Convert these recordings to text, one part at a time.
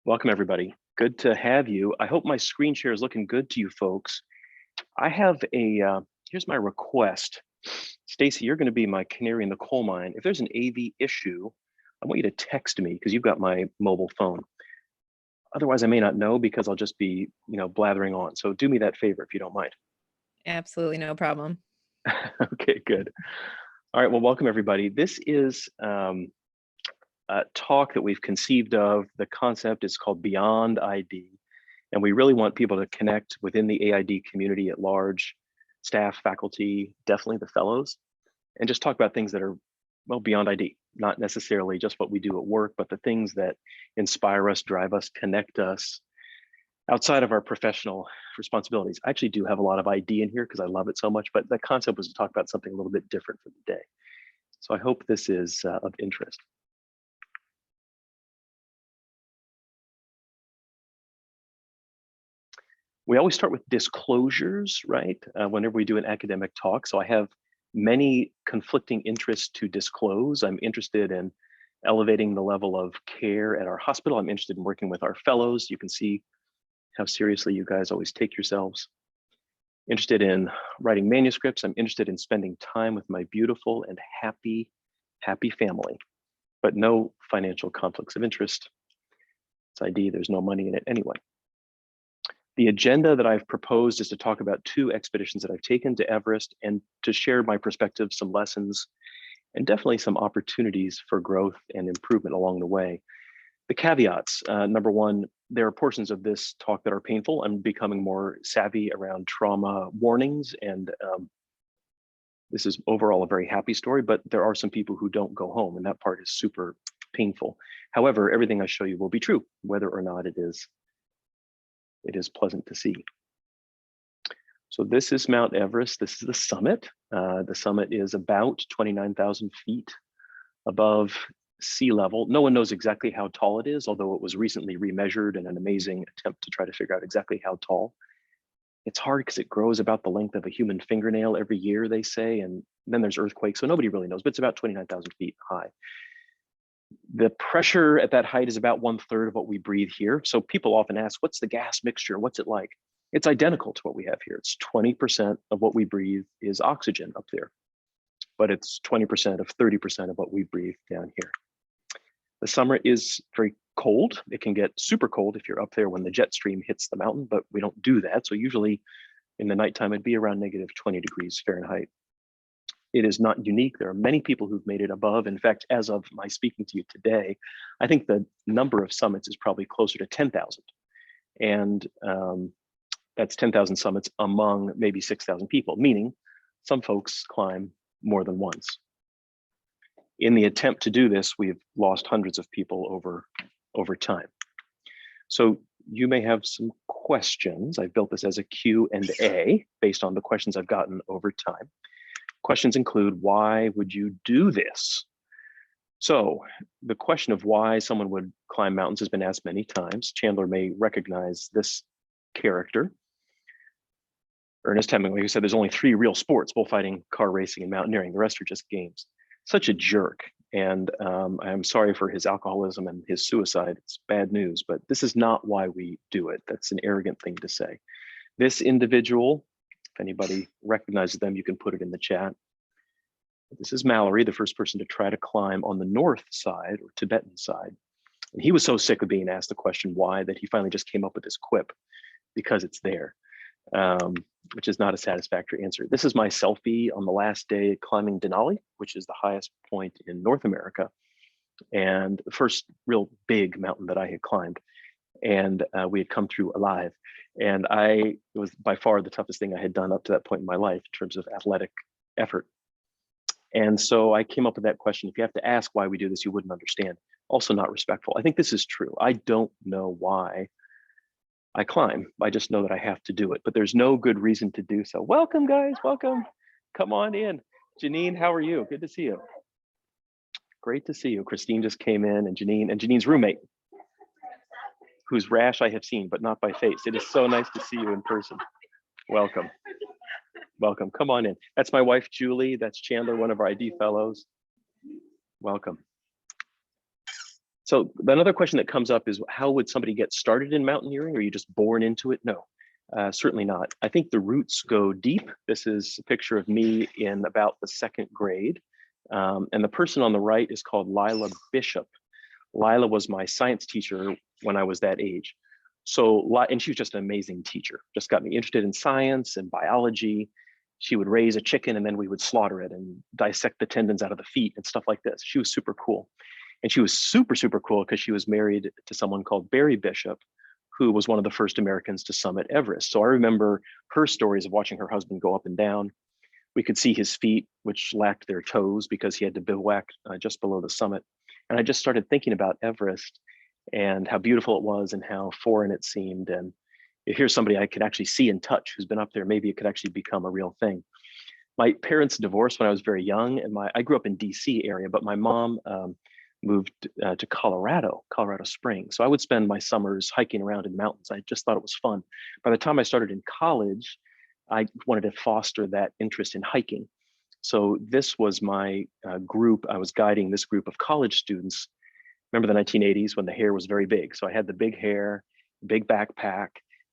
Welcome, everybody. Good to have you. I hope my screen share is looking good to you folks. I have here's my request. Stacy, you're going to be my canary in the coal mine. If there's an AV issue, I want you to text me because you've got my mobile phone. Otherwise, I may not know because I'll just be, blathering on. So do me that favor if you don't mind. Absolutely no problem. Okay, good. All right, well, welcome, everybody. This is a talk that we've conceived of. The concept is called Beyond ID. And we really want people to connect within the AID community at large, staff, faculty, definitely the fellows, and just talk about things that are, well, beyond ID, not necessarily just what we do at work, but the things that inspire us, drive us, connect us outside of our professional responsibilities. I actually do have a lot of ID in here because I love it so much, but the concept was to talk about something a little bit different for the day. So I hope this is of interest. We always start with disclosures, right? Whenever we do an academic talk. So I have many conflicting interests to disclose. I'm interested in elevating the level of care at our hospital. I'm interested in working with our fellows. You can see how seriously you guys always take yourselves. Interested in writing manuscripts. I'm interested in spending time with my beautiful and happy family, but no financial conflicts of interest. It's ID, there's no money in it anyway. The agenda that I've proposed is to talk about 2 expeditions that I've taken to Everest and to share my perspectives, some lessons, and definitely some opportunities for growth and improvement along the way. The caveats, number 1, there are portions of this talk that are painful. I'm becoming more savvy around trauma warnings, and this is overall a very happy story, but there are some people who don't go home, and that part is super painful. However, everything I show you will be true, whether or not it is pleasant to see. So this is Mount Everest. This is the summit. The summit is about 29,000 feet above sea level. No one knows exactly how tall it is, although it was recently remeasured in an amazing attempt to try to figure out exactly how tall. It's hard because it grows about the length of a human fingernail every year, they say, and then there's earthquakes, so nobody really knows, but it's about 29,000 feet high. The pressure at that height is about 1/3 of what we breathe here. So people often ask, what's the gas mixture? What's it like? It's identical to what we have here. It's 20% of what we breathe is oxygen up there, but it's 20% of 30% of what we breathe down here. The summer is very cold. It can get super cold if you're up there when the jet stream hits the mountain, but we don't do that. So usually in the nighttime, it'd be around -20 degrees Fahrenheit. It is not unique. There are many people who've made it above. In fact, as of my speaking to you today, I think the number of summits is probably closer to 10,000. And that's 10,000 summits among maybe 6,000 people, meaning some folks climb more than once. In the attempt to do this, we've lost hundreds of people over time. So you may have some questions. I've built this as a Q&A based on the questions I've gotten over time. Questions include, why would you do this? So the question of why someone would climb mountains has been asked many times. Chandler may recognize this character. Ernest Hemingway, who said there's only 3 real sports: bullfighting, car racing, and mountaineering. The rest are just games. Such a jerk. And I'm sorry for his alcoholism and his suicide. It's bad news, but this is not why we do it. That's an arrogant thing to say. This individual, if anybody recognizes them, you can put it in the chat. This is Mallory, the first person to try to climb on the north side or Tibetan side. And he was so sick of being asked the question why that he finally just came up with this quip, because it's there, which is not a satisfactory answer. This is my selfie on the last day climbing Denali, which is the highest point in North America, and the first real big mountain that I had climbed. And we had come through alive. And it was by far the toughest thing I had done up to that point in my life in terms of athletic effort. And so I came up with that question. If you have to ask why we do this, you wouldn't understand. Also not respectful. I think this is true. I don't know why I climb. I just know that I have to do it, but there's no good reason to do so. Welcome, guys, welcome. Come on in. Janine, how are you? Good to see you. Great to see you. Christine just came in, and Janine's roommate, whose rash I have seen, but not by face. It is so nice to see you in person. Welcome. Welcome, come on in. That's my wife, Julie. That's Chandler, one of our ID fellows. Welcome. So another question that comes up is, how would somebody get started in mountaineering? Are you just born into it? No, certainly not. I think the roots go deep. This is a picture of me in about the second grade. And the person on the right is called Lila Bishop. Lila was my science teacher when I was that age. And she was just an amazing teacher, just got me interested in science and biology. She would raise a chicken and then we would slaughter it and dissect the tendons out of the feet and stuff like this. She was super cool. And she was super, super cool because she was married to someone called Barry Bishop, who was one of the first Americans to summit Everest. So I remember her stories of watching her husband go up and down. We could see his feet, which lacked their toes because he had to bivouac just below the summit. And I just started thinking about Everest and how beautiful it was and how foreign it seemed. And here's somebody I could actually see and touch who's been up there. Maybe it could actually become a real thing. My parents divorced when I was very young, and I grew up in DC area, but my mom moved to Colorado Springs. So I would spend my summers hiking around in the mountains. I just thought it was fun. By the time I started in college, I wanted to foster that interest in hiking. So this was my group. I was guiding this group of college students. Remember the 1980s when the hair was very big. So I had the big hair, big backpack,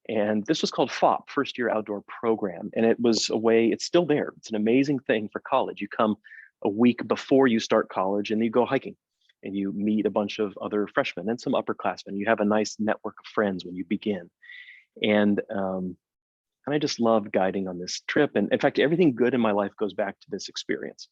and this was called FOP, First Year Outdoor Program. And it was a way, it's still there. It's an amazing thing for college. You come a week before you start college and you go hiking and you meet a bunch of other freshmen and some upperclassmen. You have a nice network of friends when you begin. And I just loved guiding on this trip. And in fact, everything good in my life goes back to this experience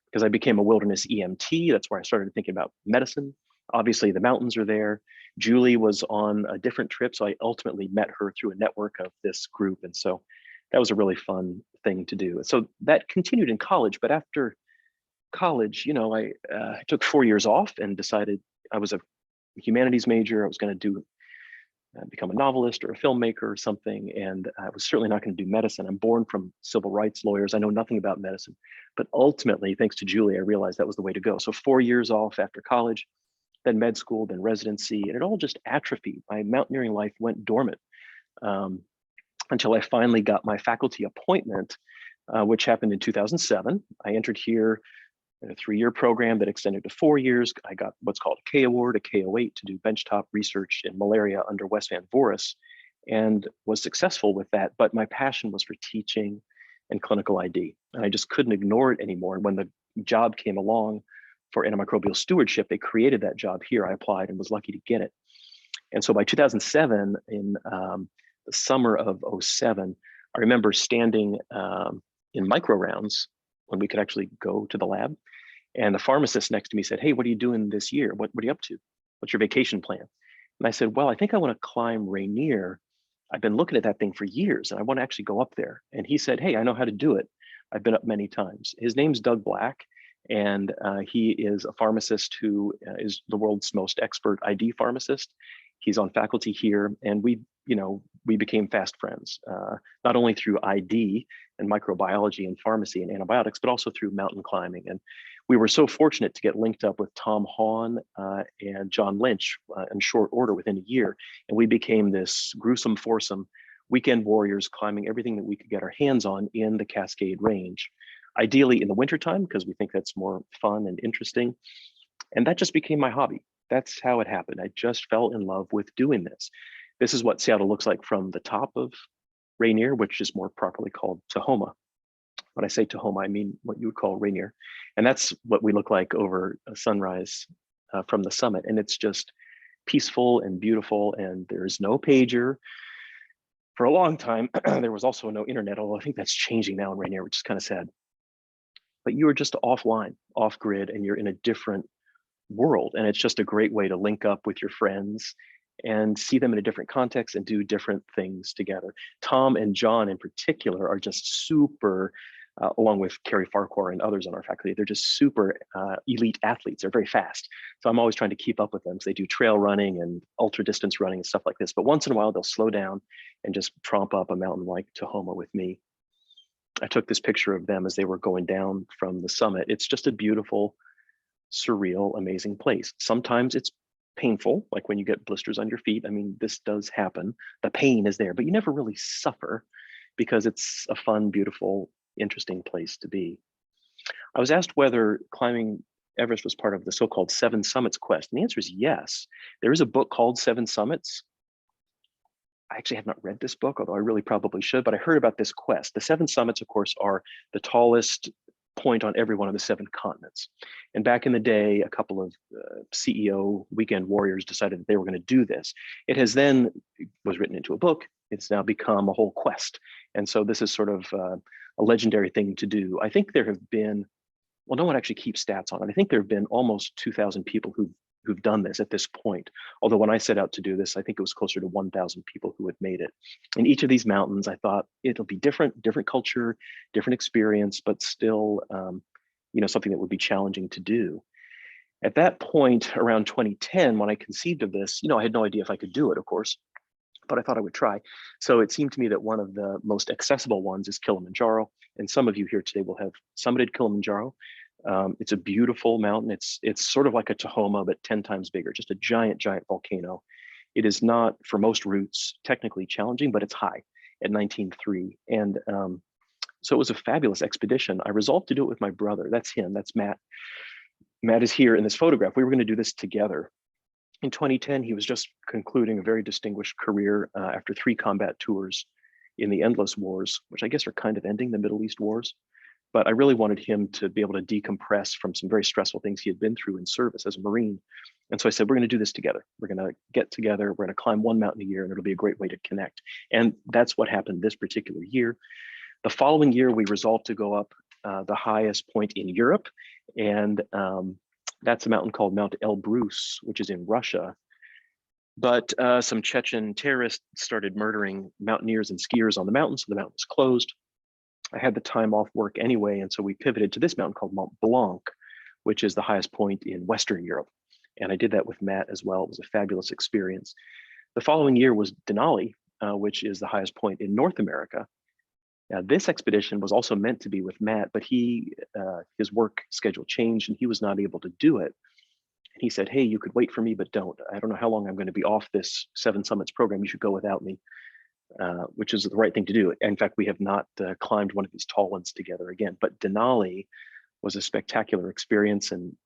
because I became a wilderness EMT. That's where I started thinking about medicine. Obviously, the mountains are there. Julie was on a different trip, so I ultimately met her through a network of this group. And so that was a really fun thing to do. So that continued in college. But after college, I took 4 years off and decided I was a humanities major. I was going to do become a novelist or a filmmaker or something. And I was certainly not going to do medicine. I'm born from civil rights lawyers. I know nothing about medicine. But ultimately, thanks to Julie, I realized that was the way to go. So 4 years off after college, then med school, then residency, and it all just atrophied. My mountaineering life went dormant until I finally got my faculty appointment, which happened in 2007. I entered here in a 3-year program that extended to 4 years. I got what's called a K Award, a KO8, to do benchtop research in malaria under Wes Van Voris, and was successful with that. But my passion was for teaching and clinical ID, and I just couldn't ignore it anymore. And when the job came along for antimicrobial stewardship, they created that job here. I applied and was lucky to get it. And so by 2007, in the summer of '07, I remember standing in micro rounds when we could actually go to the lab. And the pharmacist next to me said, "Hey, what are you doing this year? What are you up to? What's your vacation plan?" And I said, "Well, I think I want to climb Rainier. I've been looking at that thing for years and I want to actually go up there." And he said, "Hey, I know how to do it. I've been up many times." His name's Doug Black, and he is a pharmacist who is the world's most expert ID pharmacist. He's on faculty here, and we became fast friends, not only through ID and microbiology and pharmacy and antibiotics, but also through mountain climbing. And we were so fortunate to get linked up with Tom Hahn and John Lynch in short order within a year. And we became this gruesome foursome weekend warriors climbing everything that we could get our hands on in the Cascade Range, ideally in the wintertime, because we think that's more fun and interesting. And that just became my hobby. That's how it happened. I just fell in love with doing this. This is what Seattle looks like from the top of Rainier, which is more properly called Tahoma. When I say Tahoma, I mean what you would call Rainier. And that's what we look like over a sunrise from the summit. And it's just peaceful and beautiful. And there's no pager. For a long time, there was also no internet, although I think that's changing now in Rainier, which is kind of sad. But you are just offline, off grid, and you're in a different world. And it's just a great way to link up with your friends and see them in a different context and do different things together. Tom and John in particular are just super, along with Carrie Farquhar and others on our faculty, they're just super elite athletes. They're very fast. So I'm always trying to keep up with them. So they do trail running and ultra distance running and stuff like this. But once in a while, they'll slow down and just tromp up a mountain like Tahoma with me. I took this picture of them as they were going down from the summit. It's just a beautiful, surreal, amazing place. Sometimes it's painful, like when you get blisters on your feet. I mean, this does happen. The pain is there, but you never really suffer because it's a fun, beautiful, interesting place to be. I was asked whether climbing Everest was part of the so-called Seven Summits quest? And the answer is yes. There is a book called Seven Summits. I actually have not read this book, although I really probably should, but I heard about this quest. The Seven Summits, of course, are the tallest point on every one of the seven continents. And back in the day, a couple of CEO weekend warriors decided that they were going to do this. It has then was written into a book. It's now become a whole quest. And so this is sort of a legendary thing to do. I think there have been, well, no one actually keeps stats on it. I think there have been almost 2,000 people who've done this at this point. Although when I set out to do this, I think it was closer to 1,000 people who had made it. In each of these mountains, I thought it'll be different culture, different experience, but still, something that would be challenging to do. At that point, around 2010, when I conceived of this, I had no idea if I could do it, of course, but I thought I would try. So it seemed to me that one of the most accessible ones is Kilimanjaro. And some of you here today will have summited Kilimanjaro. It's a beautiful mountain. It's sort of like a Tahoma, but 10 times bigger, just a giant volcano. It is not, for most routes, technically challenging, but it's high at 19.3. And so it was a fabulous expedition. I resolved to do it with my brother. That's him, that's Matt. Matt is here in this photograph. We were going to do this together. In 2010, he was just concluding a very distinguished career after 3 combat tours in the endless wars, which I guess are kind of ending, the Middle East wars. But I really wanted him to be able to decompress from some very stressful things he had been through in service as a Marine. And so I said, we're going to do this together. We're going to get together. We're going to climb one mountain a year, and it'll be a great way to connect. And that's what happened this particular year. The following year, we resolved to go up the highest point in Europe. And that's a mountain called Mount Elbrus, which is in Russia. But some Chechen terrorists started murdering mountaineers and skiers on the mountain, so the mountain was closed. I had the time off work anyway, and so we pivoted to this mountain called Mont Blanc, which is the highest point in Western Europe. And I did that with Matt as well. It was a fabulous experience. The following year was Denali, which is the highest point in North America. Now, this expedition was also meant to be with Matt, but his work schedule changed and he was not able to do it. And he said, hey, you could wait for me, but don't. I don't know how long I'm going to be off this Seven Summits program. You should go without me. Which is the right thing to do. In fact, we have not climbed one of these tall ones together again, but Denali was a spectacular experience, and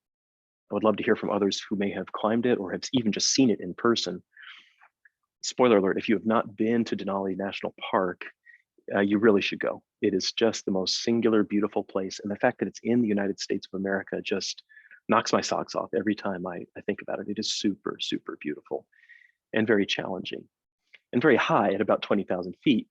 I would love to hear from others who may have climbed it or have even just seen it in person. Spoiler alert, if you have not been to Denali National Park, you really should go. It is just the most singular, beautiful place, and the fact that it's in the United States of America just knocks my socks off every time I think about it. It is super, super beautiful and very challenging, and very high at about 20,000 feet.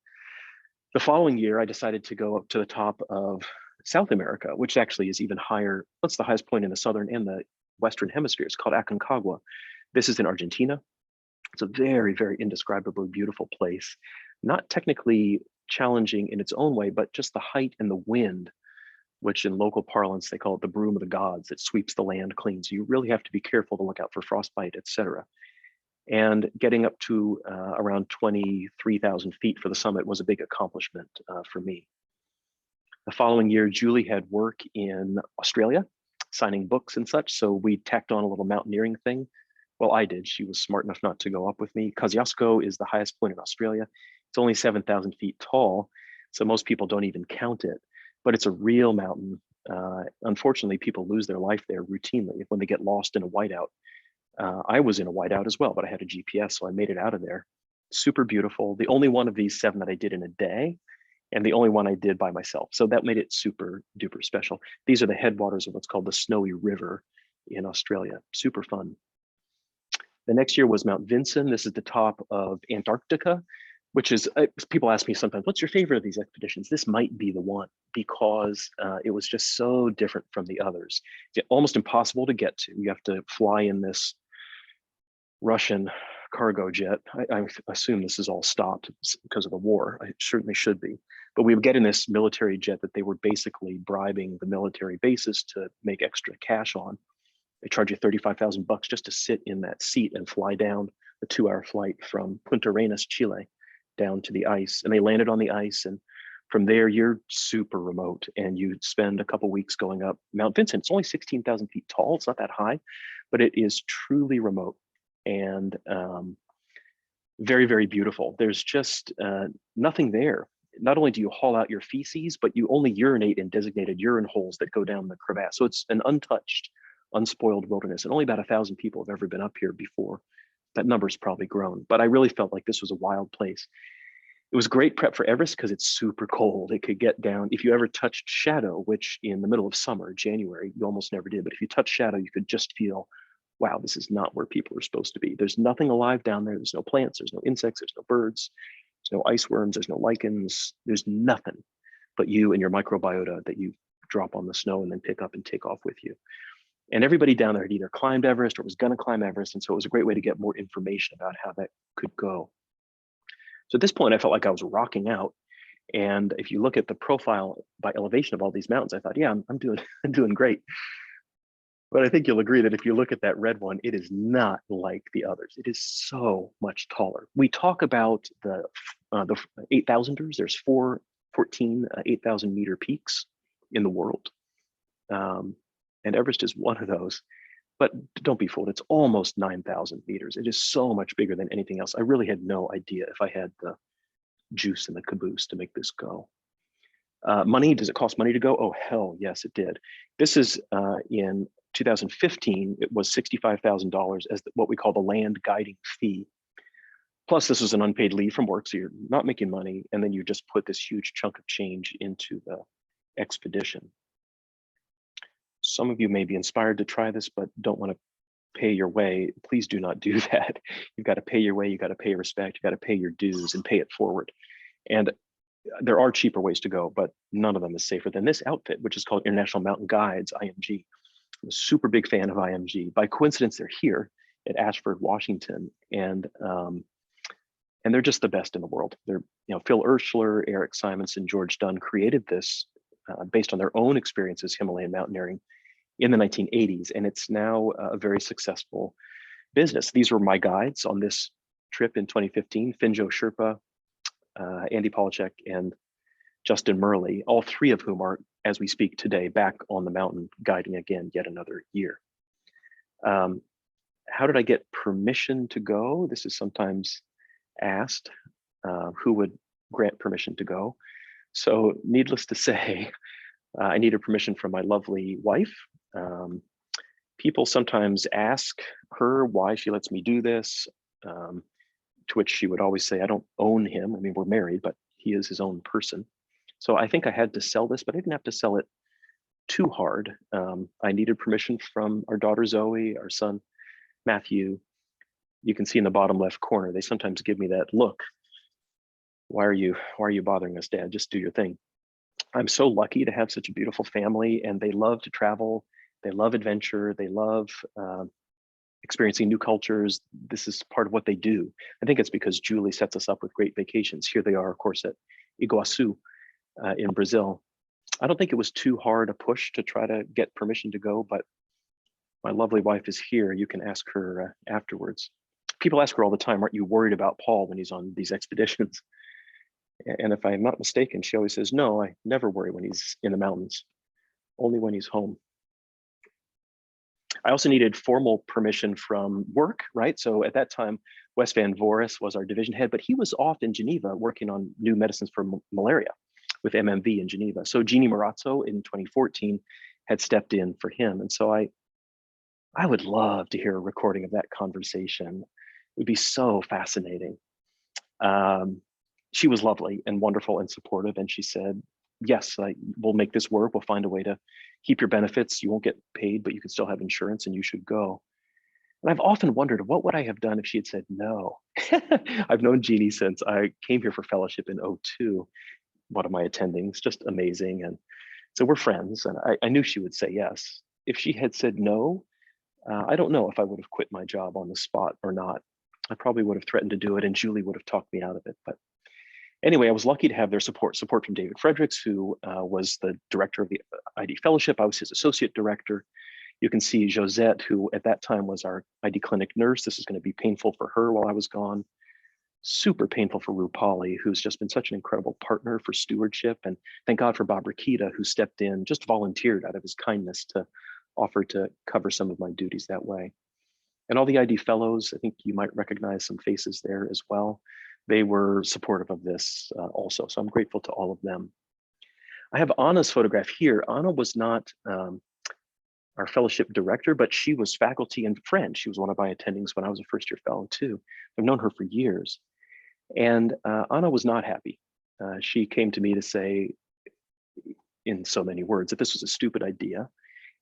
The following year, I decided to go up to the top of South America, which actually is even higher. What's the highest point in the Southern and the Western hemisphere? It's called Aconcagua. This is in Argentina. It's a very, very indescribably beautiful place. Not technically challenging in its own way, but just the height and the wind, which in local parlance, they call it the broom of the gods. It sweeps the land clean. So you really have to be careful to look out for frostbite, etc. And getting up to around 23,000 feet for the summit was a big accomplishment for me. The following year, Julie had work in Australia, signing books and such. So we tacked on a little mountaineering thing. Well, I did. She was smart enough not to go up with me. Kosciuszko is the highest point in Australia. It's only 7,000 feet tall. So most people don't even count it, but it's a real mountain. Unfortunately, people lose their life there routinely when they get lost in a whiteout. I was in a whiteout as well, but I had a GPS, so I made it out of there. Super beautiful. The only one of these 7 that I did in a day, and the only one I did by myself. So that made it super duper special. These are the headwaters of what's called the Snowy River in Australia. Super fun. The next year was Mount Vinson. This is the top of Antarctica, which is, people ask me sometimes, what's your favorite of these expeditions? This might be the one because it was just so different from the others. It's almost impossible to get to. You have to fly in this Russian cargo jet. I assume this is all stopped because of the war. It certainly should be. But we would get in this military jet that they were basically bribing the military bases to make extra cash on. They charge you 35,000 bucks just to sit in that seat and fly down the 2-hour flight from Punta Arenas, Chile, down to the ice. And they landed on the ice. And from there, you're super remote. And you spend a couple weeks going up Mount Vincent. It's only 16,000 feet tall. It's not that high, but it is truly remote and very, very beautiful. There's just nothing there. Not only do you haul out your feces, but you only urinate in designated urine holes that go down the crevasse. So it's an untouched unspoiled wilderness, and only about 1,000 people have ever been up here before. That number's probably grown, but I really felt like this was a wild place. It was great prep for Everest because it's super cold. It could get down, if you ever touched shadow, which in the middle of summer, January, you almost never did, but if you touched shadow, you could just feel, wow, this is not where people are supposed to be. There's nothing alive down there. There's no plants, there's no insects, there's no birds, there's no ice worms, there's no lichens, there's nothing but you and your microbiota that you drop on the snow and then pick up and take off with you. And everybody down there had either climbed Everest or was going to climb Everest. And so it was a great way to get more information about how that could go. So at this point, I felt like I was rocking out. And if you look at the profile by elevation of all these mountains, I thought, yeah, I'm doing, I'm doing great. But I think you'll agree that if you look at that red one, it is not like the others. It is so much taller. We talk about the 8,000ers. There's 14 8,000 meter peaks in the world. And Everest is one of those. But don't be fooled, it's almost 9,000 meters. It is so much bigger than anything else. I really had no idea if I had the juice in the caboose to make this go. Money, does it cost money to go? Oh, hell yes, it did. This is in 2015, it was $65,000 as what we call the land guiding fee. Plus, this was an unpaid leave from work, so you're not making money, and then you just put this huge chunk of change into the expedition. Some of you may be inspired to try this, but don't want to pay your way. Please do not do that. You've got to pay your way, you've got to pay respect, you've got to pay your dues and pay it forward. And there are cheaper ways to go, but none of them is safer than this outfit, which is called International Mountain Guides, IMG. I'm a super big fan of IMG. By coincidence, they're here at Ashford, Washington, and they're just the best in the world. They're, Phil Urschler, Eric Simonson, George Dunn created this based on their own experiences Himalayan mountaineering in the 1980s, and it's now a very successful business. These were my guides on this trip in 2015, Finjo Sherpa, Andy Polachek, and Justin Murley, all three of whom are, as we speak today, back on the mountain guiding again yet another year. How did I get permission to go? This is sometimes asked, who would grant permission to go? So needless to say, I needed permission from my lovely wife. People sometimes ask her why she lets me do this, to which she would always say, I don't own him. I mean, we're married, but he is his own person. So I think I had to sell this, but I didn't have to sell it too hard. I needed permission from our daughter, Zoe, our son, Matthew. You can see in the bottom left corner, they sometimes give me that look. Why are you bothering us, Dad? Just do your thing. I'm so lucky to have such a beautiful family, and they love to travel. They love adventure. They love experiencing new cultures. This is part of what they do. I think it's because Julie sets us up with great vacations. Here they are, of course, at Iguazu in Brazil. I don't think it was too hard a push to try to get permission to go, but my lovely wife is here. You can ask her afterwards. People ask her all the time, aren't you worried about Paul when he's on these expeditions? And if I'm not mistaken, she always says, no, I never worry when he's in the mountains, only when he's home. I also needed formal permission from work, right? So at that time, Wes Van Voris was our division head, but he was off in Geneva working on new medicines for malaria with MMV in Geneva. So Jeannie Marazzo in 2014 had stepped in for him. And so I would love to hear a recording of that conversation. It would be so fascinating. She was lovely and wonderful and supportive. And she said, yes, we'll make this work. We'll find a way to keep your benefits. You won't get paid, but you can still have insurance and you should go. And I've often wondered, what would I have done if she had said no? I've known Jeannie since I came here for fellowship in '02. One of my attendings, just amazing. And so we're friends, and I knew she would say yes. If she had said no, I don't know if I would have quit my job on the spot or not. I probably would have threatened to do it, and Julie would have talked me out of it. But anyway, I was lucky to have their support from David Fredericks, who was the director of the ID Fellowship. I was his associate director. You can see Josette, who at that time was our ID clinic nurse. This is going to be painful for her while I was gone. Super painful for Rupali, who's just been such an incredible partner for stewardship. And thank God for Bob Rakita, who stepped in, just volunteered out of his kindness to offer to cover some of my duties that way. And all the ID fellows, I think you might recognize some faces there as well. They were supportive of this also. So I'm grateful to all of them. I have Anna's photograph here. Anna was not our fellowship director, but she was faculty and friend. She was one of my attendings when I was a first year fellow too. I've known her for years. And Anna was not happy. She came to me to say, in so many words, that this was a stupid idea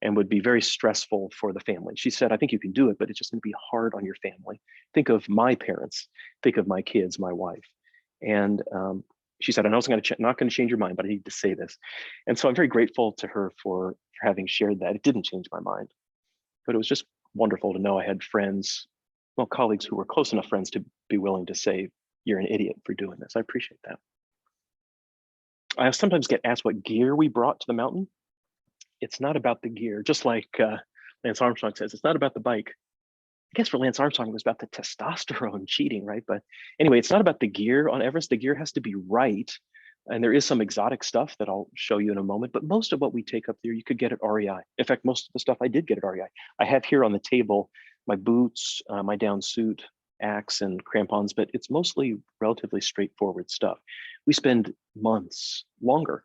and would be very stressful for the family. She said, I think you can do it, but it's just going to be hard on your family. Think of my parents, think of my kids, my wife. And she said, I know it's not going to change your mind, but I need to say this. And so I'm very grateful to her for having shared that. It didn't change my mind, but it was just wonderful to know I had friends, well, colleagues who were close enough friends to be willing to say, you're an idiot for doing this. I appreciate that. I sometimes get asked what gear we brought to the mountain. It's not about the gear, just like Lance Armstrong says, it's not about the bike. I guess for Lance Armstrong, it was about the testosterone cheating, right? But anyway, it's not about the gear on Everest. The gear has to be right. And there is some exotic stuff that I'll show you in a moment, but most of what we take up there, you could get at REI. In fact, most of the stuff I did get at REI. I have here on the table my boots, my down suit, axe, and crampons, but it's mostly relatively straightforward stuff. We spend months longer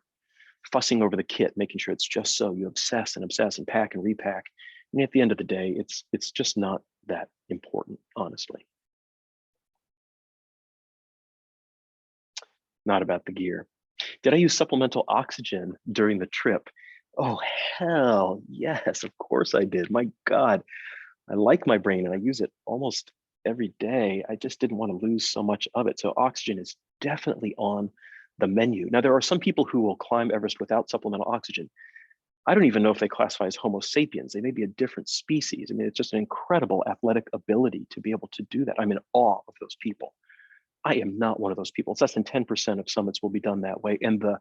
fussing over the kit, making sure it's just so. You obsess and pack and repack. And at the end of the day, it's just not that important, honestly. Not about the gear. Did I use supplemental oxygen during the trip? Oh, hell yes, of course I did. My God, I like my brain and I use it almost every day. I just didn't want to lose so much of it. So oxygen is definitely on the menu. Now, there are some people who will climb Everest without supplemental oxygen. I don't even know if they classify as Homo sapiens. They may be a different species. I mean, it's just an incredible athletic ability to be able to do that. I'm in awe of those people. I am not one of those people. It's less than 10% of summits will be done that way. And the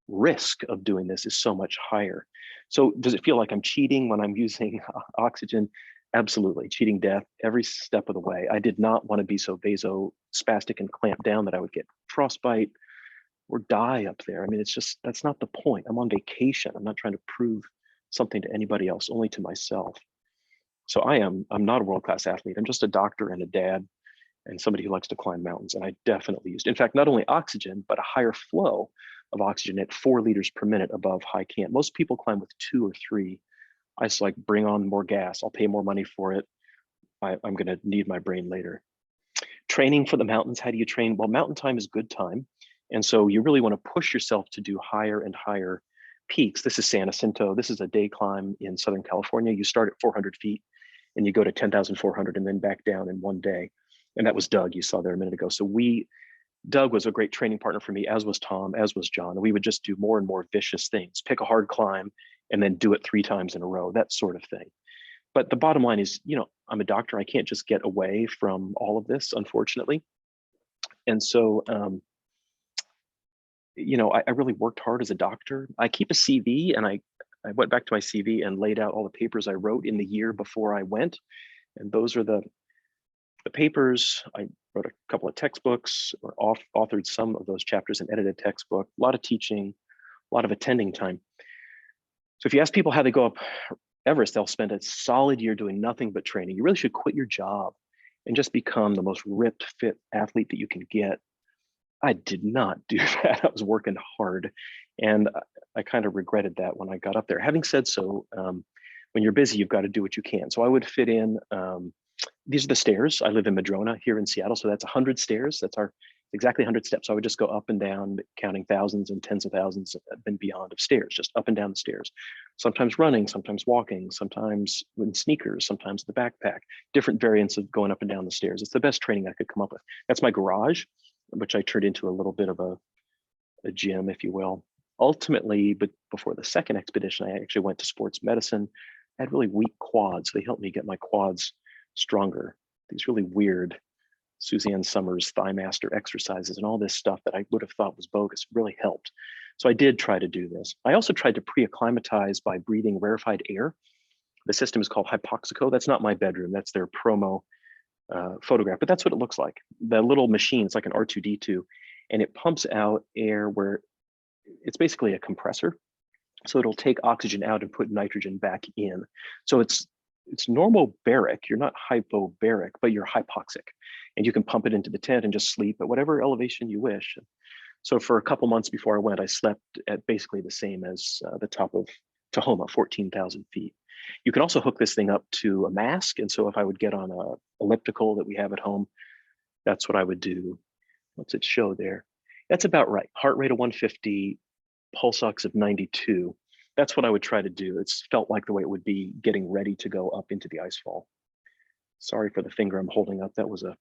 risk of doing this is so much higher. So does it feel like I'm cheating when I'm using oxygen? Absolutely, cheating death every step of the way. I did not want to be so vasospastic and clamped down that I would get frostbite or die up there. I mean, it's just, that's not the point. I'm on vacation. I'm not trying to prove something to anybody else, only to myself. So I'm not a world-class athlete. I'm just a doctor and a dad and somebody who likes to climb mountains. And I definitely used, in fact, not only oxygen, but a higher flow of oxygen at 4 liters per minute above high camp. Most people climb with 2 or 3. I just like, bring on more gas. I'll pay more money for it. I'm going to need my brain later. Training for the mountains. How do you train? Well, mountain time is good time. And so you really want to push yourself to do higher and higher peaks. This is San Jacinto. This is a day climb in Southern California. You start at 400 feet and you go to 10,400 and then back down in one day. And that was Doug you saw there a minute ago. So Doug was a great training partner for me, as was Tom, as was John. And we would just do more and more vicious things, pick a hard climb and then do it 3 times in a row, that sort of thing. But the bottom line is, I'm a doctor. I can't just get away from all of this, unfortunately. And so, I really worked hard as a doctor. I keep a CV, and I went back to my CV and laid out all the papers I wrote in the year before I went. And those are the papers. I wrote a couple of textbooks, or authored some of those chapters and edited a textbook, a lot of teaching, a lot of attending time. So if you ask people how they go up Everest, they'll spend a solid year doing nothing but training. You really should quit your job and just become the most ripped, fit athlete that you can get. I did not do that. I was working hard, and I kind of regretted that when I got up there. Having said so, when you're busy, you've got to do what you can. So I would fit in, these are the stairs. I live in Madrona here in Seattle, so that's 100 stairs. That's exactly 100 steps. So I would just go up and down, counting thousands and tens of thousands and beyond of stairs, just up and down the stairs. Sometimes running, sometimes walking, sometimes in sneakers, sometimes the backpack, different variants of going up and down the stairs. It's the best training I could come up with. That's my garage, which I turned into a little bit of a gym, if you will. Ultimately, but before the second expedition, I actually went to sports medicine. I had really weak quads. They helped me get my quads stronger. These really weird Suzanne Summers Thigh Master exercises and all this stuff that I would have thought was bogus really helped. So I did try to do this. I also tried to pre-acclimatize by breathing rarefied air. The system is called Hypoxico. That's not my bedroom. That's their promo photograph, but that's what it looks like. The little machine, it's like an R2D2, and it pumps out air where it's basically a compressor. So it'll take oxygen out and put nitrogen back in. So it's normal baric. You're not hypobaric, but you're hypoxic. And you can pump it into the tent and just sleep at whatever elevation you wish. So for a couple months before I went, I slept at basically the same as the top Tahoma, 14,000 feet. You can also hook this thing up to a mask. And so if I would get on a elliptical that we have at home, that's what I would do. What's it show there? That's about right. Heart rate of 150, pulse ox of 92. That's what I would try to do. It's felt like the way it would be getting ready to go up into the icefall. Sorry for the finger I'm holding up. That was a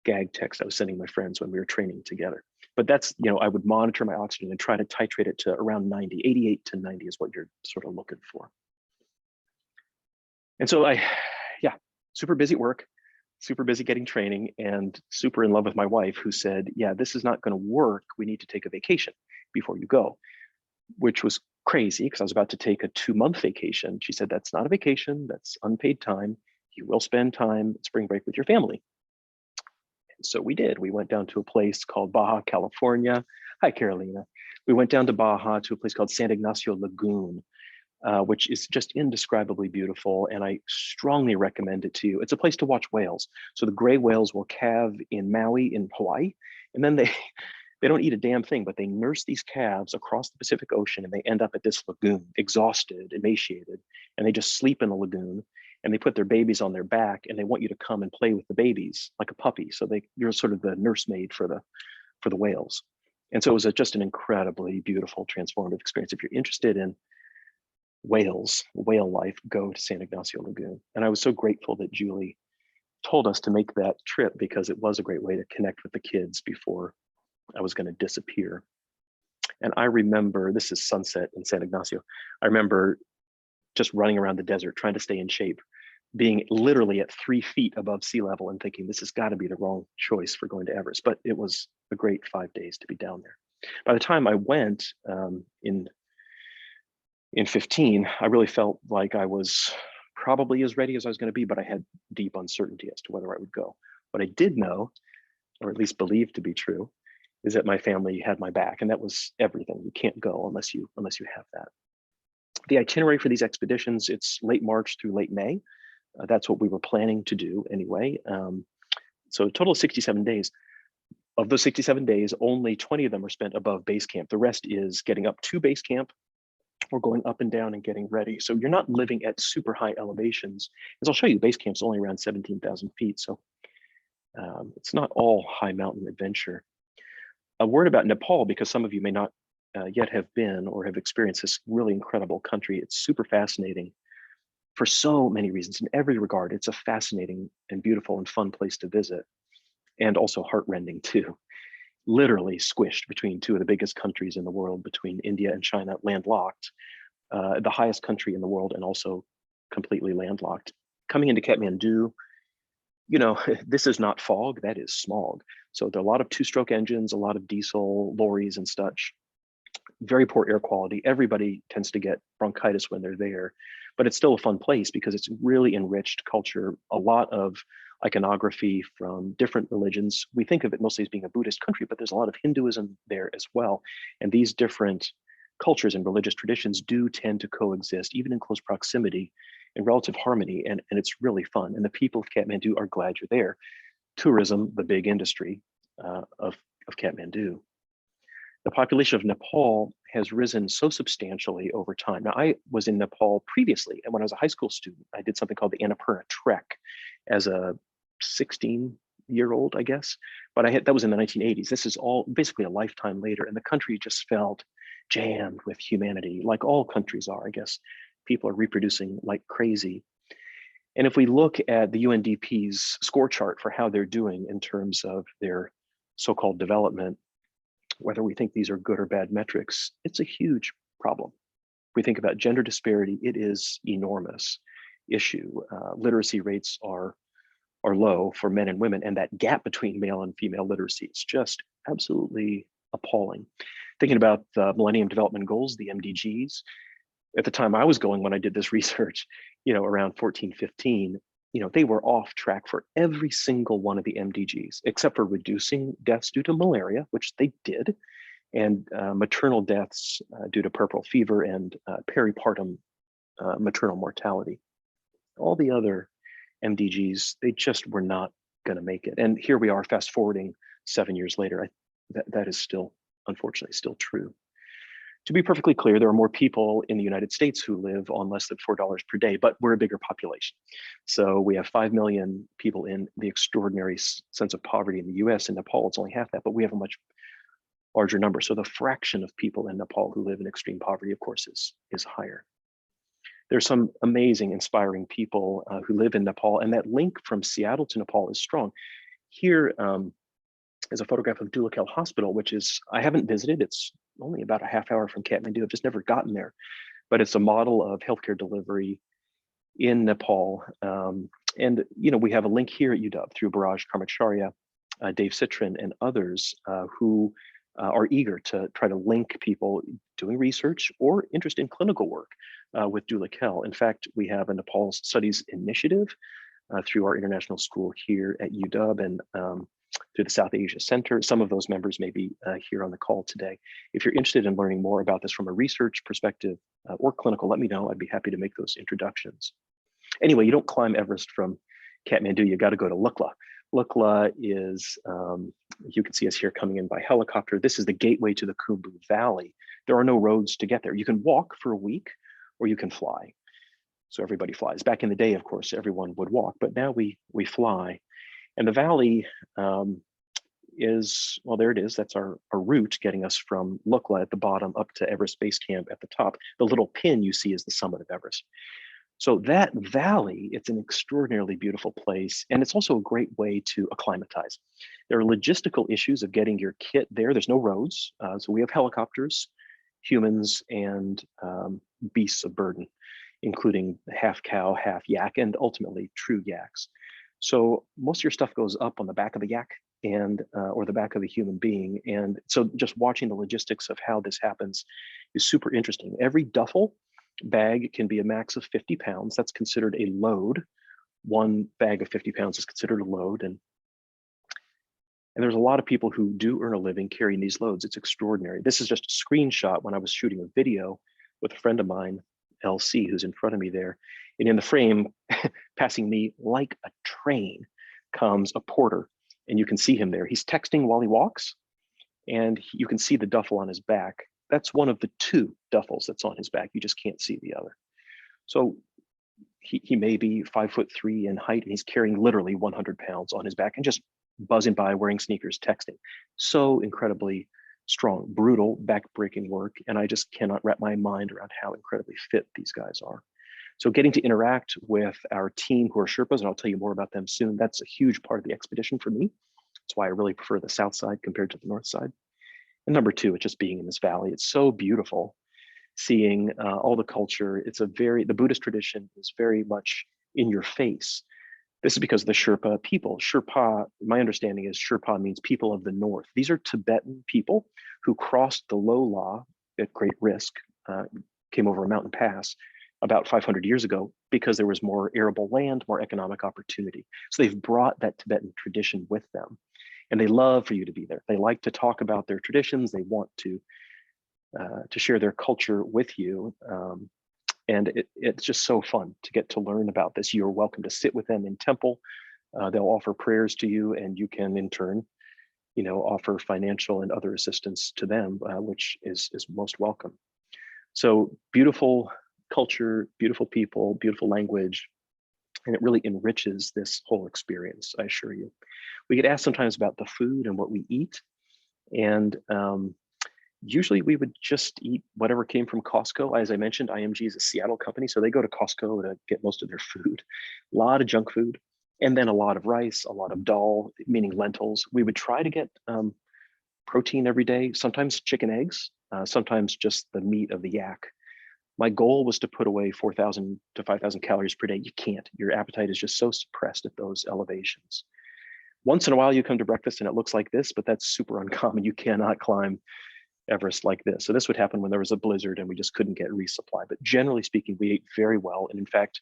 gag text I was sending my friends when we were training together. But that's, I would monitor my oxygen and try to titrate it to around 90. 88 to 90 is what you're sort of looking for. And so yeah, super busy at work, super busy getting training, and super in love with my wife, who said, yeah, this is not going to work. We need to take a vacation before you go, which was crazy because I was about to take a 2-month vacation. She said, that's not a vacation, that's unpaid time. You will spend time at spring break with your family. And so we did. We went down to a place called Baja, California. Hi, Carolina. We went down to Baja to a place called San Ignacio Lagoon, which is just indescribably beautiful. And I strongly recommend it to you. It's a place to watch whales. So the gray whales will calve in Maui in Hawaii, and then they don't eat a damn thing, but they nurse these calves across the Pacific Ocean, and they end up at this lagoon, exhausted, emaciated, and they just sleep in the lagoon, and they put their babies on their back, and they want you to come and play with the babies like a puppy. So you're sort of the nursemaid for the whales. And so it was just an incredibly beautiful, transformative experience. If you're interested in whales, whale life, go to San Ignacio Lagoon. And I was so grateful that Julie told us to make that trip, because it was a great way to connect with the kids before I was going to disappear. And I remember, this is sunset in San Ignacio, I remember just running around the desert trying to stay in shape, being literally at 3 feet above sea level and thinking this has got to be the wrong choice for going to Everest. But it was a great 5 days to be down there. By the time I went in 15, I really felt like I was probably as ready as I was going to be, but I had deep uncertainty as to whether I would go. What I did know, or at least believed to be true, is that my family had my back, and that was everything. You can't go unless you have that. The itinerary for these expeditions, it's late March through late May. That's what we were planning to do anyway. So a total of 67 days. Of those 67 days, only 20 of them are spent above base camp. The rest is getting up to base camp or going up and down and getting ready. So you're not living at super high elevations. As I'll show you, base camp's only around 17,000 feet. So it's not all high mountain adventure. A word about Nepal, because some of you may not yet have been or have experienced this really incredible country. It's super fascinating for so many reasons. In every regard, it's a fascinating and beautiful and fun place to visit, and also heartrending too. Literally squished between two of the biggest countries in the world, between India and China, landlocked, the highest country in the world, and also completely landlocked. Coming into Kathmandu, this is not fog, that is smog. So there are a lot of 2-stroke engines, a lot of diesel lorries and such. Very poor air quality. Everybody tends to get bronchitis when they're there, but it's still a fun place because it's really enriched culture, a lot of iconography from different religions. We think of it mostly as being a Buddhist country, but there's a lot of Hinduism there as well. And these different cultures and religious traditions do tend to coexist, even in close proximity, in relative harmony, and it's really fun. And the people of Kathmandu are glad you're there. Tourism, the big industry of Kathmandu. The population of Nepal has risen so substantially over time. Now, I was in Nepal previously, and when I was a high school student, I did something called the Annapurna Trek as a 16-year-old, I guess. But that was in the 1980s. This is all basically a lifetime later, and the country just felt jammed with humanity, like all countries are, I guess. People are reproducing like crazy. And if we look at the UNDP's score chart for how they're doing in terms of their so-called development, whether we think these are good or bad metrics, it's a huge problem. If we think about gender disparity, it is enormous issue. Literacy rates are low for men and women, and that gap between male and female literacy is just absolutely appalling. Thinking about the Millennium Development Goals, the MDGs, at the time I was going when I did this research, around 14, 15, they were off track for every single one of the MDGs, except for reducing deaths due to malaria, which they did, and maternal deaths due to puerperal fever and peripartum maternal mortality. All the other MDGs, they just were not going to make it. And here we are, fast forwarding 7 years later. That is still, unfortunately, still true. To be perfectly clear, there are more people in the United States who live on less than $4 per day, but we're a bigger population. So we have 5 million people in the extraordinary sense of poverty in the US. In Nepal, it's only half that, but we have a much larger number. So the fraction of people in Nepal who live in extreme poverty, of course, is higher. There's some amazing, inspiring people who live in Nepal, and that link from Seattle to Nepal is strong. Here is a photograph of Dhulikhel Hospital, which is, I haven't visited, it's only about a half hour from Kathmandu, I've just never gotten there, but it's a model of healthcare delivery in Nepal. And we have a link here at UW through Baraj Karmacharya, Dave Citron, and others who are eager to try to link people doing research or interest in clinical work with Dhulikhel. In fact, we have a Nepal Studies Initiative through our international school here at UW and through the South Asia Center. Some of those members may be here on the call today. If you're interested in learning more about this from a research perspective or clinical, let me know. I'd be happy to make those introductions. Anyway, you don't climb Everest from Kathmandu, you got to go to Lukla. Lukla is, you can see us here coming in by helicopter. This is the gateway to the Khumbu Valley. There are no roads to get there. You can walk for a week or you can fly. So everybody flies. Back in the day, of course, everyone would walk, but now we fly. And the valley is, well, there it is. That's our route getting us from Lukla at the bottom up to Everest Base Camp at the top. The little pin you see is the summit of Everest. So that valley, it's an extraordinarily beautiful place, and it's also a great way to acclimatize. There are logistical issues of getting your kit there. There's no roads, so we have helicopters, humans, and beasts of burden, including half cow, half yak, and ultimately true yaks. So most of your stuff goes up on the back of the yak and or the back of a human being. And so just watching the logistics of how this happens is super interesting. Every duffel bag can be a max of 50 pounds. That's considered a load. One bag of 50 pounds is considered a load. And there's a lot of people who do earn a living carrying these loads. It's extraordinary. This is just a screenshot when I was shooting a video with a friend of mine, LC, who's in front of me there. And in the frame, passing me like a train, comes a porter. And you can see him there. He's texting while he walks, and you can see the duffel on his back. That's one of the 2 duffels that's on his back. You just can't see the other. So he may be 5'3" in height, and he's carrying literally 100 pounds on his back and just buzzing by wearing sneakers, texting. So incredibly strong, brutal, back-breaking work. And I just cannot wrap my mind around how incredibly fit these guys are. So getting to interact with our team who are Sherpas, and I'll tell you more about them soon, that's a huge part of the expedition for me. That's why I really prefer the south side compared to the north side. And number 2, it's just being in this valley. It's so beautiful seeing all the culture. It's the Buddhist tradition is very much in your face. This is because of the Sherpa people. Sherpa, my understanding is Sherpa means people of the north. These are Tibetan people who crossed the low law at great risk, came over a mountain pass about 500 years ago because there was more arable land, more economic opportunity. So they've brought that Tibetan tradition with them. And they love for you to be there. They like to talk about their traditions. They want to share their culture with you. And it's just so fun to get to learn about this. You're welcome to sit with them in temple. They'll offer prayers to you, and you can in turn, offer financial and other assistance to them, which is most welcome. So beautiful culture, beautiful people, beautiful language, and it really enriches this whole experience, I assure you. We get asked sometimes about the food and what we eat. And usually we would just eat whatever came from Costco. As I mentioned, IMG is a Seattle company, so they go to Costco to get most of their food. A lot of junk food, and then a lot of rice, a lot of dal, meaning lentils. We would try to get protein every day, sometimes chicken eggs, sometimes just the meat of the yak. My goal was to put away 4,000 to 5,000 calories per day. You can't. Your appetite is just so suppressed at those elevations. Once in a while you come to breakfast and it looks like this, but that's super uncommon. You cannot climb Everest like this. So this would happen when there was a blizzard and we just couldn't get resupply. But generally speaking, we ate very well. And in fact,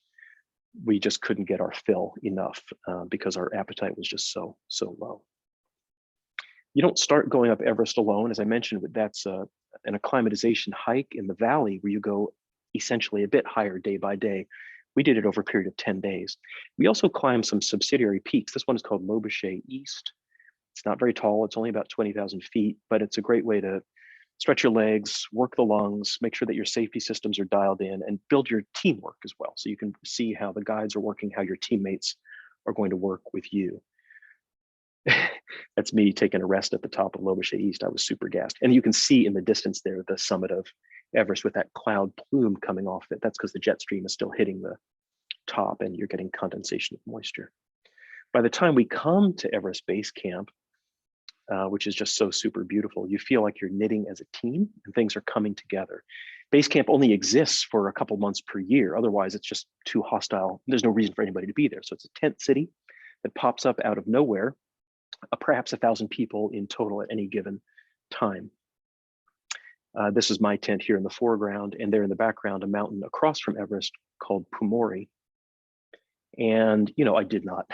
we just couldn't get our fill enough because our appetite was just so low. You don't start going up Everest alone. As I mentioned, that's an acclimatization hike in the valley where you go essentially a bit higher day by day. We did it over a period of 10 days. We also climbed some subsidiary peaks. This one is called Lobuche East. It's not very tall. It's only about 20,000 feet, but it's a great way to stretch your legs, work the lungs, make sure that your safety systems are dialed in, and build your teamwork as well. So you can see how the guides are working, how your teammates are going to work with you. That's me taking a rest at the top of Lobuche East. I was super gassed. And you can see in the distance there, the summit of Everest with that cloud plume coming off it. That's because the jet stream is still hitting the top and you're getting condensation of moisture. By the time we come to Everest Base Camp, which is just so super beautiful, you feel like you're knitting as a team and things are coming together. Base camp only exists for a couple months per year. Otherwise, it's just too hostile. There's no reason for anybody to be there. So it's a tent city that pops up out of nowhere, perhaps 1,000 people in total at any given time. This is my tent here in the foreground, and there in the background, a mountain across from Everest called Pumori. And, you know, I did not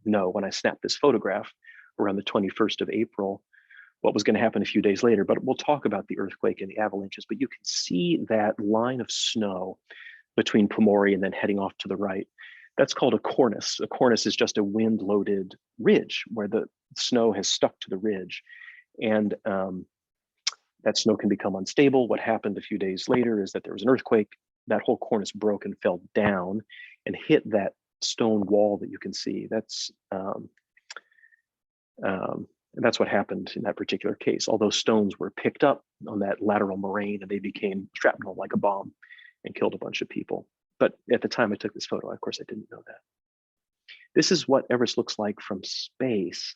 know when I snapped this photograph around the 21st of April what was going to happen a few days later, but we'll talk about the earthquake and the avalanches. But you can see that line of snow between Pumori and then heading off to the right. That's called a cornice. A cornice is just a wind-loaded ridge where the snow has stuck to the ridge. And that snow can become unstable. What happened a few days later is that there was an earthquake. That whole cornice broke and fell down and hit that stone wall that you can see. That's what happened in that particular case. All those stones were picked up on that lateral moraine and they became shrapnel like a bomb and killed a bunch of people. But at the time I took this photo, of course, I didn't know that. This is what Everest looks like from space.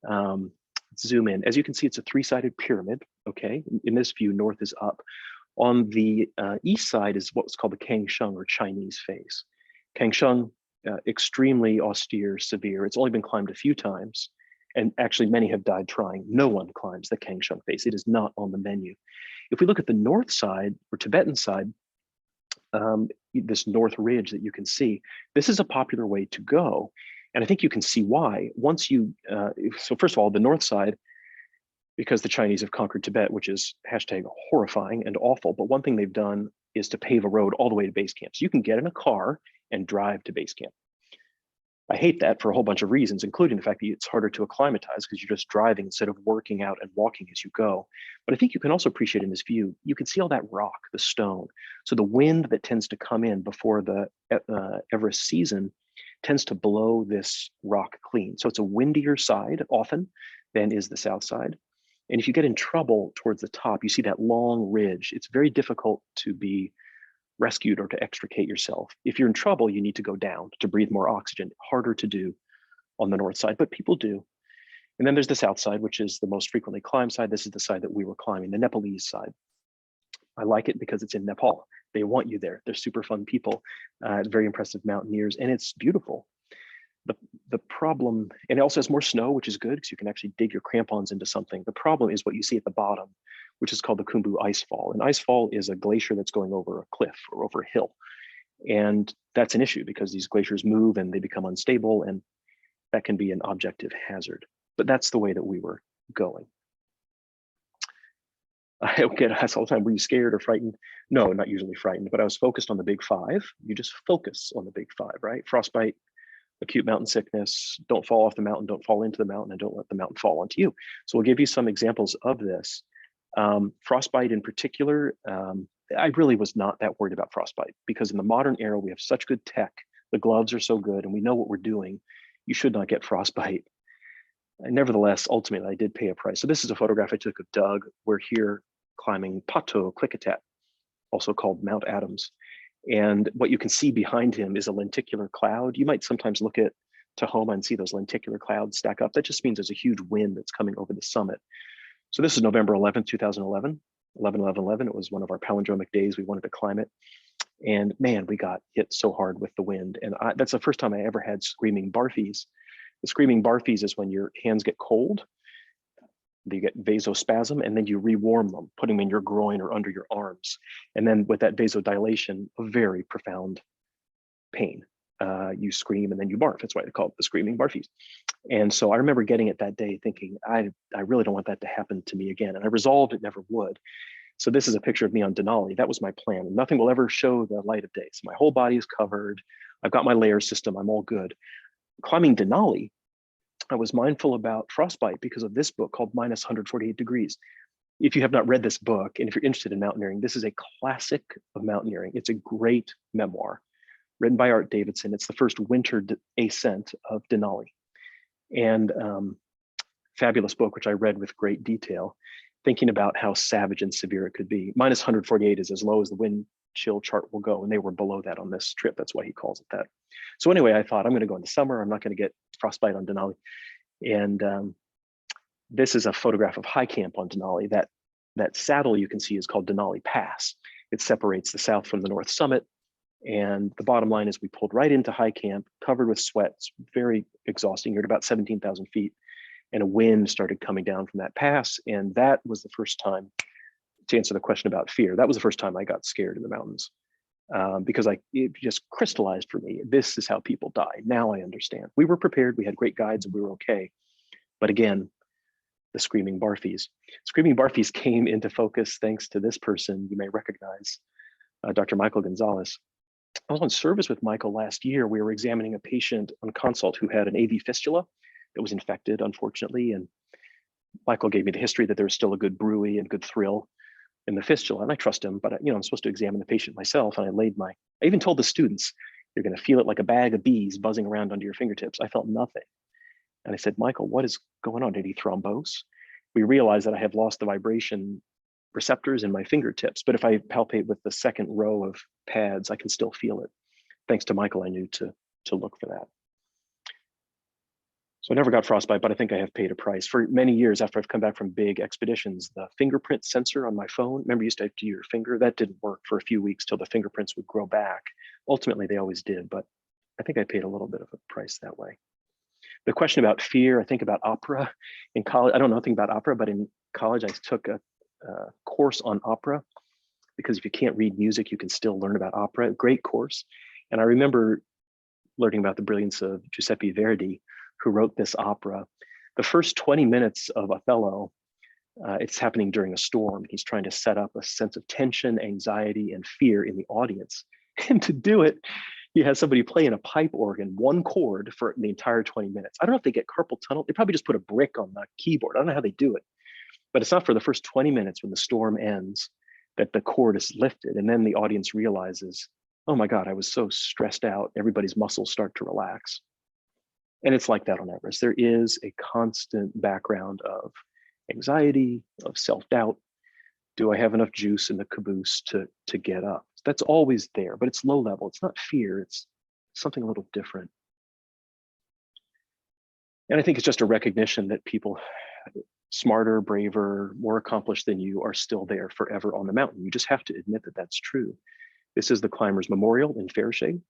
Let's zoom in. As you can see, it's a three-sided pyramid, okay? In this view, north is up. On the east side is what's called the Kangshung or Chinese face. Kangshung, extremely austere, severe. It's only been climbed a few times. And actually many have died trying. No one climbs the Kangshung face. It is not on the menu. If we look at the north side or Tibetan side, this north ridge that you can see, this is a popular way to go. And I think you can see why. Once you, so first of all, the north side, because the Chinese have conquered Tibet, which is hashtag horrifying and awful, but one thing they've done is to pave a road all the way to base camp. So you can get in a car and drive to base camp. I hate that for a whole bunch of reasons, including the fact that it's harder to acclimatize because you're just driving instead of working out and walking as you go. But I think you can also appreciate in this view, you can see all that rock, the stone. So the wind that tends to come in before the Everest season tends to blow this rock clean. So it's a windier side often than is the south side. And if you get in trouble towards the top, you see that long ridge. It's very difficult to be rescued or to extricate yourself. If you're in trouble, you need to go down to breathe more oxygen. Harder to do on the north side, but people do. And then there's the south side, which is the most frequently climbed side. This is the side that we were climbing, the Nepalese side. I like it because it's in Nepal. They want you there. They're super fun people, very impressive mountaineers, and it's beautiful. The problem, and it also has more snow, which is good because you can actually dig your crampons into something. The problem is what you see at the bottom, which is called the Khumbu Icefall. And Icefall is a glacier that's going over a cliff or over a hill. And that's an issue because these glaciers move and they become unstable, and that can be an objective hazard. But that's the way that we were going. I get asked all the time, were you scared or frightened? No, not usually frightened, but I was focused on the big five. You just focus on the big five, right? Frostbite, acute mountain sickness, don't fall off the mountain, don't fall into the mountain, and don't let the mountain fall onto you. So we'll give you some examples of this. Frostbite in particular, I really was not that worried about frostbite because in the modern era, we have such good tech, the gloves are so good, and we know what we're doing. You should not get frostbite. And nevertheless, ultimately, I did pay a price. So this is a photograph I took of Doug. We're here climbing Pato Klickitat, also called Mount Adams. And what you can see behind him is a lenticular cloud. You might sometimes look at Tahoma and see those lenticular clouds stack up. That just means there's a huge wind that's coming over the summit. So this is November 11th, 2011, 11/11/11. It was one of our palindromic days. We wanted to climb it. And man, we got hit so hard with the wind. And that's the first time I ever had screaming barfies. The screaming barfies is when your hands get cold, you get vasospasm, and then you rewarm them, putting them in your groin or under your arms. And then with that vasodilation, a very profound pain. You scream and then you barf. That's why they call it the screaming barfies. And so I remember getting it that day thinking, I really don't want that to happen to me again. And I resolved it never would. So this is a picture of me on Denali. That was my plan. Nothing will ever show the light of day. So my whole body is covered. I've got my layer system. I'm all good. Climbing Denali, I was mindful about frostbite because of this book called Minus 148 Degrees. if you have not read this book, and if you're interested in mountaineering, this is a classic of mountaineering. It's a great memoir written by Art Davidson. It's the first winter ascent of Denali. And fabulous book, which I read with great detail, thinking about how savage and severe it could be. Minus 148 is as low as the wind chill chart will go, and they were below that on this trip. That's why he calls it that. So anyway, I thought I'm going to go in the summer. I'm not going to get frostbite on Denali. And this is a photograph of high camp on Denali. That saddle you can see is called Denali Pass. It separates the south from the north summit. And the bottom line is we pulled right into high camp, covered with sweat. It's very exhausting. You're at about 17,000 feet. And a wind started coming down from that pass. And that was the first time, to answer the question about fear, that was the first time I got scared in the mountains. Because it just crystallized for me. This is how people die. Now I understand. We were prepared. We had great guides and we were okay. But again, the screaming barfies. Screaming barfies came into focus thanks to this person you may recognize, Dr. Michael Gonzalez. I was on service with Michael last year. We were examining a patient on consult who had an AV fistula that was infected, unfortunately. And Michael gave me the history that there was still a good bruit and good thrill in the fistula, and I trust him, but I'm supposed to examine the patient myself. And I even told the students, you're going to feel it like a bag of bees buzzing around under your fingertips. I felt nothing. And I said, Michael, what is going on? Did he thrombose? We realized that I have lost the vibration receptors in my fingertips, but if I palpate with the second row of pads, I can still feel it. Thanks to Michael, I knew to look for that. So I never got frostbite, but I think I have paid a price. For many years after I've come back from big expeditions, the fingerprint sensor on my phone, remember you used to have to do your finger? That didn't work for a few weeks till the fingerprints would grow back. Ultimately, they always did, but I think I paid a little bit of a price that way. The question about fear, I think about opera. In college, I don't know nothing about opera, but in college, I took a course on opera, because if you can't read music, you can still learn about opera. Great course. And I remember learning about the brilliance of Giuseppe Verdi, who wrote this opera. The first 20 minutes of Othello, it's happening during a storm. He's trying to set up a sense of tension, anxiety, and fear in the audience. And to do it, he has somebody playing a pipe organ, one chord for the entire 20 minutes. I don't know if they get carpal tunnel. They probably just put a brick on the keyboard. I don't know how they do it. But it's not for the first 20 minutes when the storm ends that the chord is lifted. And then the audience realizes, oh my God, I was so stressed out. Everybody's muscles start to relax. And it's like that on Everest. There is a constant background of anxiety, of self-doubt. Do I have enough juice in the caboose to get up? That's always there, but it's low level. It's not fear, it's something a little different. And I think it's just a recognition that people smarter, braver, more accomplished than you are still there forever on the mountain. You just have to admit that that's true. This is the Climbers Memorial in Fairshade.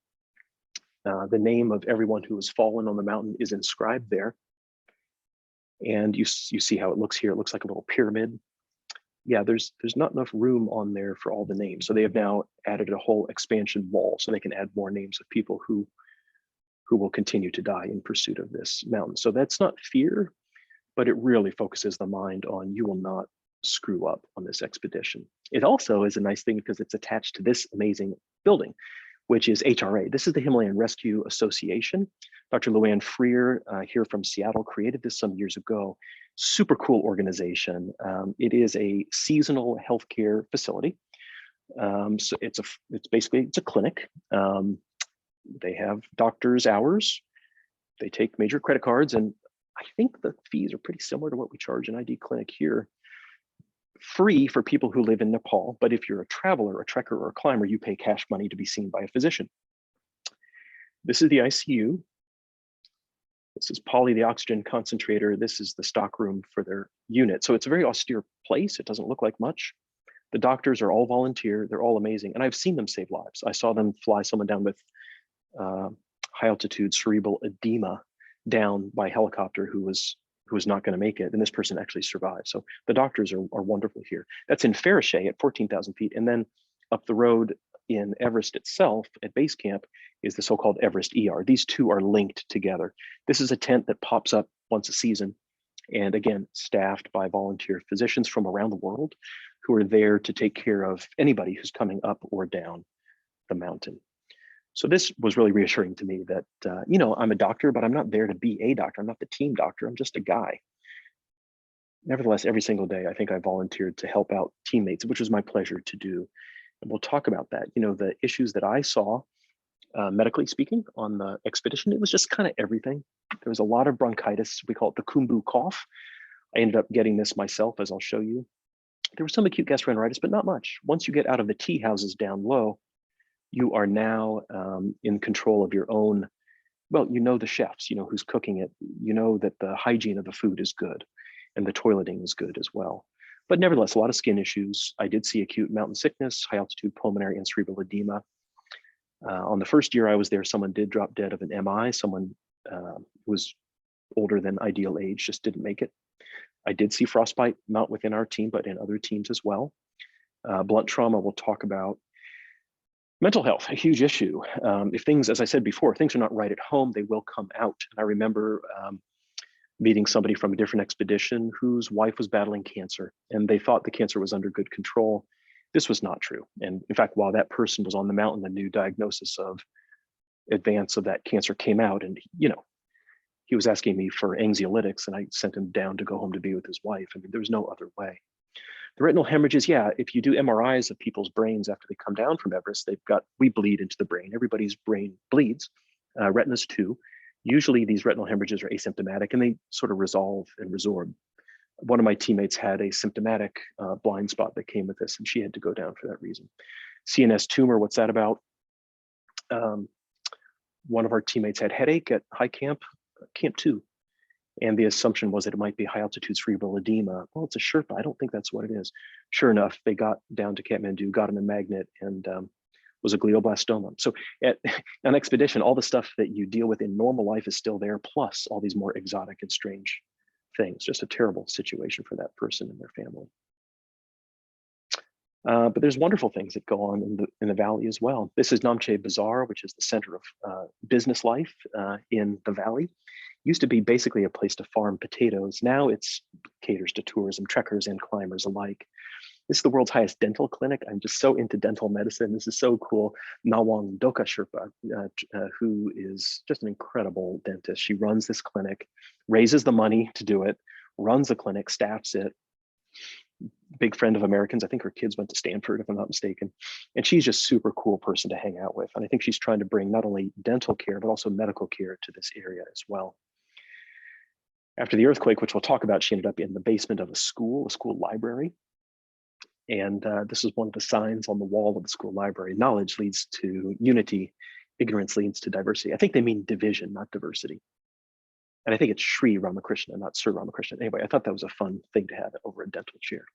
The name of everyone who has fallen on the mountain is inscribed there. And you see how it looks here. It looks like a little pyramid. Yeah, there's not enough room on there for all the names. So they have now added a whole expansion wall so they can add more names of people who will continue to die in pursuit of this mountain. So that's not fear, but it really focuses the mind on you will not screw up on this expedition. It also is a nice thing because it's attached to this amazing building, which is HRA. This is the Himalayan Rescue Association. Dr. Luann Freer here from Seattle created this some years ago. Super cool organization. It is a seasonal healthcare facility. So it's basically a clinic. They have doctor's hours. They take major credit cards, and I think the fees are pretty similar to what we charge an ID clinic here. Free for people who live in Nepal, but if you're a traveler, a trekker, or a climber, you pay cash money to be seen by a physician. This is the ICU. This is Polly, the oxygen concentrator. This is the stock room for their unit. So it's a very austere place. It doesn't look like much. The doctors are all volunteer. They're all amazing. And I've seen them save lives. I saw them fly someone down with high altitude cerebral edema down by helicopter who was not going to make it. And this person actually survived. So the doctors are wonderful here. That's in Fairshade at 14,000 feet. And then up the road in Everest itself at base camp is the so-called Everest ER. These two are linked together. This is a tent that pops up once a season. And again, staffed by volunteer physicians from around the world who are there to take care of anybody who's coming up or down the mountain. So this was really reassuring to me that, I'm a doctor, but I'm not there to be a doctor. I'm not the team doctor. I'm just a guy. Nevertheless, every single day, I think I volunteered to help out teammates, which was my pleasure to do. And we'll talk about that. You know, the issues that I saw, medically speaking, on the expedition, it was just kind of everything. There was a lot of bronchitis. We call it the Kumbu cough. I ended up getting this myself, as I'll show you. There was some acute gastroenteritis, but not much. Once you get out of the tea houses down low, you are now in control of your own. Well, you know the chefs, you know who's cooking it, you know that the hygiene of the food is good and the toileting is good as well. But nevertheless, a lot of skin issues. I did see acute mountain sickness, high altitude pulmonary and cerebral edema. On the first year I was there, someone did drop dead of an MI. Someone who was older than ideal age just didn't make it. I did see frostbite, not within our team, but in other teams as well. Blunt trauma, we'll talk about. Mental health, a huge issue. If things, as I said before, things are not right at home, they will come out. And I remember meeting somebody from a different expedition whose wife was battling cancer, and they thought the cancer was under good control. This was not true. And in fact, while that person was on the mountain, the new diagnosis of advance of that cancer came out, and he was asking me for anxiolytics, and I sent him down to go home to be with his wife. I mean, there was no other way. The retinal hemorrhages, yeah, if you do MRIs of people's brains after they come down from Everest, we bleed into the brain. Everybody's brain bleeds, retinas too. Usually these retinal hemorrhages are asymptomatic and they sort of resolve and resorb. One of my teammates had a symptomatic blind spot that came with this, and she had to go down for that reason. CNS tumor, what's that about? One of our teammates had headache at high camp 2. And the assumption was that it might be high altitude cerebral edema. Well, it's a Sherpa. I don't think that's what it is. Sure enough, they got down to Kathmandu, got him a magnet, and was a glioblastoma. So at an expedition, all the stuff that you deal with in normal life is still there, plus all these more exotic and strange things. Just a terrible situation for that person and their family. But there's wonderful things that go on in the valley as well. This is Namche Bazaar, which is the center of business life in the valley. Used to be basically a place to farm potatoes. Now it's caters to tourism, trekkers and climbers alike. This is the world's highest dental clinic. I'm just so into dental medicine. This is so cool. Nawang Doka Sherpa, who is just an incredible dentist. She runs this clinic, raises the money to do it, runs the clinic, staffs it. Big friend of Americans. I think her kids went to Stanford, if I'm not mistaken. And she's just super cool person to hang out with. And I think she's trying to bring not only dental care, but also medical care to this area as well. After the earthquake, which we'll talk about, she ended up in the basement of a school library. And this is one of the signs on the wall of the school library. Knowledge leads to unity, ignorance leads to diversity. I think they mean division, not diversity. And I think it's Sri Ramakrishna, not Sir Ramakrishna. Anyway, I thought that was a fun thing to have over a dental chair.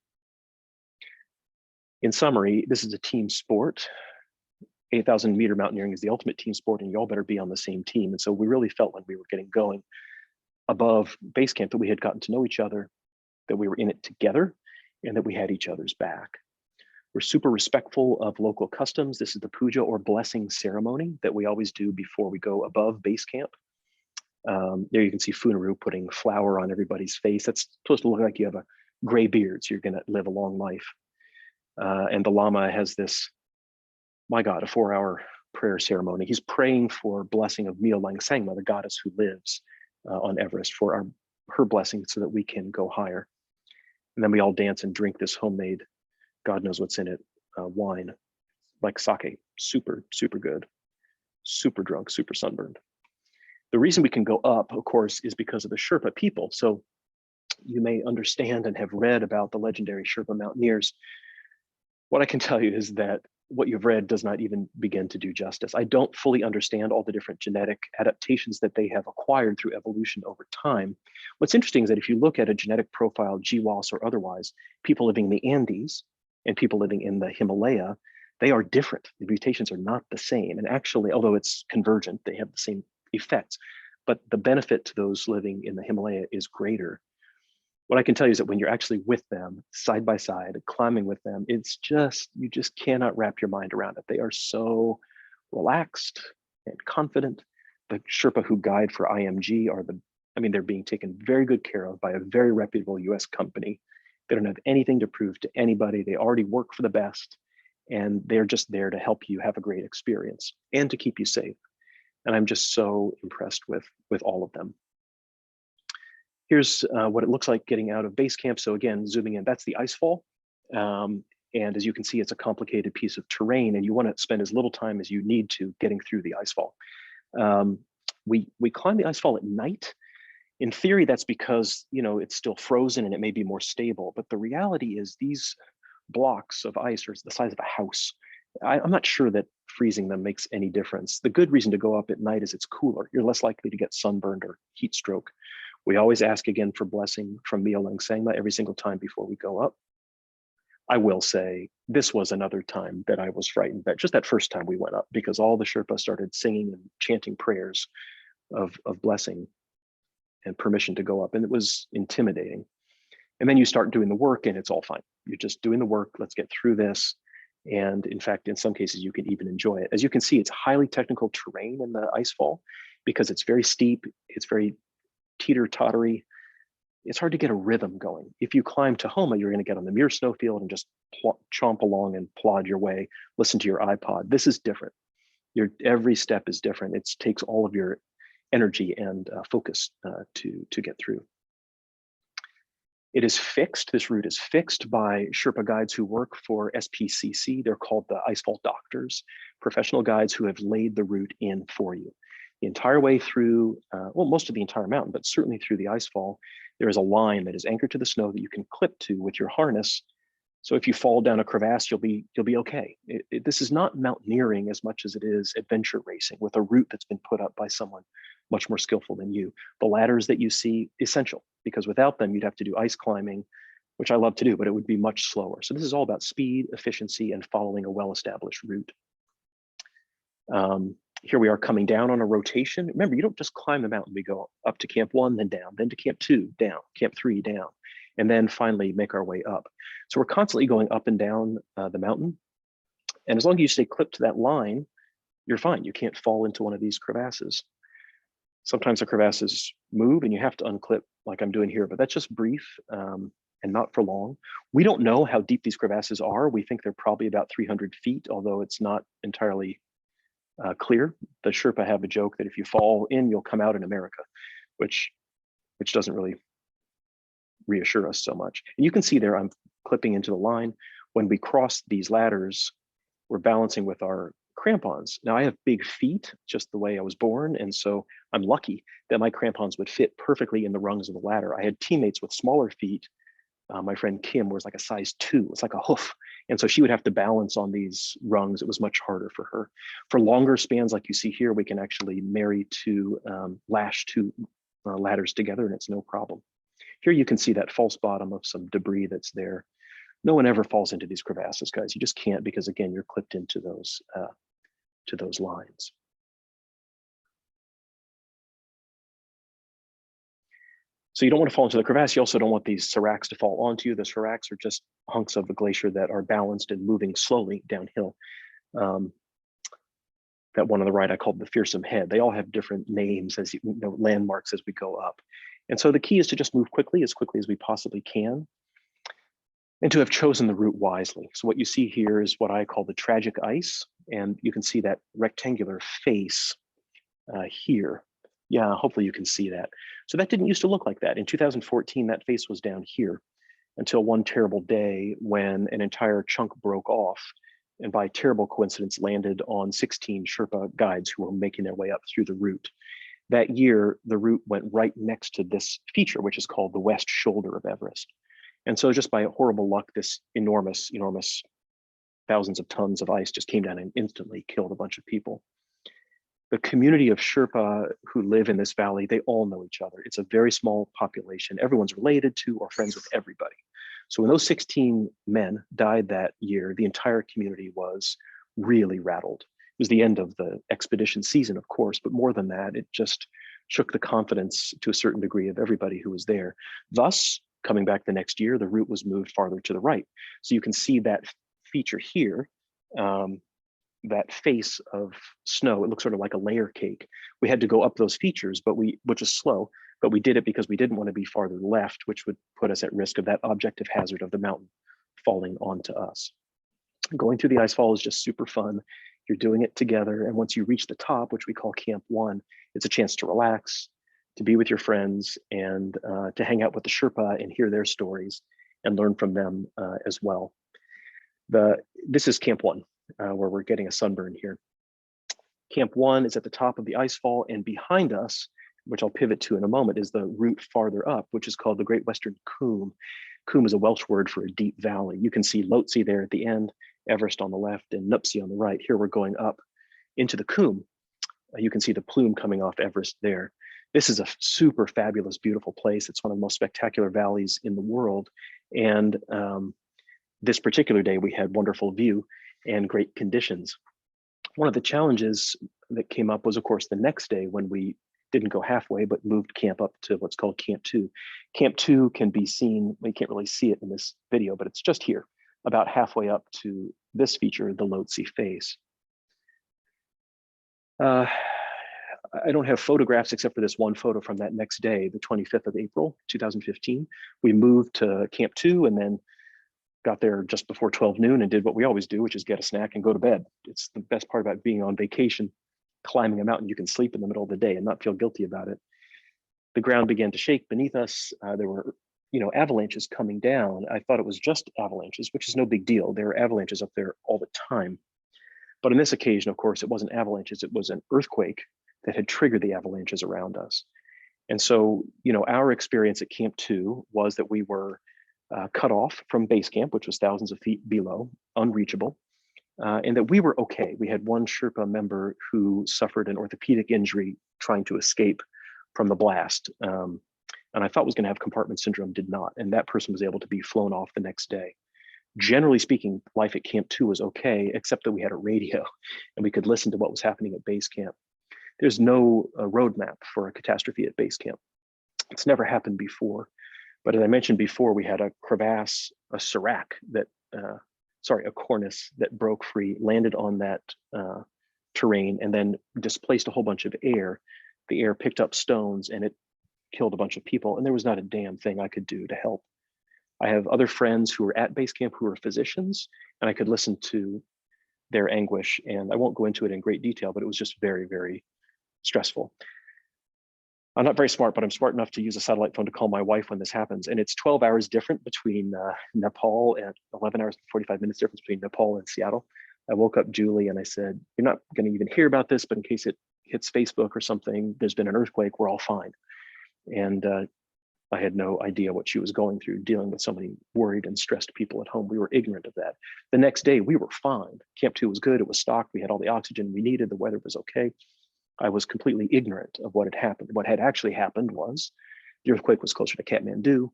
In summary, this is a team sport. 8,000 meter mountaineering is the ultimate team sport, and y'all better be on the same team. And so we really felt when we were getting going above base camp that we had gotten to know each other, that we were in it together, and that we had each other's back. We're super respectful of local customs. This is the puja or blessing ceremony that we always do before we go above base camp. There you can see Funaru putting flour on everybody's face. That's supposed to look like you have a gray beard, so you're gonna live a long life. And the Lama has this, my God, a 4-hour prayer ceremony. He's praying for blessing of Myo Lang Sangma, the goddess who lives on Everest, for her blessing so that we can go higher. And then we all dance and drink this homemade, God knows what's in it, wine, like sake, super, super good, super drunk, super sunburned. The reason we can go up, of course, is because of the Sherpa people. So you may understand and have read about the legendary Sherpa mountaineers. What I can tell you is that what you've read does not even begin to do justice. I don't fully understand all the different genetic adaptations that they have acquired through evolution over time. What's interesting is that if you look at a genetic profile, GWAS or otherwise, people living in the Andes and people living in the Himalaya, they are different. The mutations are not the same. And actually, although it's convergent, they have the same effects, but the benefit to those living in the Himalaya is greater. What I can tell you is that when you're actually with them, side by side, climbing with them, it's just, you just cannot wrap your mind around it. They are so relaxed and confident. The Sherpa who guide for IMG are they're being taken very good care of by a very reputable US company. They don't have anything to prove to anybody. They already work for the best, and they're just there to help you have a great experience and to keep you safe. And I'm just so impressed with all of them. Here's what it looks like getting out of base camp. So again, zooming in, that's the Icefall. And as you can see, it's a complicated piece of terrain, and you want to spend as little time as you need to getting through the Icefall. We climb the Icefall at night. In theory, that's because it's still frozen and it may be more stable. But the reality is these blocks of ice are the size of a house. I'm not sure that freezing them makes any difference. The good reason to go up at night is it's cooler. You're less likely to get sunburned or heat stroke. We always ask again for blessing from Myo-Leng Sangma every single time before we go up. I will say this was another time that I was frightened, but just that first time we went up, because all the Sherpas started singing and chanting prayers of blessing and permission to go up, and it was intimidating. And then you start doing the work and it's all fine. You're just doing the work, let's get through this. And in fact, in some cases, you can even enjoy it. As you can see, it's highly technical terrain in the Icefall because it's very steep, it's very teeter-tottery. It's hard to get a rhythm going. If you climb Tahoma, you're going to get on the Muir snowfield and just chomp along and plod your way, listen to your iPod. This is different. Every step is different. It takes all of your energy and focus to get through. It is fixed. This route is fixed by Sherpa guides who work for SPCC. They're called the Icefall doctors, professional guides who have laid the route in for you. The entire way through, well, most of the entire mountain, but certainly through the Icefall, there is a line that is anchored to the snow that you can clip to with your harness. So if you fall down a crevasse, you'll be okay. This is not mountaineering as much as it is adventure racing with a route that's been put up by someone much more skillful than you. The ladders that you see, essential, because without them, you'd have to do ice climbing, which I love to do, but it would be much slower. So this is all about speed, efficiency, and following a well-established route. Here we are coming down on a rotation. Remember, you don't just climb the mountain. We go up to Camp 1, then down, then to Camp 2, down, Camp 3, down, and then finally make our way up. So we're constantly going up and down the mountain. And as long as you stay clipped to that line, you're fine. You can't fall into one of these crevasses. Sometimes the crevasses move and you have to unclip like I'm doing here, but that's just brief and not for long. We don't know how deep these crevasses are. We think they're probably about 300 feet, although it's not entirely clear. The Sherpa have a joke that if you fall in, you'll come out in America, which doesn't really reassure us so much. And you can see there, I'm clipping into the line. When we cross these ladders, we're balancing with our crampons. Now I have big feet, just the way I was born. And so I'm lucky that my crampons would fit perfectly in the rungs of the ladder. I had teammates with smaller feet. My friend Kim was like a size 2, it's like a hoof. And so she would have to balance on these rungs. It was much harder for her. For longer spans, like you see here, we can actually lash two ladders together and it's no problem. Here you can see that false bottom of some debris that's there. No one ever falls into these crevasses, guys. You just can't, because again, you're clipped into those lines. So you don't want to fall into the crevasse. You also don't want these seracs to fall onto you. The seracs are just hunks of the glacier that are balanced and moving slowly downhill. That one on the right, I called the fearsome head. They all have different names as landmarks as we go up. And so the key is to just move quickly as we possibly can, and to have chosen the route wisely. So what you see here is what I call the tragic ice. And you can see that rectangular face here. Yeah, hopefully you can see that. So that didn't used to look like that. In 2014, that face was down here until one terrible day when an entire chunk broke off and by terrible coincidence landed on 16 Sherpa guides who were making their way up through the route. That year, the route went right next to this feature, which is called the west shoulder of Everest. And so just by horrible luck, this enormous thousands of tons of ice just came down and instantly killed a bunch of people. The community of Sherpa who live in this valley, they all know each other. It's a very small population. Everyone's related to or friends with everybody. So when those 16 men died that year, the entire community was really rattled. It was the end of the expedition season, of course, but more than that, it just shook the confidence to a certain degree of everybody who was there. Thus, coming back the next year, the route was moved farther to the right. So you can see that feature here, that face of snow. It looks sort of like a layer cake. We had to go up those features, which is slow, but we did it because we didn't want to be farther left, which would put us at risk of that objective hazard of the mountain falling onto us. Going through the Icefall is just super fun. You're doing it together. And once you reach the top, which we call Camp 1, it's a chance to relax, to be with your friends and to hang out with the Sherpa and hear their stories and learn from them as well. This is Camp 1, where we're getting a sunburn here. Camp 1 is at the top of the Icefall, and behind us, which I'll pivot to in a moment, is the route farther up, which is called the Great Western Coombe. Coombe is a Welsh word for a deep valley. You can see Lhotse there at the end, Everest on the left, and Nuptse on the right. Here we're going up into the Coombe. You can see the plume coming off Everest there. This is a super fabulous, beautiful place. It's one of the most spectacular valleys in the world. And this particular day, we had wonderful view and great conditions. One of the challenges that came up was, of course, the next day when we didn't go halfway, but moved camp up to what's called Camp 2. Camp 2 can be seen, we can't really see it in this video, but it's just here, about halfway up to this feature, the Lhotse face. I don't have photographs except for this one photo from that next day, the 25th of April, 2015. We moved to Camp 2 and then got there just before 12 noon and did what we always do, which is get a snack and go to bed. It's the best part about being on vacation, climbing a mountain. You can sleep in the middle of the day and not feel guilty about it. The ground began to shake beneath us. There were, avalanches coming down. I thought it was just avalanches, which is no big deal. There are avalanches up there all the time. But on this occasion, of course, it wasn't avalanches. It was an earthquake that had triggered the avalanches around us. And so, our experience at Camp 2 was that we were cut off from base camp, which was thousands of feet below, unreachable, and that we were okay. We had one Sherpa member who suffered an orthopedic injury trying to escape from the blast. And I thought was going to have compartment syndrome, did not. And that person was able to be flown off the next day. Generally speaking, life at Camp 2 was okay, except that we had a radio and we could listen to what was happening at base camp. There's no roadmap for a catastrophe at base camp. It's never happened before. But as I mentioned before, we had a crevasse, a serac that, a cornice that broke free, landed on that terrain, and then displaced a whole bunch of air. The air picked up stones and it killed a bunch of people, and there was not a damn thing I could do to help. I have other friends who were at base camp who were physicians, and I could listen to their anguish. And I won't go into it in great detail, but it was just very, very stressful. I'm not very smart, but I'm smart enough to use a satellite phone to call my wife when this happens. And it's 12 hours different between Nepal and 11 hours and 45 minutes difference between Nepal and Seattle. I woke up Julie and I said, you're not going to even hear about this, but in case it hits Facebook or something, there's been an earthquake, we're all fine. And I had no idea what she was going through, dealing with so many worried and stressed people at home. We were ignorant of that. The next day, we were fine. Camp 2 was good. It was stocked. We had all the oxygen we needed. The weather was okay. I was completely ignorant of what had happened. What had actually happened was the earthquake was closer to Kathmandu.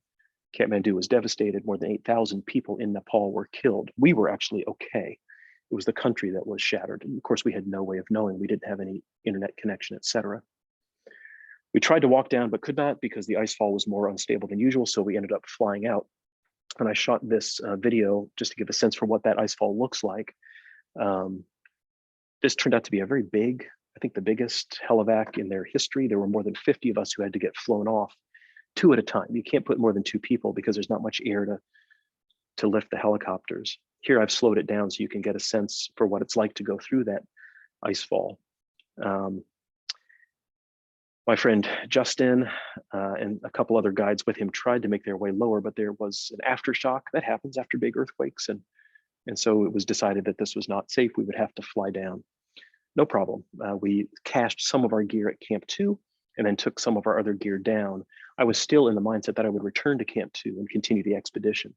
Kathmandu was devastated. More than 8,000 people in Nepal were killed. We were actually okay. It was the country that was shattered. And of course, we had no way of knowing. We didn't have any internet connection, etc. We tried to walk down, but could not because the icefall was more unstable than usual. So we ended up flying out. And I shot this video just to give a sense for what that icefall looks like. This turned out to be a very big, I think the biggest helivac in their history. There were more than 50 of us who had to get flown off 2 at a time. You can't put more than 2 people because there's not much air to lift the helicopters. Here I've slowed it down so you can get a sense for what it's like to go through that icefall. My friend Justin and a couple other guides with him tried to make their way lower, but there was an aftershock that happens after big earthquakes. And so it was decided that this was not safe. We would have to fly down. No problem. We cached some of our gear at Camp 2 and then took some of our other gear down. I was still in the mindset that I would return to Camp 2 and continue the expedition.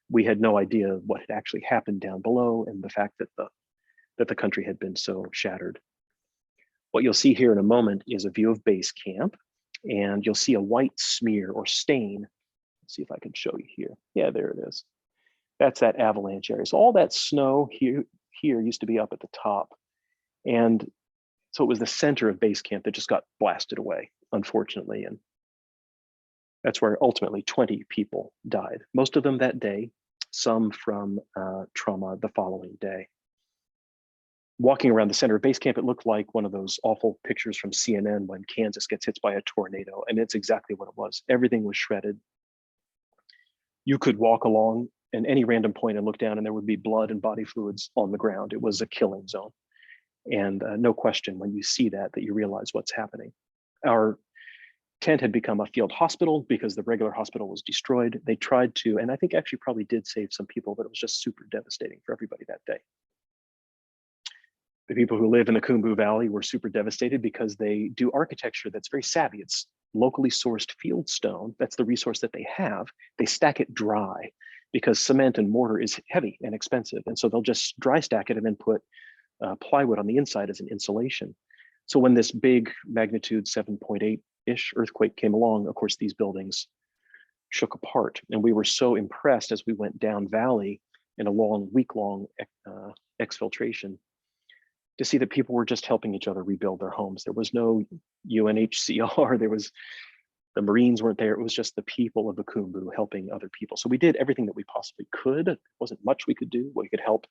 We had no idea what had actually happened down below and the fact that the country had been so shattered. What you'll see here in a moment is a view of base camp, and you'll see a white smear or stain. Let's see if I can show you here. Yeah, there it is. That's that avalanche area. So all that snow here used to be up at the top. And so it was the center of base camp that just got blasted away, unfortunately. And that's where ultimately 20 people died, most of them that day, some from trauma the following day. Walking around the center of base camp, it looked like one of those awful pictures from CNN when Kansas gets hit by a tornado. And it's exactly what it was. Everything was shredded. You could walk along in any random point and look down and there would be blood and body fluids on the ground. It was a killing zone. And no question, when you see that you realize what's happening. Our tent had become a field hospital because the regular hospital was destroyed. They tried to, and I think actually probably did save some people, but it was just super devastating for everybody that day. The people who live in the Khumbu Valley were super devastated because they do architecture that's very savvy. It's locally sourced field stone. That's the resource that they have. They stack it dry because cement and mortar is heavy and expensive. And so they'll just dry stack it and then put plywood on the inside as an insulation. So when this big magnitude 7.8-ish earthquake came along, of course, these buildings shook apart. And we were so impressed as we went down valley in a long, week-long exfiltration to see that people were just helping each other rebuild their homes. There was no UNHCR, the Marines weren't there. It was just the people of the Khumbu helping other people. So we did everything that we possibly could. It wasn't much we could do. We could help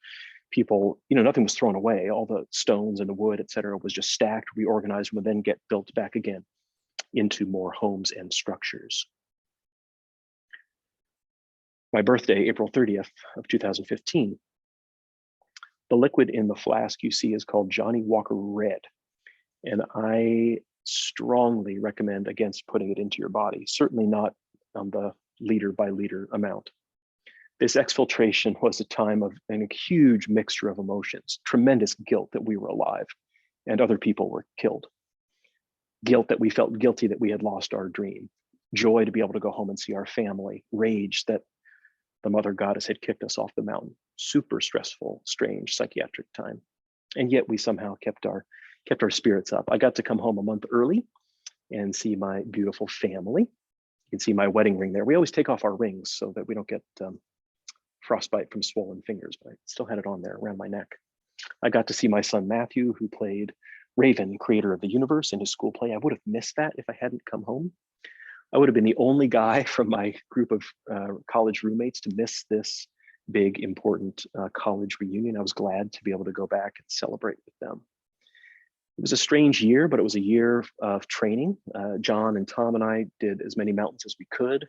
people, nothing was thrown away. All the stones and the wood, et cetera, was just stacked, reorganized, and would then get built back again into more homes and structures. My birthday, April 30th of 2015, the liquid in the flask you see is called Johnny Walker Red. And I strongly recommend against putting it into your body, certainly not on the liter by liter amount. This exfiltration was a time of a huge mixture of emotions, tremendous guilt that we were alive and other people were killed. Guilt that we felt guilty that we had lost our dream. Joy to be able to go home and see our family. Rage that the mother goddess had kicked us off the mountain. Super stressful, strange psychiatric time. And yet we somehow kept our spirits up. I got to come home a month early and see my beautiful family. You can see my wedding ring there. We always take off our rings so that we don't get frostbite from swollen fingers, but I still had it on there around my neck. I got to see my son Matthew, who played Raven, creator of the universe, in his school play. I would have missed that if I hadn't come home. I would have been the only guy from my group of college roommates to miss this big, important college reunion. I was glad to be able to go back and celebrate with them. It was a strange year, but it was a year of training. John and Tom and I did as many mountains as we could.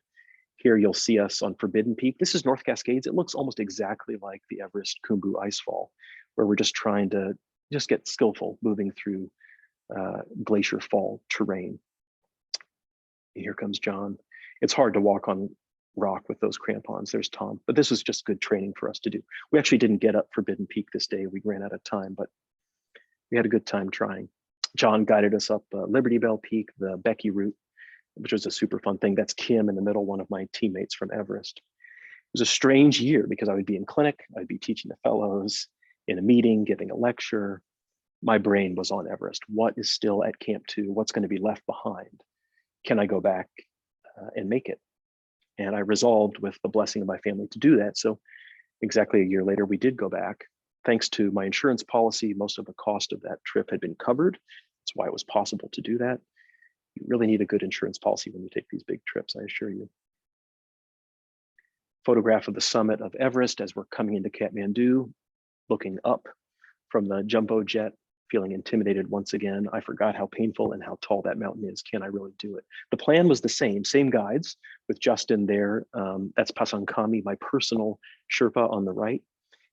Here you'll see us on Forbidden Peak. This is North Cascades. It looks almost exactly like the Everest Khumbu Icefall, where we're just trying to just get skillful moving through glacier fall terrain. Here comes John. It's hard to walk on rock with those crampons. There's Tom, but this was just good training for us to do. We actually didn't get up Forbidden Peak this day. We ran out of time, but we had a good time trying. John guided us up Liberty Bell Peak, the Becky route, which was a super fun thing. That's Kim in the middle, one of my teammates from Everest. It was a strange year because I would be in clinic, I'd be teaching the fellows, in a meeting, giving a lecture. My brain was on Everest. What is still at Camp 2? What's going to be left behind? Can I go back and make it? And I resolved with the blessing of my family to do that. So exactly a year later, we did go back. Thanks to my insurance policy, most of the cost of that trip had been covered. That's why it was possible to do that. You really need a good insurance policy when you take these big trips, I assure you. Photograph of the summit of Everest as we're coming into Kathmandu, looking up from the jumbo jet, feeling intimidated once again. I forgot how painful and how tall that mountain is. Can I really do it? The plan was the same guides with Justin there. That's Pasankami, my personal Sherpa on the right.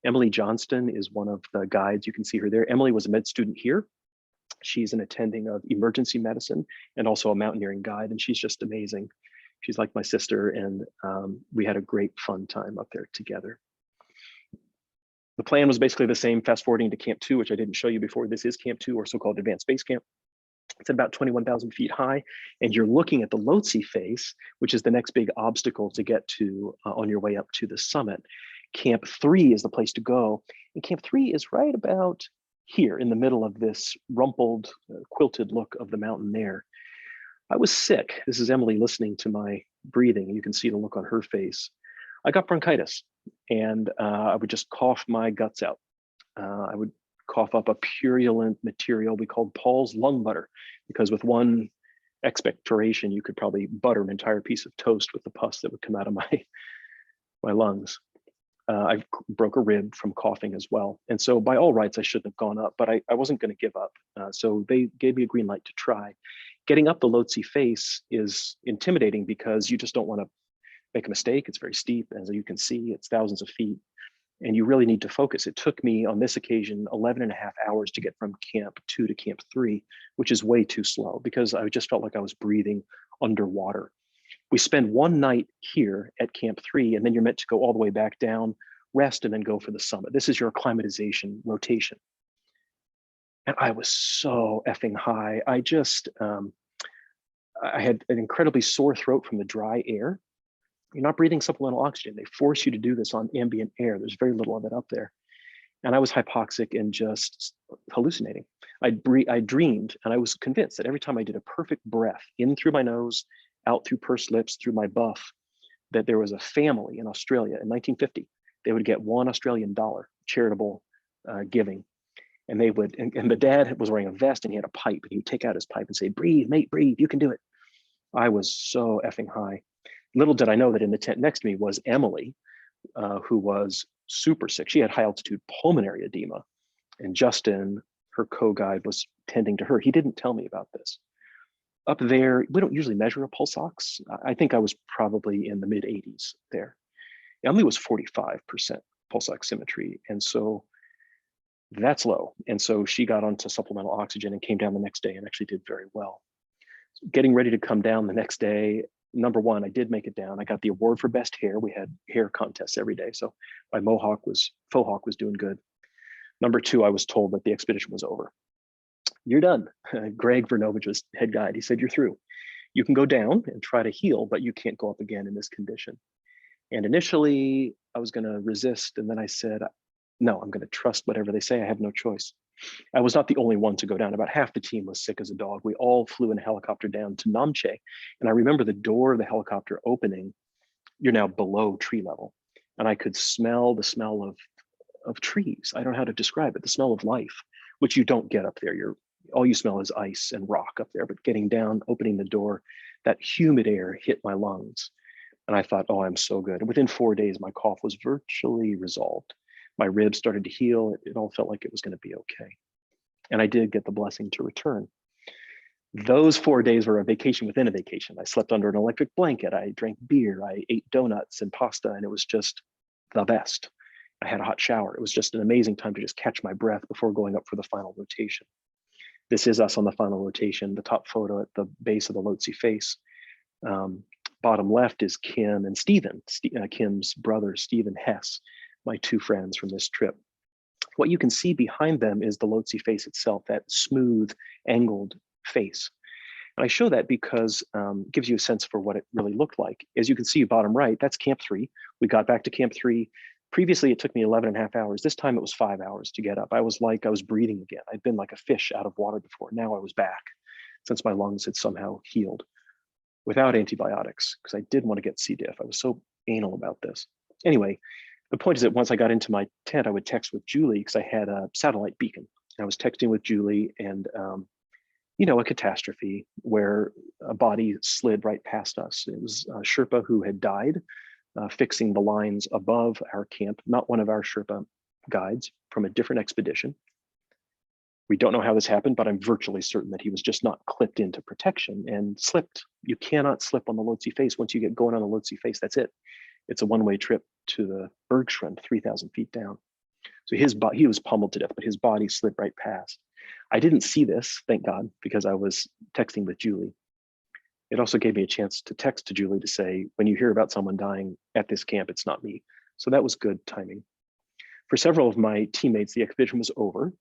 Emily Johnston is one of the guides. You can see her there. Emily was a med student here. She's an attending of emergency medicine and also a mountaineering guide, and she's just amazing. She's like my sister, and we had a great fun time up there together. The plan was basically the same, fast forwarding to Camp 2, which I didn't show you before. This is Camp 2, or so-called Advanced Base Camp. It's about 21,000 feet high, and you're looking at the Lhotse face, which is the next big obstacle to get to on your way up to the summit. Camp 3 is the place to go, and Camp 3 is right about here in the middle of this rumpled, quilted look of the mountain there. I was sick. This is Emily listening to my breathing. You can see the look on her face. I got bronchitis, and I would just cough my guts out. I would cough up a purulent material we called Paul's lung butter, because with one expectoration, you could probably butter an entire piece of toast with the pus that would come out of my lungs. I broke a rib from coughing as well. And so by all rights, I shouldn't have gone up, but I wasn't going to give up. So they gave me a green light to try. Getting up the Lhotse face is intimidating because you just don't want to make a mistake. It's very steep. As you can see, it's thousands of feet. and you really need to focus. It took me on this occasion 11 and a half hours to get from camp 2 to camp 3, which is way too slow because I just felt like I was breathing underwater. We spend one night here at camp 3, and then you're meant to go all the way back down, rest, and then go for the summit. This is your acclimatization rotation. And I was so effing high. I had an incredibly sore throat from the dry air. You're not breathing supplemental oxygen. They force you to do this on ambient air. There's very little of it up there. And I was hypoxic and just hallucinating. I dreamed, and I was convinced that every time I did a perfect breath in through my nose, out through pursed lips, through my buff, that there was a family in Australia in 1950. They would get $1 Australian charitable giving. And they would, and the dad was wearing a vest and he had a pipe, and he would take out his pipe and say, "Breathe, mate, breathe, you can do it." I was so effing high. Little did I know that in the tent next to me was Emily, who was super sick. She had high altitude pulmonary edema, and Justin, her co-guide, was tending to her. He didn't tell me about this. Up there, we don't usually measure a pulse ox. I think I was probably in the mid 80s there. Emily was 45% pulse oximetry, and so that's low. And so she got onto supplemental oxygen and came down the next day and actually did very well. Getting ready to come down the next day, number one, I did make it down. I got the award for best hair. We had hair contests every day. So my faux hawk was doing good. Number two, I was told that the expedition was over. You're done. Greg Vernovich was head guide. He said, "You're through. You can go down and try to heal, but you can't go up again in this condition." And initially I was going to resist. And then I said, no, I'm going to trust whatever they say. I have no choice. I was not the only one to go down. About half the team was sick as a dog. We all flew in a helicopter down to Namche. And I remember the door of the helicopter opening. You're now below tree level. And I could smell the smell of trees. I don't know how to describe it. The smell of life, which you don't get up there. All you smell is ice and rock up there. But getting down, opening the door, that humid air hit my lungs. And I thought, oh, I'm so good. And within 4 days, my cough was virtually resolved. My ribs started to heal. It all felt like it was going to be okay. And I did get the blessing to return. Those 4 days were a vacation within a vacation. I slept under an electric blanket. I drank beer. I ate donuts and pasta, and it was just the best. I had a hot shower. It was just an amazing time to just catch my breath before going up for the final rotation. This is us on the final rotation, the top photo at the base of the Lhotse face. Bottom left is Kim and Stephen, Kim's brother, Stephen Hess, my two friends from this trip. What you can see behind them is the Lhotse face itself, that smooth, angled face. And I show that because it gives you a sense for what it really looked like. As you can see, bottom right, that's camp 3. We got back to camp 3. Previously, it took me 11 and a half hours. This time it was 5 hours to get up. I was like I was breathing again. I'd been like a fish out of water before. Now I was back, since my lungs had somehow healed without antibiotics, because I did want to get C. diff. I was so anal about this. Anyway, the point is that once I got into my tent, I would text with Julie because I had a satellite beacon. I was texting with Julie, and a catastrophe where a body slid right past us. It was a Sherpa who had died fixing the lines above our camp, not one of our Sherpa guides from a different expedition. We don't know how this happened, but I'm virtually certain that he was just not clipped into protection and slipped. You cannot slip on the Lhotse face. Once you get going on the Lhotse face, that's it. It's a one-way trip to the Bergschrund, 3,000 feet down. So he was pummeled to death, but his body slid right past. I didn't see this, thank God, because I was texting with Julie. It also gave me a chance to text to Julie to say, when you hear about someone dying at this camp, it's not me. So that was good timing. For several of my teammates, the expedition was over.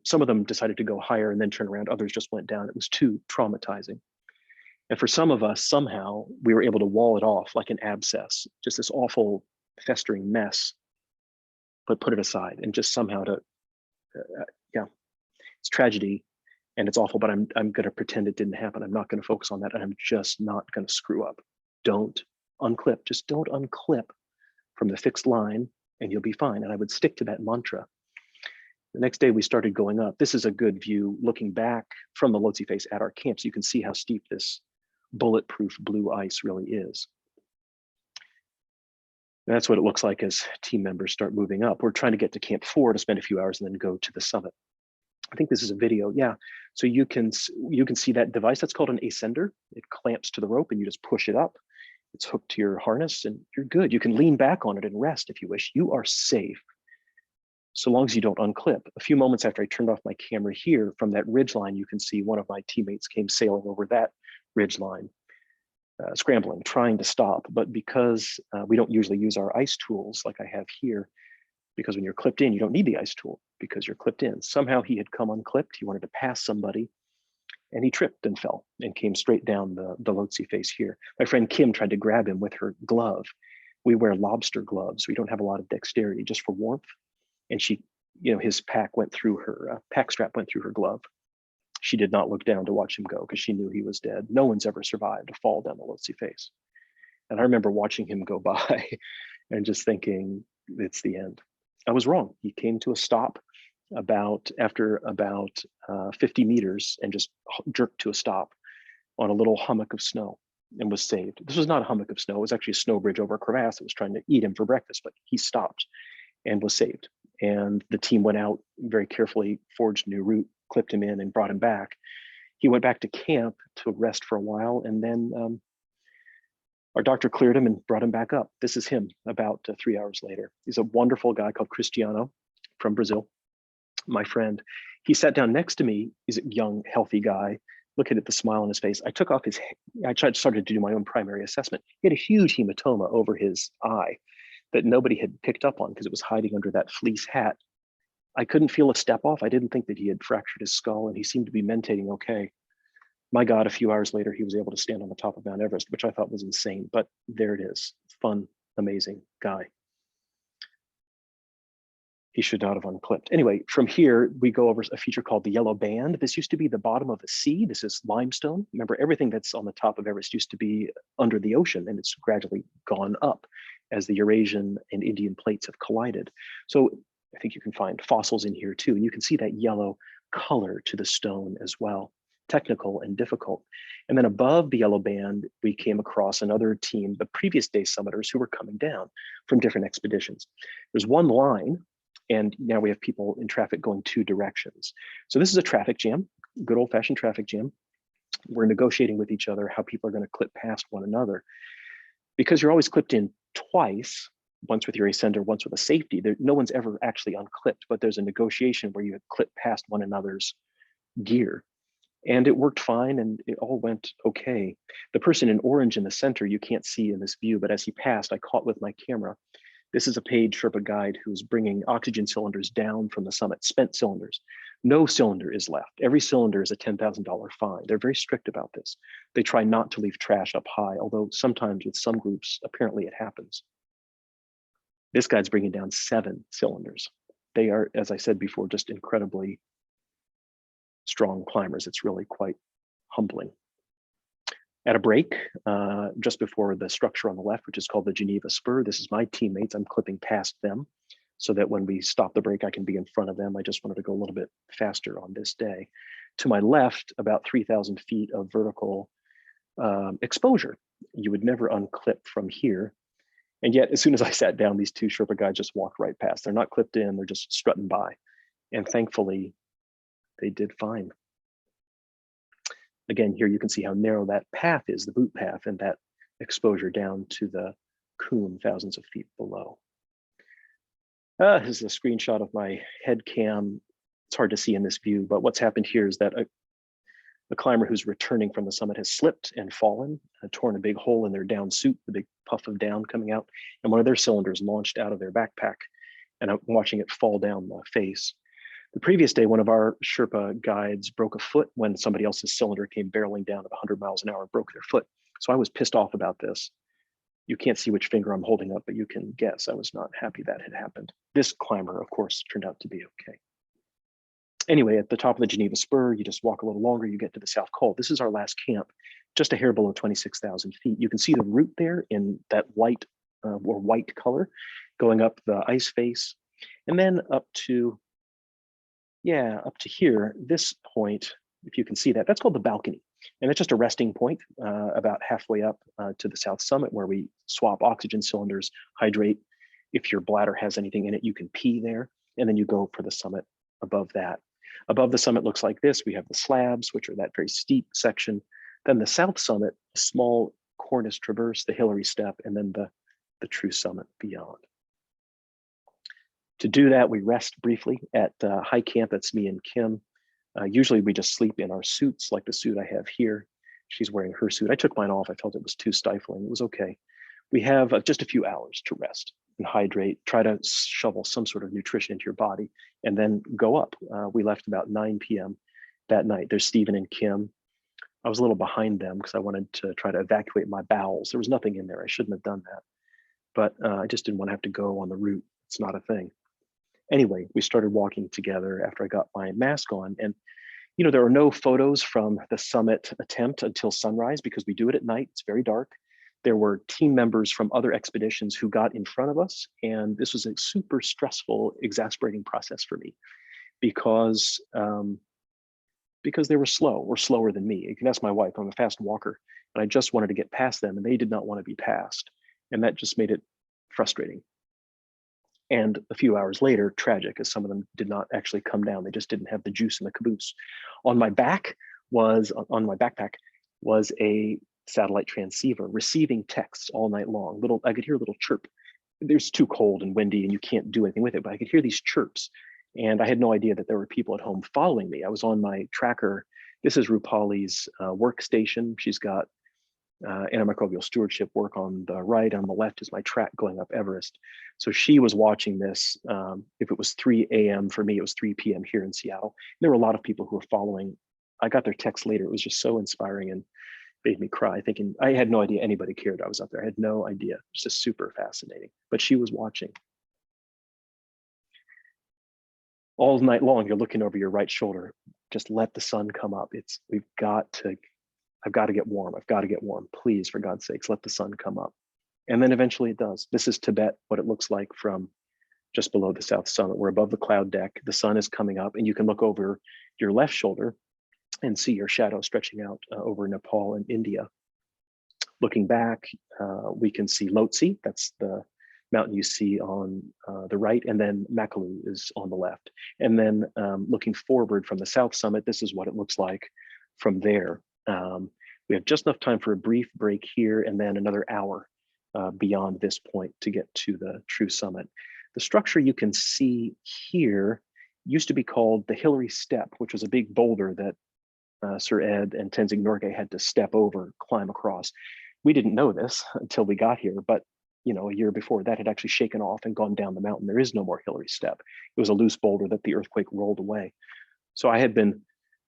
Some of them decided to go higher and then turn around. Others just went down. It was too traumatizing. And for some of us, somehow we were able to wall it off like an abscess, just this awful festering mess, but put it aside and just somehow it's tragedy and it's awful, but I'm going to pretend it didn't happen. I'm not going to focus on that. And I'm just not going to screw up. Don't unclip, just don't unclip from the fixed line and you'll be fine. And I would stick to that mantra. The next day we started going up. This is a good view looking back from the Lhotse face at our camp. So you can see how steep this bulletproof blue ice really is. And that's what it looks like as team members start moving up. We're trying to get to camp 4 to spend a few hours and then go to the summit. I think this is a video, yeah. So you can see that device, that's called an ascender. It clamps to the rope and you just push it up. It's hooked to your harness and you're good. You can lean back on it and rest if you wish. You are safe so long as you don't unclip. A few moments after I turned off my camera here, from that ridge line, you can see one of my teammates came sailing over that ridge line, scrambling, trying to stop. But because we don't usually use our ice tools like I have here, because when you're clipped in, you don't need the ice tool because you're clipped in. Somehow he had come unclipped. He wanted to pass somebody and he tripped and fell and came straight down the Lhotse face here. My friend Kim tried to grab him with her glove. We wear lobster gloves. We don't have a lot of dexterity, just for warmth. And she, his pack went through her, pack strap went through her glove. She did not look down to watch him go because she knew he was dead. No one's ever survived a fall down the Lhotse face. And I remember watching him go by and just thinking, it's the end. I was wrong. He came to a stop after about 50 meters and just jerked to a stop on a little hummock of snow and was saved. This was not a hummock of snow. It was actually a snow bridge over a crevasse that was trying to eat him for breakfast, but he stopped and was saved. And the team went out very carefully, forged a new route, clipped him in and brought him back. He went back to camp to rest for a while, and then our doctor cleared him and brought him back up. This is him about 3 hours later. He's a wonderful guy called Cristiano from Brazil, my friend. He sat down next to me. He's a young, healthy guy. Looking at the smile on his face, I took off started to do my own primary assessment. He had a huge hematoma over his eye that nobody had picked up on because it was hiding under that fleece hat. I couldn't feel a step off. I didn't think that he had fractured his skull, and he seemed to be mentating okay. My God, a few hours later, he was able to stand on the top of Mount Everest, which I thought was insane, but there it is. Fun, amazing guy. He should not have unclipped. Anyway, from here, we go over a feature called the Yellow Band. This used to be the bottom of the sea. This is limestone. Remember, everything that's on the top of Everest used to be under the ocean, and it's gradually gone up as the Eurasian and Indian plates have collided. So I think you can find fossils in here too, and you can see that yellow color to the stone as well. Technical and difficult. And then above the Yellow Band, we came across another team, the previous day summiters who were coming down from different expeditions. There's one line, and now we have people in traffic going two directions. So this is a traffic jam, good old fashioned traffic jam. We're negotiating with each other how people are going to clip past one another. Because you're always clipped in twice, once with your ascender, once with a safety, no one's ever actually unclipped, but there's a negotiation where you clip past one another's gear. And it worked fine and it all went okay. The person in orange in the center, you can't see in this view, but as he passed, I caught with my camera. This is a paid Sherpa guide who's bringing oxygen cylinders down from the summit, spent cylinders. No cylinder is left. Every cylinder is a $10,000 fine. They're very strict about this. They try not to leave trash up high, although sometimes with some groups, apparently it happens. This guy's bringing down 7 cylinders. They are, as I said before, just incredibly strong climbers. It's really quite humbling. At a break, just before the structure on the left, which is called the Geneva Spur, this is my teammates. I'm clipping past them so that when we stop the break, I can be in front of them. I just wanted to go a little bit faster on this day. To my left, about 3,000 feet of vertical exposure. You would never unclip from here. And yet, as soon as I sat down, these two Sherpa guys just walked right past. They're not clipped in, they're just strutting by. And thankfully, they did fine. Again, here you can see how narrow that path is, the boot path, and that exposure down to the coombe thousands of feet below. This is a screenshot of my head cam. It's hard to see in this view, but what's happened here is that a climber who's returning from the summit has slipped and fallen, torn a big hole in their down suit, the big puff of down coming out, and one of their cylinders launched out of their backpack, and I'm watching it fall down the face. The previous day, one of our Sherpa guides broke a foot when somebody else's cylinder came barreling down at 100 miles an hour and broke their foot. So I was pissed off about this. You can't see which finger I'm holding up, but you can guess I was not happy that had happened. This climber, of course, turned out to be okay. Anyway, at the top of the Geneva Spur, you just walk a little longer, you get to the South Col. This is our last camp, just a hair below 26,000 feet. You can see the route there in that light or white color going up the ice face, and then up to here, this point, if you can see that, that's called the balcony. And it's just a resting point about halfway up to the south summit where we swap oxygen cylinders, hydrate. If your bladder has anything in it, you can pee there. And then you go for the summit above that. Above the summit looks like this. We have the slabs, which are that very steep section. Then the south summit, a small Cornice Traverse, the Hillary Step, and then the true summit beyond. To do that, we rest briefly at high camp. That's me and Kim. Usually we just sleep in our suits, like the suit I have here. She's wearing her suit. I took mine off. I felt it was too stifling. It was okay. We have just a few hours to rest and hydrate, try to shovel some sort of nutrition into your body, and then go up. We left about 9 p.m. that night. There's Stephen and Kim. I was a little behind them because I wanted to try to evacuate my bowels. There was nothing in there. I shouldn't have done that. But I just didn't want to have to go on the route. It's not a thing. Anyway, we started walking together after I got my mask on. And, you know, there are no photos from the summit attempt until sunrise because we do it at night. It's very dark. There were team members from other expeditions who got in front of us. And this was a super stressful, exasperating process for me because they were slow or slower than me. You can ask my wife, I'm a fast walker, and I just wanted to get past them and they did not want to be passed. And that just made it frustrating. And a few hours later, tragic, as some of them did not actually come down. They just didn't have the juice in the caboose. On my backpack was a satellite transceiver receiving texts all night long. I could hear a little chirp. It's too cold and windy and you can't do anything with it, but I could hear these chirps. And I had no idea that there were people at home following me. I was on my tracker. This is Rupali's workstation. She's got antimicrobial stewardship work on the right. On the left is my track going up Everest. So she was watching this. If it was 3 a.m. for me, it was 3 p.m. here in Seattle. There were a lot of people who were following. I got their text later. It was just so inspiring and made me cry, thinking I had no idea anybody cared I was up there. I had no idea. It's just super fascinating. But she was watching. All night long, you're looking over your right shoulder. Just let the sun come up. I've got to get warm. I've got to get warm. Please, for God's sakes, let the sun come up. And then eventually it does. This is Tibet, what it looks like from just below the south summit. We're above the cloud deck. The sun is coming up and you can look over your left shoulder and see your shadow stretching out over Nepal and India. Looking back, we can see Lhotse. That's the mountain you see on the right, and then Makalu is on the left. And then looking forward from the south summit, this is what it looks like from there. We have just enough time for a brief break here and then another hour beyond this point to get to the true summit. The structure you can see here used to be called the Hillary Step, which was a big boulder that Sir Ed and Tenzing Norgay had to step over, climb across. We didn't know this until we got here, but you know, a year before that had actually shaken off and gone down the mountain. There is no more Hillary Step. It was a loose boulder that the earthquake rolled away. So I had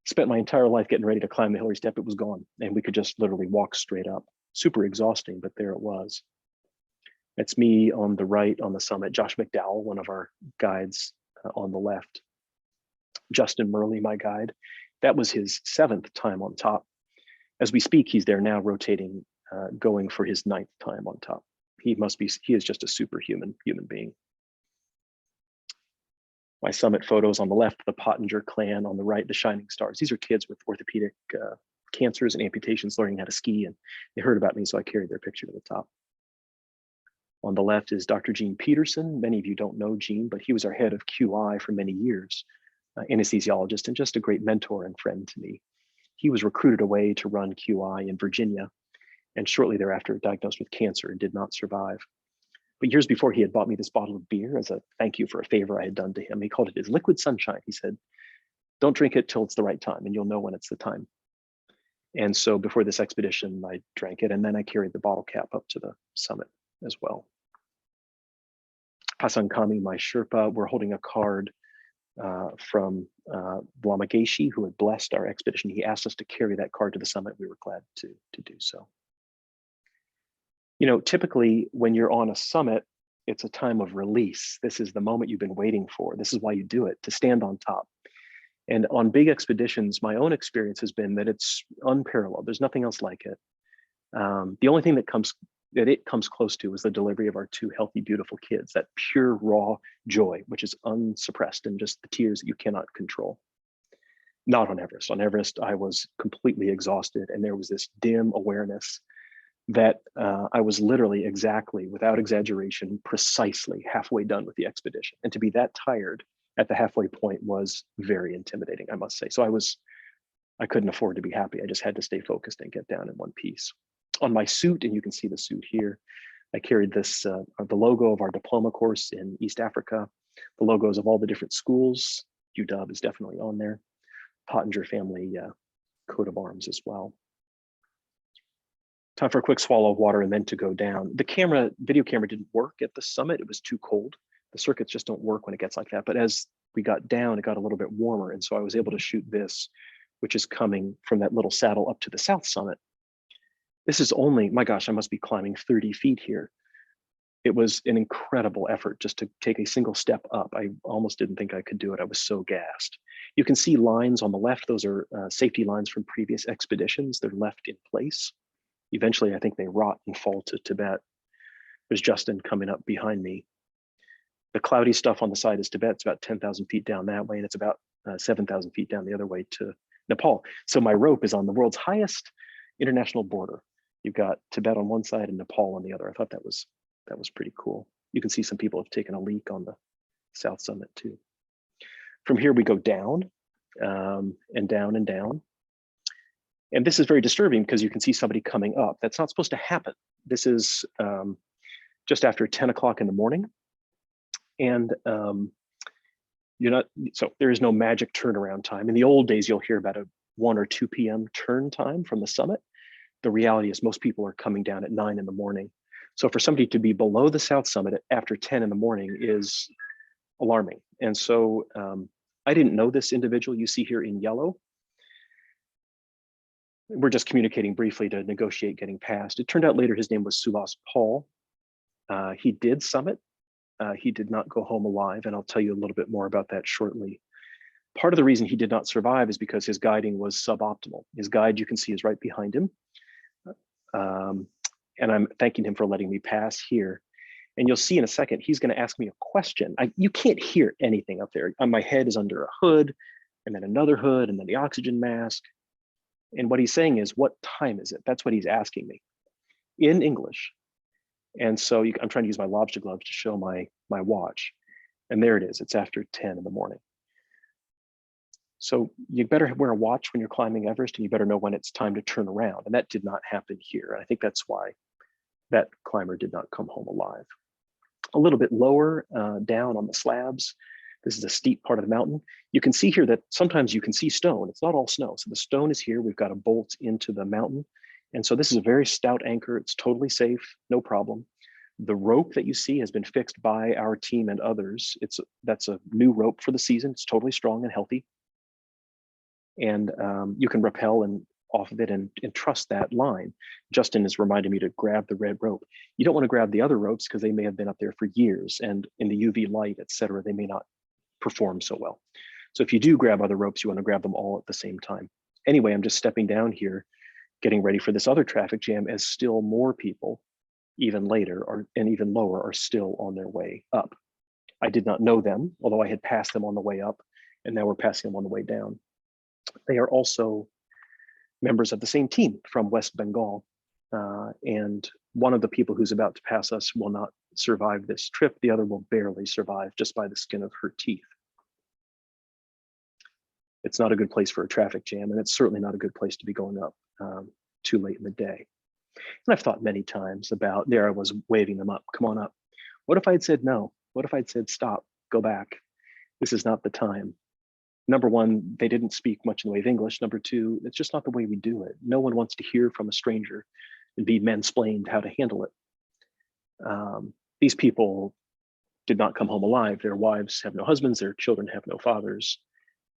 spent my entire life getting ready to climb the Hillary Step. It was gone and we could just literally walk straight up. Super exhausting, but there it was. That's me on the right on the summit. Josh McDowell, one of our guides on the left. Justin Murley, my guide. That was his 7th time on top. As we speak, he's there now rotating, going for his 9th time on top. He is just a superhuman human being. My summit photos on the left, the Pottinger clan, on the right, the Shining Stars. These are kids with orthopedic cancers and amputations learning how to ski, and they heard about me, so I carried their picture to the top. On the left is Dr. Gene Peterson. Many of you don't know Gene, but he was our head of QI for many years, anesthesiologist, and just a great mentor and friend to me. He was recruited away to run QI in Virginia, and shortly thereafter diagnosed with cancer and did not survive. But years before, he had bought me this bottle of beer as a thank you for a favor I had done to him. He called it his liquid sunshine. He said, don't drink it till it's the right time and you'll know when it's the time. And so before this expedition, I drank it and then I carried the bottle cap up to the summit as well. Hassan Kami, my Sherpa, we're holding a card from Lama Geshe, who had blessed our expedition. He asked us to carry that card to the summit. We were glad to do so. You know, typically when you're on a summit, it's a time of release. This is the moment you've been waiting for. This is why you do it, to stand on top. And on big expeditions, my own experience has been that it's unparalleled. There's nothing else like it. The only thing that it comes close to is the delivery of our 2 healthy, beautiful kids, that pure, raw joy, which is unsuppressed and just the tears that you cannot control. Not on Everest. On Everest, I was completely exhausted and there was this dim awareness that I was literally exactly, without exaggeration, precisely halfway done with the expedition. And to be that tired at the halfway point was very intimidating, I must say. So I couldn't afford to be happy. I just had to stay focused and get down in one piece. On my suit, and you can see the suit here, I carried this, the logo of our diploma course in East Africa, the logos of all the different schools. UW is definitely on there. Pottinger family coat of arms as well. Time for a quick swallow of water and then to go down. The video camera didn't work at the summit. It was too cold. The circuits just don't work when it gets like that. But as we got down, it got a little bit warmer. And so I was able to shoot this, which is coming from that little saddle up to the south summit. This is only, my gosh, I must be climbing 30 feet here. It was an incredible effort just to take a single step up. I almost didn't think I could do it. I was so gassed. You can see lines on the left. Those are safety lines from previous expeditions. They're left in place. Eventually, I think they rot and fall to Tibet. There's Justin coming up behind me. The cloudy stuff on the side is Tibet. It's about 10,000 feet down that way, and it's about 7,000 feet down the other way to Nepal. So my rope is on the world's highest international border. You've got Tibet on one side and Nepal on the other. I thought that was pretty cool. You can see some people have taken a leak on the south summit too. From here we go down and down and down. And this is very disturbing because you can see somebody coming up. That's not supposed to happen. This is just after 10 o'clock in the morning. And so there is no magic turnaround time. In the old days, you'll hear about a 1 or 2 p.m. turn time from the summit. The reality is most people are coming down at 9 in the morning. So for somebody to be below the south summit after 10 in the morning is alarming. And so I didn't know this individual you see here in yellow. We're just communicating briefly to negotiate getting past. It turned out later his name was Sulas Paul. He did summit. He did not go home alive, and I'll tell you a little bit more about that shortly. Part of the reason he did not survive is because his guiding was suboptimal. His guide, you can see, is right behind him. And I'm thanking him for letting me pass here. And you'll see in a second, he's going to ask me a question. You can't hear anything up there. My head is under a hood, and then another hood, and then the oxygen mask. And what he's saying is, what time is it? That's what he's asking me in English. And so I'm trying to use my lobster gloves to show my watch. And there it is. It's after 10 in the morning. So you better wear a watch when you're climbing Everest, and you better know when it's time to turn around. And that did not happen here. And I think that's why that climber did not come home alive. A little bit lower down on the slabs, this is a steep part of the mountain. You can see here that sometimes you can see stone. It's not all snow. So the stone is here. We've got a bolt into the mountain. And so this is a very stout anchor. It's totally safe, no problem. The rope that you see has been fixed by our team and others. That's a new rope for the season. It's totally strong and healthy. And you can rappel and off of it and trust that line. Justin has reminded me to grab the red rope. You don't want to grab the other ropes because they may have been up there for years, and in the UV light, et cetera, they may not perform so well. So if you do grab other ropes, you want to grab them all at the same time. Anyway, I'm just stepping down here, getting ready for this other traffic jam as still more people, even later and even lower, are still on their way up. I did not know them, although I had passed them on the way up, and now we're passing them on the way down. They are also members of the same team from West Bengal. And one of the people who's about to pass us will not survive this trip. The other will barely survive just by the skin of her teeth. It's not a good place for a traffic jam, and it's certainly not a good place to be going up too late in the day. And I've thought many times about, there I was waving them up, come on up. What if I'd said no? What if I'd said, stop, go back? This is not the time. Number one, they didn't speak much in the way of English. Number two, it's just not the way we do it. No one wants to hear from a stranger and be mansplained how to handle it. These people did not come home alive. Their wives have no husbands, their children have no fathers.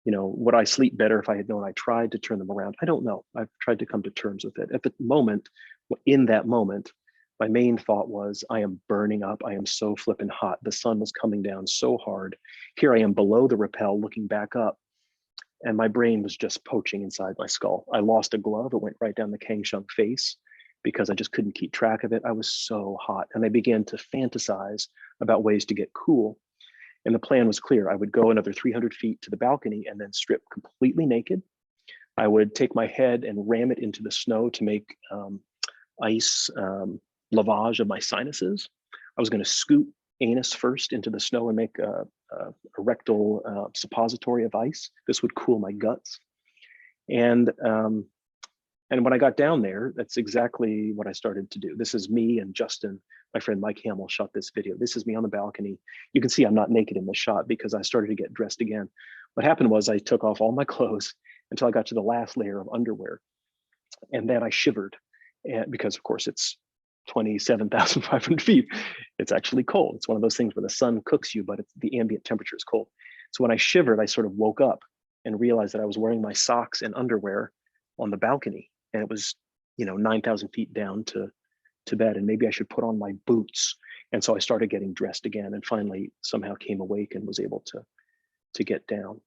You know, would I sleep better if I had known I tried to turn them around? I don't know. I've tried to come to terms with it. At the moment, in that moment, my main thought was, I am burning up. I am so flippin' hot. The sun was coming down so hard. Here I am below the rappel looking back up, and my brain was just poaching inside my skull. I lost a glove. It went right down the Kangshung face because I just couldn't keep track of it. I was so hot, and I began to fantasize about ways to get cool. And the plan was clear. I would go another 300 feet to the balcony and then strip completely naked. I would take my head and ram it into the snow to make ice lavage of my sinuses. I was going to scoot anus first into the snow and make a rectal suppository of ice. This would cool my guts. And And when I got down there, that's exactly what I started to do. This is me and Justin, my friend Mike Hamill, shot this video. This is me on the balcony. You can see I'm not naked in the shot because I started to get dressed again. What happened was I took off all my clothes until I got to the last layer of underwear. And then I shivered, and because of course it's 27,500 feet. It's actually cold. It's one of those things where the sun cooks you, but the ambient temperature is cold. So when I shivered, I sort of woke up and realized that I was wearing my socks and underwear on the balcony, and it was, 9,000 feet down to bed, and maybe I should put on my boots. And so I started getting dressed again, and finally somehow came awake and was able to get down.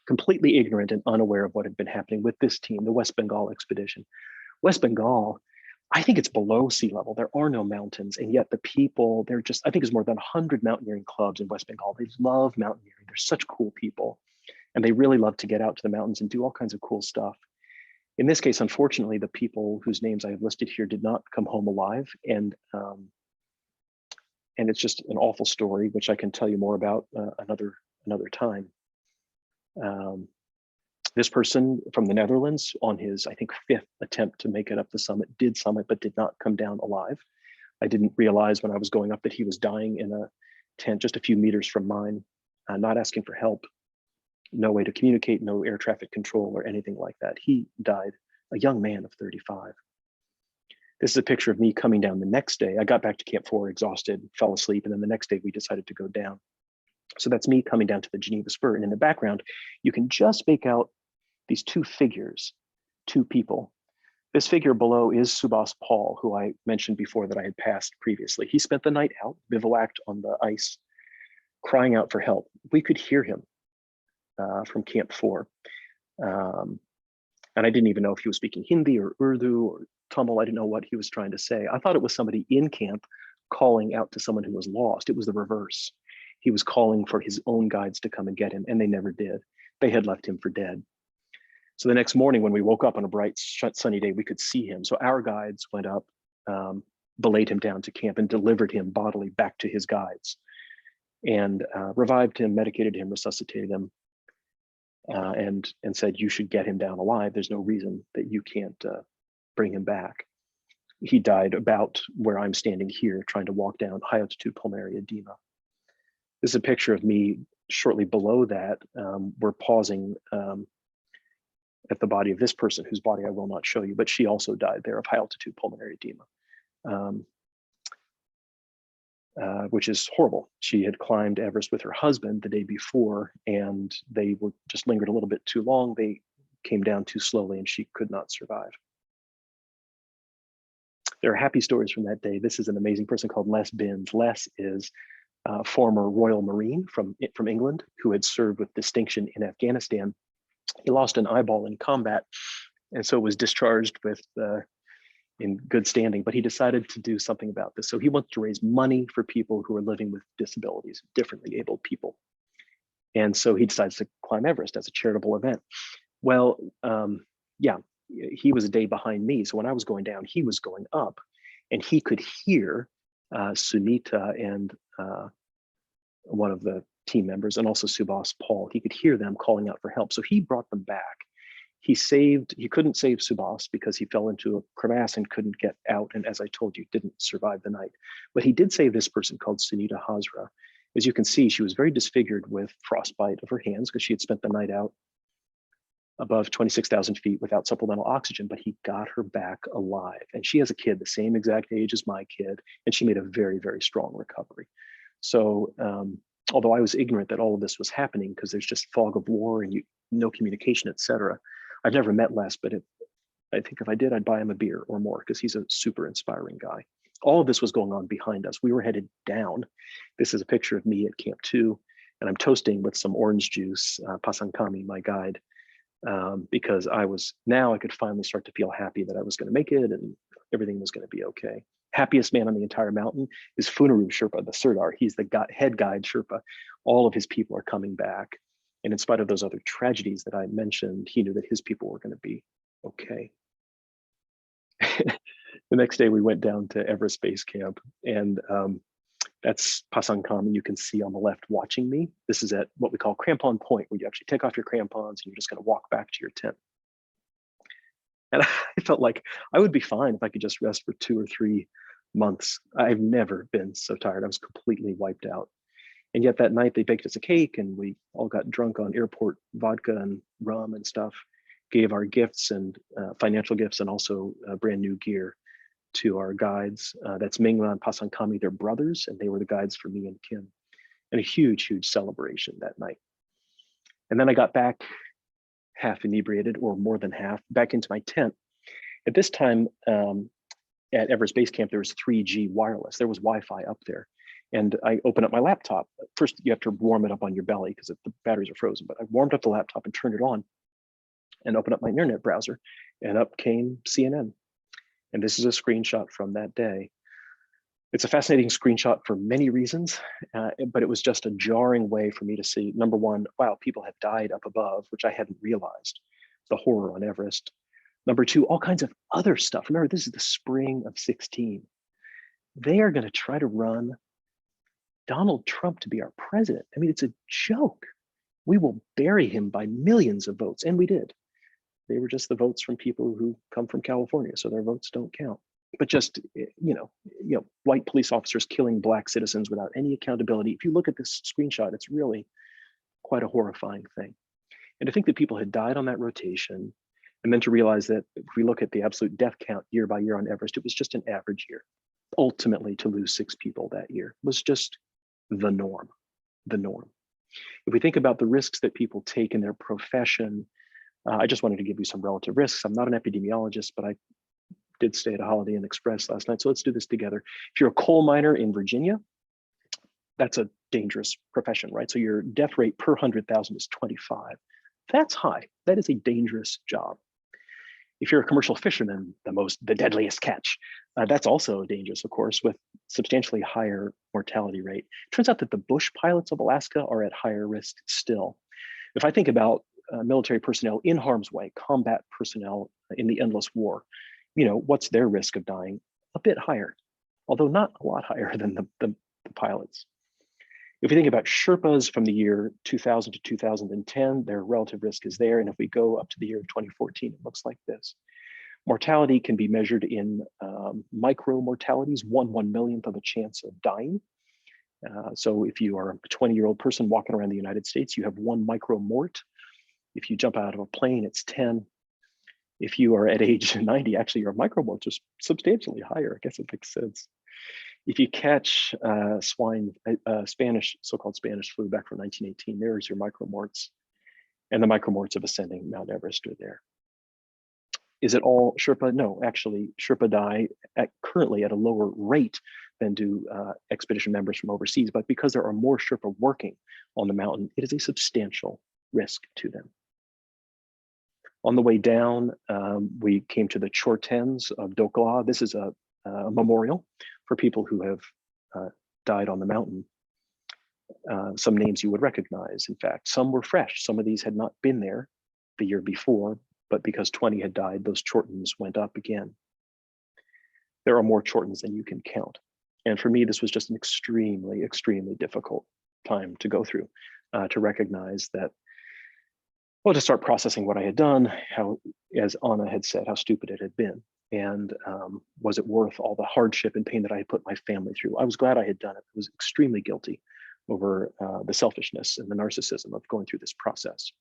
Completely ignorant and unaware of what had been happening with this team, the West Bengal expedition. West Bengal, I think it's below sea level. There are no mountains, and yet the people, they're just, I think there's more than 100 mountaineering clubs in West Bengal. They love mountaineering. They're such cool people, and they really love to get out to the mountains and do all kinds of cool stuff. In this case, unfortunately, the people whose names I have listed here did not come home alive, and it's just an awful story, which I can tell you more about another time. This person from the Netherlands, on his, I think, 5th attempt to make it up the summit, did summit, but did not come down alive. I didn't realize when I was going up that he was dying in a tent just a few meters from mine, not asking for help, no way to communicate, no air traffic control or anything like that. He died, a young man of 35. This is a picture of me coming down the next day. I got back to Camp 4 exhausted, fell asleep, and then the next day we decided to go down. So that's me coming down to the Geneva Spur. And in the background, you can just make out these two figures, two people. This figure below is Subhas Paul, who I mentioned before that I had passed previously. He spent the night out, bivouacked on the ice, crying out for help. We could hear him from Camp 4. And I didn't even know if he was speaking Hindi or Urdu or Tamil. I didn't know what he was trying to say. I thought it was somebody in camp calling out to someone who was lost. It was the reverse. He was calling for his own guides to come and get him, and they never did. They had left him for dead. So the next morning when we woke up on a bright, sunny day, we could see him. So our guides went up, belayed him down to camp and delivered him bodily back to his guides, and revived him, medicated him, resuscitated him, and said, you should get him down alive. There's no reason that you can't bring him back. He died about where I'm standing here, trying to walk down high altitude pulmonary edema. This is a picture of me shortly below that. We're pausing at the body of this person, whose body I will not show you, but she also died there of high altitude pulmonary edema, which is horrible. She had climbed Everest with her husband the day before, and they were just lingered a little bit too long. They came down too slowly, and she could not survive. There are happy stories from that day. This is an amazing person called Les Binns. Les is a former Royal Marine from England who had served with distinction in Afghanistan. He lost an eyeball in combat, and so was discharged with in good standing, but he decided to do something about this. So he wanted to raise money for people who are living with disabilities, differently abled people. And so he decides to climb Everest as a charitable event. Well, yeah, he was a day behind me. So when I was going down, he was going up, and he could hear Sunita and one of the team members, and also Subhas Paul. He could hear them calling out for help. So he brought them back. He couldn't save Subhas because he fell into a crevasse and couldn't get out. And as I told you, didn't survive the night. But he did save this person called Sunita Hazra. As you can see, she was very disfigured with frostbite of her hands because she had spent the night out above 26,000 feet without supplemental oxygen, but he got her back alive. And she has a kid the same exact age as my kid, and she made a very, very strong recovery. So although I was ignorant that all of this was happening because there's just fog of war and no communication, etc. I've never met Les, but I think if I did, I'd buy him a beer or more because he's a super inspiring guy. All of this was going on behind us. We were headed down. This is a picture of me at Camp 2, and I'm toasting with some orange juice, Pasankami, my guide, because I could finally start to feel happy that I was going to make it and everything was going to be okay. Happiest man on the entire mountain is Funaru Sherpa, the Sirdar. He's the head guide Sherpa. All of his people are coming back. And in spite of those other tragedies that I mentioned, he knew that his people were going to be okay. The next day we went down to Everest Base Camp, and that's Pasankami. You can see on the left watching me. This is at what we call crampon point, where you actually take off your crampons and you're just going to walk back to your tent. And I felt like I would be fine if I could just rest for 2 or 3 months. I've never been so tired. I was completely wiped out. And yet that night they baked us a cake and we all got drunk on airport vodka and rum and stuff, gave our gifts and financial gifts and also brand new gear to our guides. That's Mingla and Pasankami, they're brothers, and they were the guides for me and Kim. And a huge, huge celebration that night. And then I got back half inebriated, or more than half, back into my tent. At this time, at Everest Base Camp, there was 3G wireless. There was Wi-Fi up there. And I opened up my laptop. First, you have to warm it up on your belly because the batteries are frozen. But I warmed up the laptop and turned it on and opened up my internet browser. And up came CNN. And this is a screenshot from that day. It's a fascinating screenshot for many reasons, but it was just a jarring way for me to see, number one, wow, people have died up above, which I hadn't realized, the horror on Everest. Number two, all kinds of other stuff. Remember, this is the spring of 16. They are going to try to run Donald Trump to be our president. I mean, it's a joke. We will bury him by millions of votes, and we did. They were just the votes from people who come from California, so their votes don't count. But just, white police officers killing black citizens without any accountability. If you look at this screenshot, it's really quite a horrifying thing. And to think that people had died on that rotation, and then to realize that if we look at the absolute death count year by year on Everest, it was just an average year. Ultimately, to lose 6 people that year was just the norm, the norm. If we think about the risks that people take in their profession, I just wanted to give you some relative risks. I'm not an epidemiologist, but I did stay at a Holiday Inn Express last night, so let's do this together. If you're a coal miner in Virginia, that's a dangerous profession, right? So your death rate per 100,000 is 25. That's high. That is a dangerous job. If you're a commercial fisherman, the deadliest catch, that's also dangerous, of course, with substantially higher mortality rate. Turns out that the bush pilots of Alaska are at higher risk still. If I think about military personnel in harm's way, combat personnel in the endless war, what's their risk of dying? A bit higher, although not a lot higher than the pilots. If we think about Sherpas from the year 2000 to 2010, their relative risk is there. And if we go up to the year of 2014, it looks like this. Mortality can be measured in micro mortalities, 1/1,000,000th of a chance of dying. So if you are a 20-year-old person walking around the United States, you have 1 micromort. If you jump out of a plane, it's 10. If you are at age 90, actually your micromorts are substantially higher. I guess it makes sense. If you catch so-called Spanish flu back from 1918, there's your micromorts. And the micromorts of ascending Mount Everest are there. Is it all Sherpa? No, actually, Sherpa die currently at a lower rate than do expedition members from overseas. But because there are more Sherpa working on the mountain, it is a substantial risk to them. On the way down, we came to the Chortens of Dokla. This is a memorial for people who have died on the mountain. Some names you would recognize, in fact. Some were fresh. Some of these had not been there the year before, but because 20 had died, those Chortens went up again. There are more Chortens than you can count. And for me, this was just an extremely, extremely difficult time to go through, to recognize that, well, to start processing what I had done, how, as Anna had said, how stupid it had been. And was it worth all the hardship and pain that I had put my family through? I was glad I had done it. I was extremely guilty over the selfishness and the narcissism of going through this process.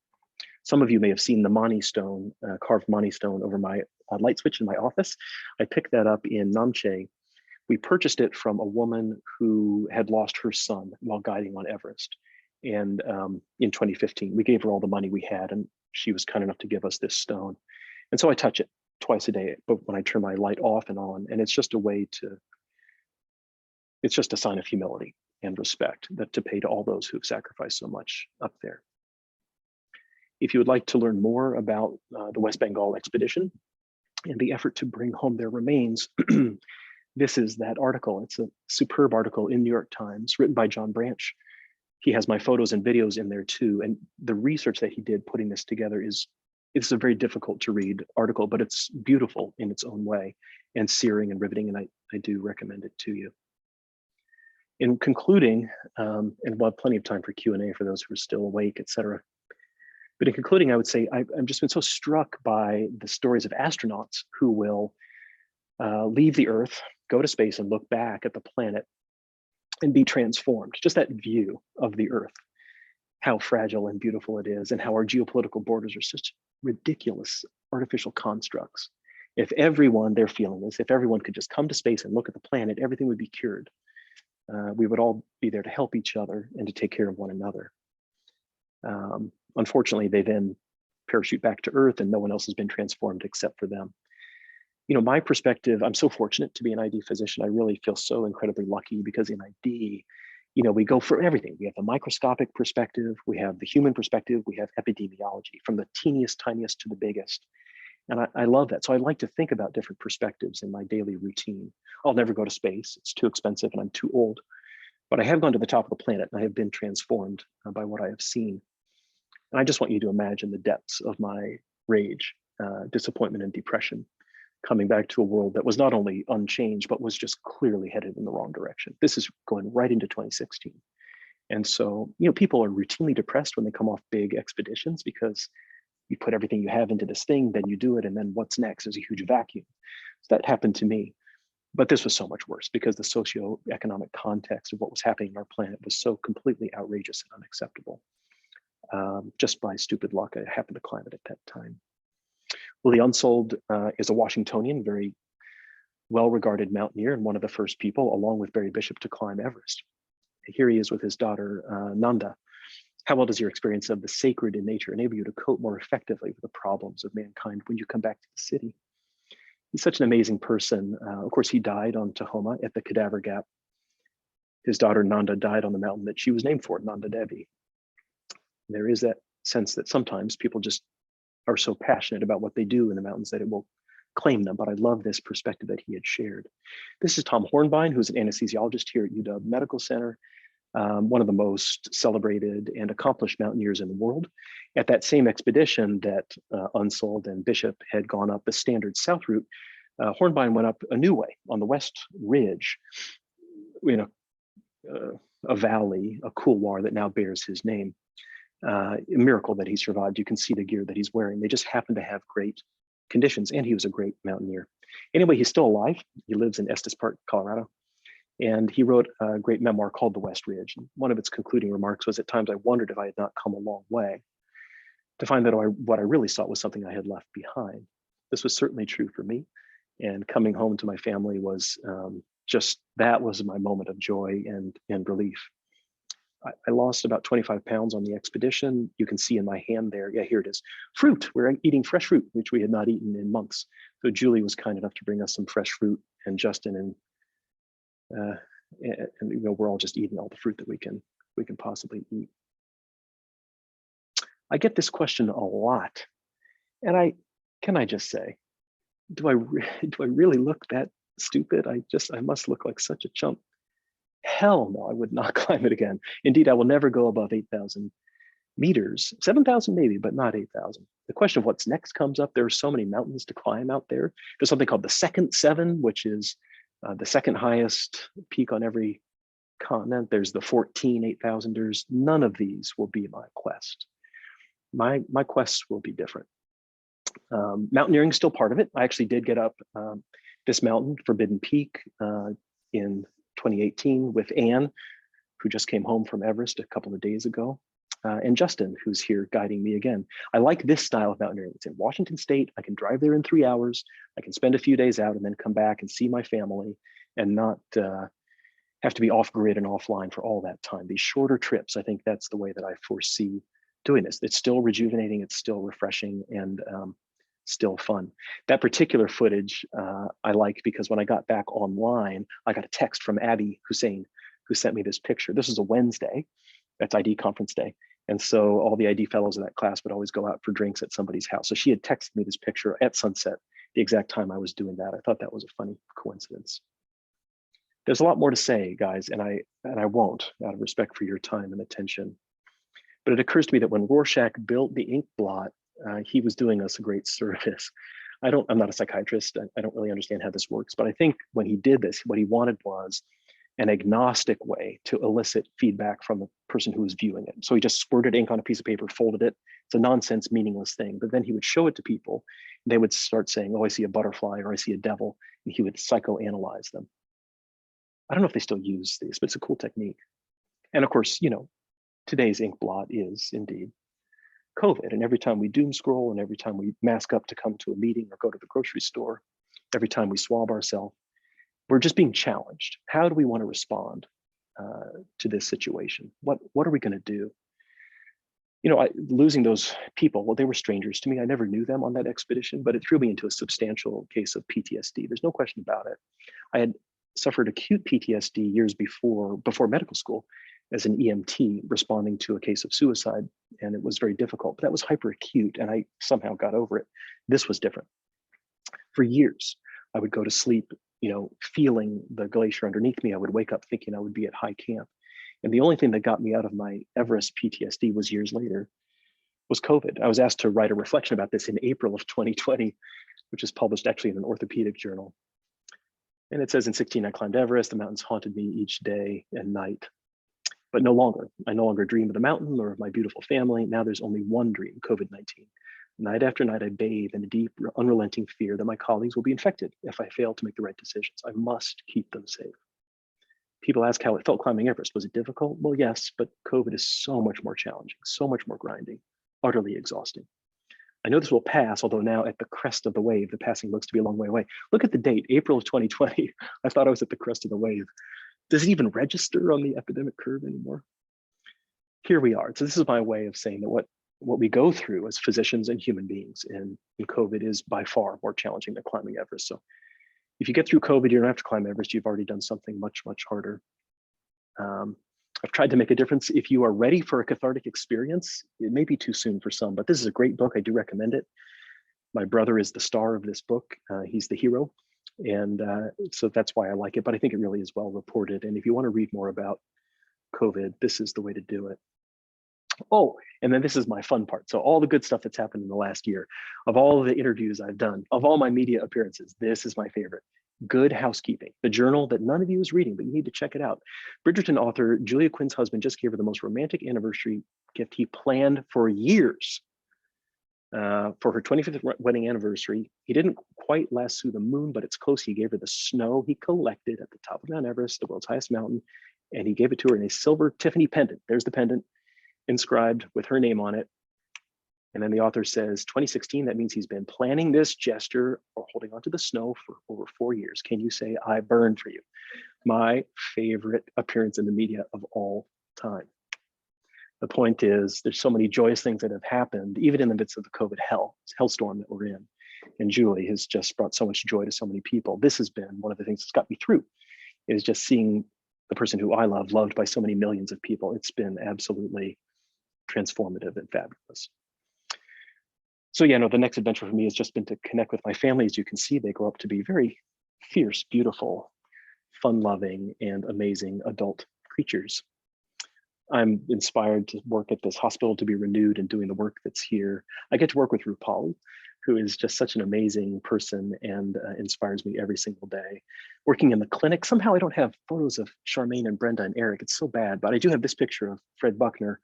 Some of you may have seen the Mani stone, carved Mani stone over my light switch in my office. I picked that up in Namche. We purchased it from a woman who had lost her son while guiding on Everest. And in 2015, we gave her all the money we had, and she was kind enough to give us this stone. And so I touch it twice a day, but when I turn my light off and on, and it's just a way to, it's just a sign of humility and respect that to pay to all those who've sacrificed so much up there. If you would like to learn more about the West Bengal expedition and the effort to bring home their remains, this is that article. It's a superb article in New York Times written by John Branch. He has my photos and videos in there too. And the research that he did putting this together it's a very difficult to read article, but it's beautiful in its own way and searing and riveting. And I do recommend it to you. In concluding, and we'll have plenty of time for Q&A for those who are still awake, et cetera. But in concluding, I would say I've just been so struck by the stories of astronauts who will leave the Earth, go to space, and look back at the planet and be transformed. Just that view of the Earth, how fragile and beautiful it is, and how our geopolitical borders are such ridiculous artificial constructs. If everyone, their feeling is, if everyone could just come to space and look at the planet, everything would be cured. We would all be there to help each other and to take care of one another. Unfortunately, they then parachute back to Earth and no one else has been transformed except for them. You know, my perspective, I'm so fortunate to be an ID physician. I really feel so incredibly lucky because in ID, you know, we go for everything. We have the microscopic perspective, we have the human perspective, we have epidemiology, from the teeniest, tiniest to the biggest. And I love that. So I like to think about different perspectives in my daily routine. I'll never go to space. It's too expensive and I'm too old. But I have gone to the top of the planet and I have been transformed by what I have seen. And I just want you to imagine the depths of my rage, disappointment, and depression coming back to a world that was not only unchanged, but was just clearly headed in the wrong direction. This is going right into 2016. And so, you know, people are routinely depressed when they come off big expeditions because you put everything you have into this thing, then you do it, and then what's next? There's a huge vacuum. So that happened to me. But this was so much worse because the socioeconomic context of what was happening on our planet was so completely outrageous and unacceptable. Just by stupid luck, I happened to climb it at that time. Willie Unsold is a Washingtonian, very well-regarded mountaineer and one of the first people, along with Barry Bishop, to climb Everest. Here he is with his daughter, Nanda. How well does your experience of the sacred in nature enable you to cope more effectively with the problems of mankind when you come back to the city? He's such an amazing person. Of course, he died on Tahoma at the Cadaver Gap. His daughter, Nanda, died on the mountain that she was named for, Nanda Devi. There is that sense that sometimes people just are so passionate about what they do in the mountains that it will claim them, but I love this perspective that he had shared. This is Tom Hornbein, who's an anesthesiologist here at UW Medical Center, one of the most celebrated and accomplished mountaineers in the world. At that same expedition that Unsold and Bishop had gone up the standard south route, Hornbein went up a new way on the West Ridge, in a valley, a couloir that now bears his name. A miracle that he survived. You can see the gear that he's wearing. They just happen to have great conditions, and he was a great mountaineer. Anyway, he's still alive. He lives in Estes Park, Colorado, and he wrote a great memoir called The West Ridge. And one of its concluding remarks was, at times I wondered if I had not come a long way to find that what I really sought was something I had left behind. This was certainly true for me, and coming home to my family was that was my moment of joy and relief. I lost about 25 pounds on the expedition. You can see in my hand there, yeah, here it is, fruit. We're eating fresh fruit, which we had not eaten in months. So Julie was kind enough to bring us some fresh fruit, and Justin and you know, we're all just eating all the fruit that we can possibly eat. I get this question a lot, and I just say, do I really look that stupid? I must look like such a chump. Hell no, I would not climb it again. Indeed, I will never go above 8,000 meters, 7,000 maybe, but not 8,000. The question of what's next comes up. There are so many mountains to climb out there. There's something called the Second Seven, which is the second highest peak on every continent. There's the 14 8,000ers. None of these will be my quest. My quests will be different. Mountaineering is still part of it. I actually did get up this mountain, Forbidden Peak, in 2018 with Anne, who just came home from Everest a couple of days ago, and Justin, who's here guiding me again. I like this style of mountaineering. It's in Washington State. I can drive there in 3 hours. I can spend a few days out and then come back and see my family and not have to be off grid and offline for all that time. These shorter trips, I think that's the way that I foresee doing this. It's still rejuvenating, it's still refreshing, and still fun. That particular footage I like because when I got back online, I got a text from Abby Hussein, who sent me this picture. This is a Wednesday, that's ID conference day. And so all the ID fellows of that class would always go out for drinks at somebody's house. So she had texted me this picture at sunset, the exact time I was doing that. I thought that was a funny coincidence. There's a lot more to say, guys, and I won't, out of respect for your time and attention. But it occurs to me that when Rorschach built the ink blot, he was doing us a great service. I'm not a psychiatrist. I don't really understand how this works, but I think when he did this, what he wanted was an agnostic way to elicit feedback from the person who was viewing it. So he just squirted ink on a piece of paper, folded it, It's a nonsense, meaningless thing. But then he would show it to people. And they would start saying, oh, I see a butterfly or I see a devil. And he would psychoanalyze them. I don't know if they still use these, but it's a cool technique. And of course, today's ink blot is indeed COVID. And every time we doom scroll and every time we mask up to come to a meeting or go to the grocery store, every time we swab ourselves, we're just being challenged. How do we want to respond to this situation? What are we going to do? Losing those people, well, they were strangers to me. I never knew them on that expedition, but it threw me into a substantial case of PTSD. There's no question about it. I had suffered acute PTSD years before medical school as an EMT responding to a case of suicide, and it was very difficult, but that was hyperacute, and I somehow got over it. This was different. For years, I would go to sleep, feeling the glacier underneath me. I would wake up thinking I would be at high camp. And the only thing that got me out of my Everest PTSD was years later was COVID. I was asked to write a reflection about this in April of 2020, which is published actually in an orthopedic journal. And it says, in 16, I climbed Everest. The mountains haunted me each day and night, but no longer. I no longer dream of the mountain or of my beautiful family. Now there's only one dream, COVID-19. Night after night, I bathe in a deep, unrelenting fear that my colleagues will be infected if I fail to make the right decisions. I must keep them safe. People ask how it felt climbing Everest. Was it difficult? Well, yes, but COVID is so much more challenging, so much more grinding, utterly exhausting. I know this will pass, although now at the crest of the wave, the passing looks to be a long way away. Look at the date, April of 2020. I thought I was at the crest of the wave. Does it even register on the epidemic curve anymore? Here we are. So this is my way of saying that what we go through as physicians and human beings in COVID is by far more challenging than climbing Everest. So if you get through COVID, you don't have to climb Everest. You've already done something much, much harder. I've tried to make a difference. If you are ready for a cathartic experience, it may be too soon for some, but this is a great book. I do recommend it. My brother is the star of this book. He's the hero. And so that's why I like it, but I think it really is well reported. And if you want to read more about COVID, this is the way to do it. Oh, and then this is my fun part. So all the good stuff that's happened in the last year, of all the interviews I've done, of all my media appearances, this is my favorite. Good Housekeeping, the journal that none of you is reading, but you need to check it out. Bridgerton author Julia Quinn's husband just gave her the most romantic anniversary gift he planned for years. For her 25th wedding anniversary. He didn't quite lasso the moon, but it's close. He gave her the snow he collected at the top of Mount Everest, the world's highest mountain, and he gave it to her in a silver Tiffany pendant. There's the pendant, inscribed with her name on it. And then the author says, 2016, that means he's been planning this gesture or holding onto the snow for over 4 years. Can you say, I burned for you? My favorite appearance in the media of all time. The point is, there's so many joyous things that have happened, even in the midst of the COVID hellstorm that we're in. And Julie has just brought so much joy to so many people. This has been one of the things that's got me through, is just seeing the person who I love loved by so many millions of people. It's been absolutely transformative and fabulous. So yeah, no, the next adventure for me has just been to connect with my family. As you can see, they grow up to be very fierce, beautiful, fun-loving, and amazing adult creatures. I'm inspired to work at this hospital, to be renewed and doing the work that's here. I get to work with Rupali, who is just such an amazing person and inspires me every single day. Working in the clinic, somehow I don't have photos of Charmaine and Brenda and Eric. It's so bad, but I do have this picture of Fred Buckner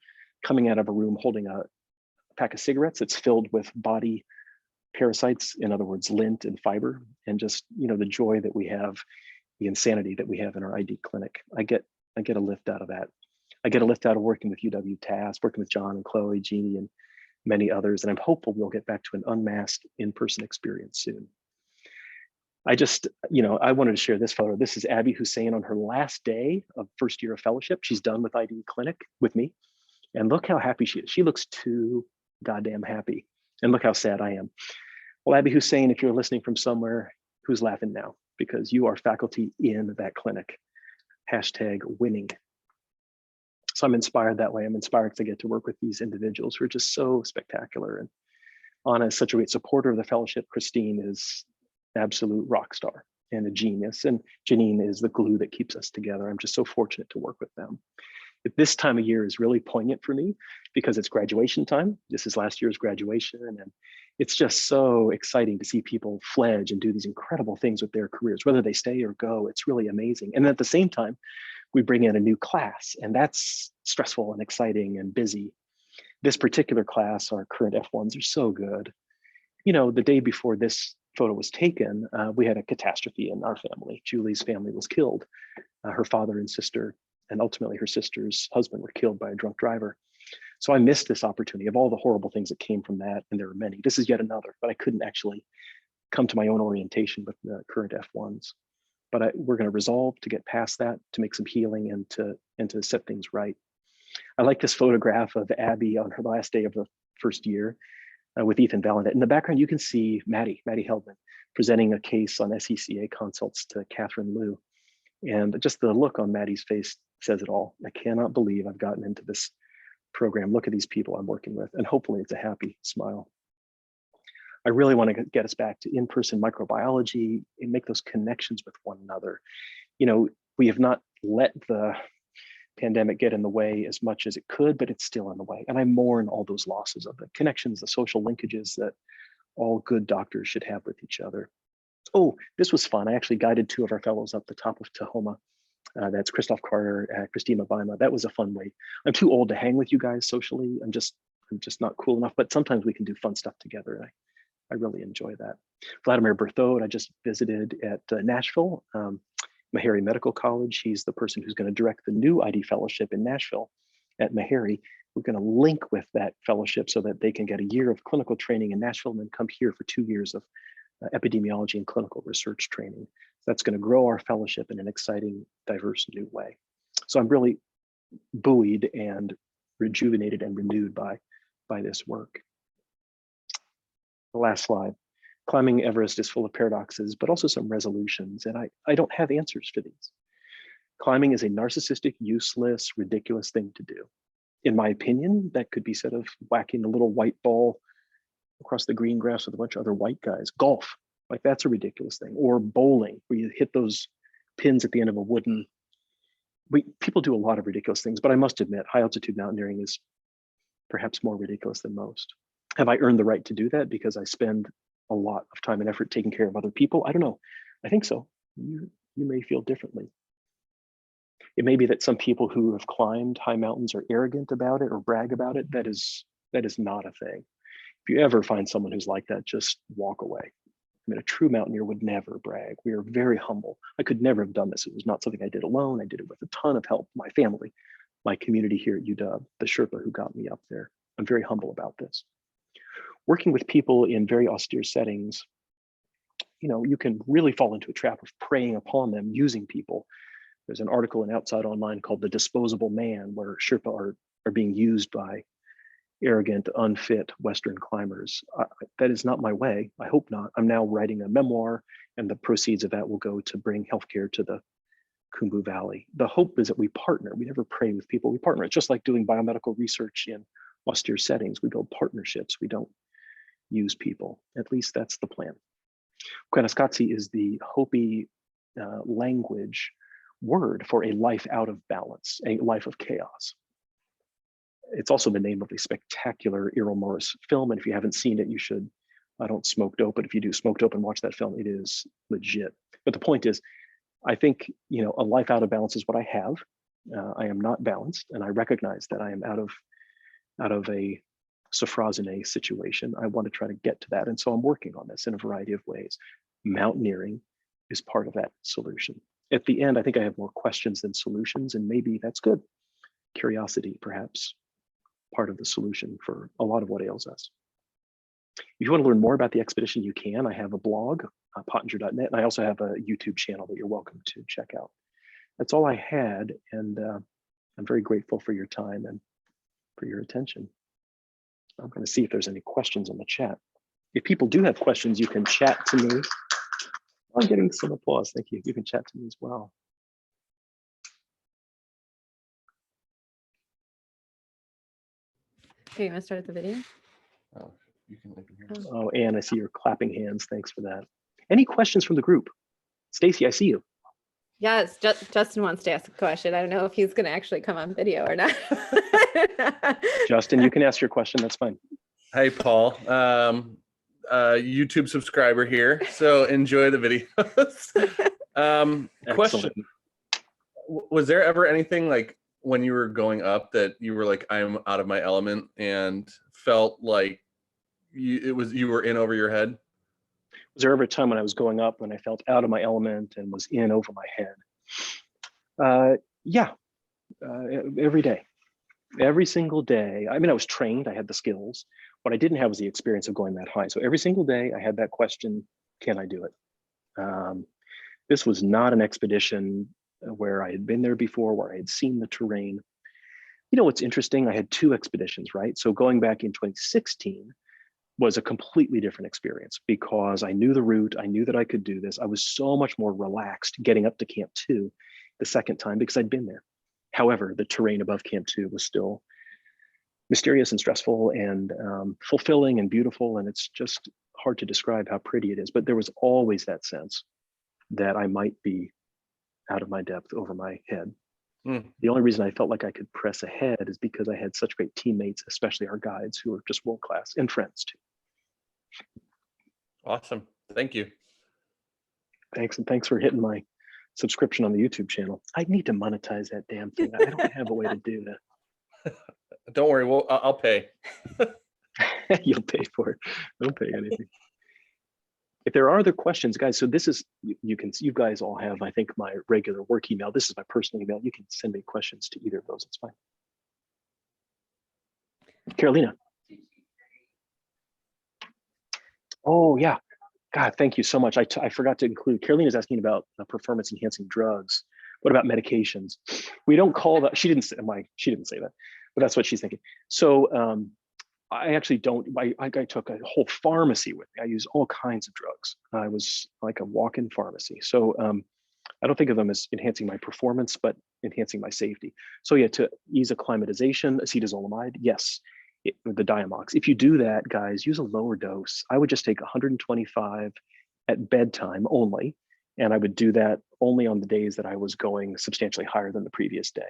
coming out of a room holding a pack of cigarettes. It's filled with body parasites, in other words, lint and fiber, and just, the joy that we have, the insanity that we have in our ID clinic. I get a lift out of that. I get a lift out of working with UW TAS, working with John and Chloe, Jeannie, and many others. And I'm hopeful we'll get back to an unmasked in-person experience soon. I just, I wanted to share this photo. This is Abby Hussein on her last day of first year of fellowship. She's done with ID Clinic with me. And look how happy she is. She looks too goddamn happy. And look how sad I am. Well, Abby Hussein, if you're listening from somewhere, who's laughing now? Because you are faculty in that clinic. #winning. So I'm inspired that way. I'm inspired to get to work with these individuals who are just so spectacular. And Anna is such a great supporter of the fellowship. Christine is absolute rock star and a genius. And Janine is the glue that keeps us together. I'm just so fortunate to work with them. This time of year is really poignant for me because it's graduation time. This is last year's graduation. And it's just so exciting to see people fledge and do these incredible things with their careers, whether they stay or go. It's really amazing. And at the same time, we bring in a new class, and that's stressful and exciting and busy. This particular class, our current F1s, are so good. You know, the day before this photo was taken, we had a catastrophe in our family. Julie's family was killed. Her father and sister, and ultimately her sister's husband, were killed by a drunk driver. So I missed this opportunity of all the horrible things that came from that, and there are many. This is yet another, but I couldn't actually come to my own orientation with the current F1s. But we're going to resolve to get past that, to make some healing, and to set things right. I like this photograph of Abby on her last day of the first year with Ethan Valendet. In the background, you can see Maddie Heldman, presenting a case on SECA consults to Catherine Liu. And just the look on Maddie's face says it all. I cannot believe I've gotten into this program. Look at these people I'm working with, and hopefully it's a happy smile. I really want to get us back to in-person microbiology and make those connections with one another. You know, we have not let the pandemic get in the way as much as it could, but it's still in the way. And I mourn all those losses of the connections, the social linkages that all good doctors should have with each other. Oh, this was fun. I actually guided two of our fellows up the top of Tahoma. That's Christoph Carter, Christina Bima. That was a fun way. I'm too old to hang with you guys socially. I'm just not cool enough, but sometimes we can do fun stuff together. I really enjoy that. Vladimir Berthaud, I just visited at Nashville, Meharry Medical College. He's the person who's going to direct the new ID fellowship in Nashville at Meharry. We're going to link with that fellowship so that they can get a year of clinical training in Nashville and then come here for 2 years of epidemiology and clinical research training. That's going to grow our fellowship in an exciting, diverse new way. So I'm really buoyed and rejuvenated and renewed by this work. The last slide. Climbing Everest is full of paradoxes, but also some resolutions, and I don't have answers for these. Climbing is a narcissistic, useless, ridiculous thing to do. In my opinion, that could be said of whacking a little white ball across the green grass with a bunch of other white guys. Golf, like that's a ridiculous thing. Or bowling, where you hit those pins at the end of a wooden. People do a lot of ridiculous things, but I must admit, high altitude mountaineering is perhaps more ridiculous than most. Have I earned the right to do that because I spend a lot of time and effort taking care of other people? I don't know. I think so. You may feel differently. It may be that some people who have climbed high mountains are arrogant about it or brag about it. That is not a thing. If you ever find someone who's like that, just walk away. I mean, a true mountaineer would never brag. We are very humble. I could never have done this. It was not something I did alone. I did it with a ton of help, my family, my community here at UW, the Sherpa who got me up there. I'm very humble about this. Working with people in very austere settings, you know, you can really fall into a trap of preying upon them using people. There's an article in Outside Online called The Disposable Man, where Sherpa are being used by arrogant, unfit Western climbers. That is not my way. I hope not. I'm now writing a memoir, and the proceeds of that will go to bring healthcare to the Khumbu Valley. The hope is that we partner. We never prey with people. We partner. It's just like doing biomedical research in austere settings. We build partnerships. We don't use people. At least that's the plan. Kwanaskatsi is the Hopi language word for a life out of balance, a life of chaos. It's also the name of a spectacular Errol Morris film, and if you haven't seen it, you should. I don't smoke dope, but if you do smoke dope and watch that film, it is legit. But the point is, I think, you know, a life out of balance is what I have. I am not balanced, and I recognize that I am out of a Sophrosine situation. I want to try to get to that, and so I'm working on this in a variety of ways. Mountaineering is part of that solution. At the end, I think I have more questions than solutions, and maybe that's good. Curiosity, perhaps, part of the solution for a lot of what ails us. If you want to learn more about the expedition, you can. I have a blog, pottinger.net, and I also have a YouTube channel that you're welcome to check out. That's all I had, and I'm very grateful for your time and for your attention. I'm going to see if there's any questions in the chat. If people do have questions, you can chat to me. I'm getting some applause. Thank you. You can chat to me as well. Okay, you want to start the video? Oh, you can leave here. Oh, Anne, I see your clapping hands. Thanks for that. Any questions from the group? Stacy, I see you. Yes, Justin wants to ask a question. I don't know if he's going to actually come on video or not. Justin, you can ask your question. That's fine. Hey, Paul. YouTube subscriber here, so enjoy the videos. Question: was there ever anything like when you were going up that you were like, I'm out of my element, and felt like you were in over your head? Was there ever a time when I was going up when I felt out of my element and was in over my head? Yeah, every day, every single day. I mean, I was trained, I had the skills. What I didn't have was the experience of going that high. So every single day I had that question, can I do it? This was not an expedition where I had been there before, where I had seen the terrain. You know, what's interesting, I had two expeditions, right? So going back in 2016 was a completely different experience because I knew the route, I knew that I could do this. I was so much more relaxed getting up to Camp 2 the second time because I'd been there. However, the terrain above Camp 2 was still mysterious and stressful and fulfilling and beautiful. And it's just hard to describe how pretty it is. But there was always that sense that I might be out of my depth, over my head. The only reason I felt like I could press ahead is because I had such great teammates, especially our guides, who were just world class, and friends too. Awesome. Thank you. Thanks, and thanks for hitting my subscription on the YouTube channel. I need to monetize that damn thing. I don't have a way to do that. Don't worry, I'll pay. You'll pay for it. Don't pay anything. If there are other questions, guys, so this is, you guys all have, I think, my regular work email. This is my personal email. You can send me questions to either of those. It's fine. Carolina. Oh, yeah. God, thank you so much. I forgot to include, Carolina's asking about performance enhancing drugs. What about medications? We don't call that, she didn't say that, but that's what she's thinking. So I actually don't, I took a whole pharmacy with me. I use all kinds of drugs. I was like a walk-in pharmacy. So I don't think of them as enhancing my performance, but enhancing my safety. So yeah, to ease acclimatization, acetazolamide, yes, the Diamox. If you do that, guys, use a lower dose. I would just take 125 at bedtime only. And I would do that only on the days that I was going substantially higher than the previous day.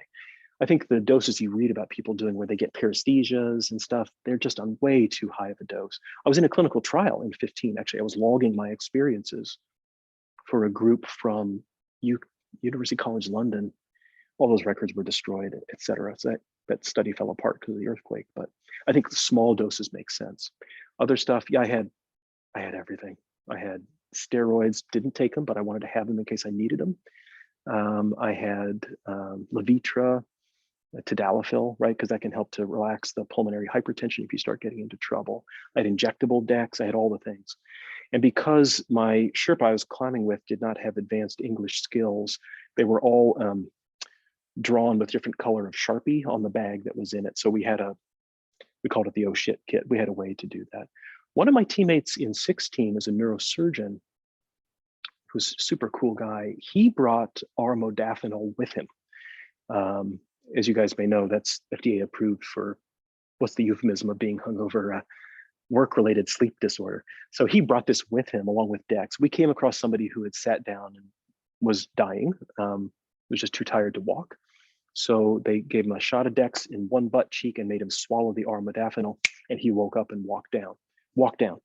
I think the doses you read about people doing where they get paresthesias and stuff, they're just on way too high of a dose. I was in a clinical trial in 15, actually. I was logging my experiences for a group from University College London. All those records were destroyed, et cetera. So that study fell apart because of the earthquake, but I think small doses make sense. Other stuff, yeah, I had everything. I had steroids, didn't take them, but I wanted to have them in case I needed them. I had Levitra, tadalafil, right? Because that can help to relax the pulmonary hypertension if you start getting into trouble. I had injectable Dex, I had all the things. And because my Sherpa I was climbing with did not have advanced English skills, they were all drawn with different color of Sharpie on the bag that was in it. So we called it the oh shit kit. We had a way to do that. One of my teammates in 16 is a neurosurgeon who's a super cool guy. He brought armodafinil with him. As you guys may know, that's FDA approved for, what's the euphemism of being hungover, work-related sleep disorder. So he brought this with him along with Dex. We came across somebody who had sat down and was dying, was just too tired to walk. So they gave him a shot of Dex in one butt cheek and made him swallow the armodafinil, and he woke up and walked down,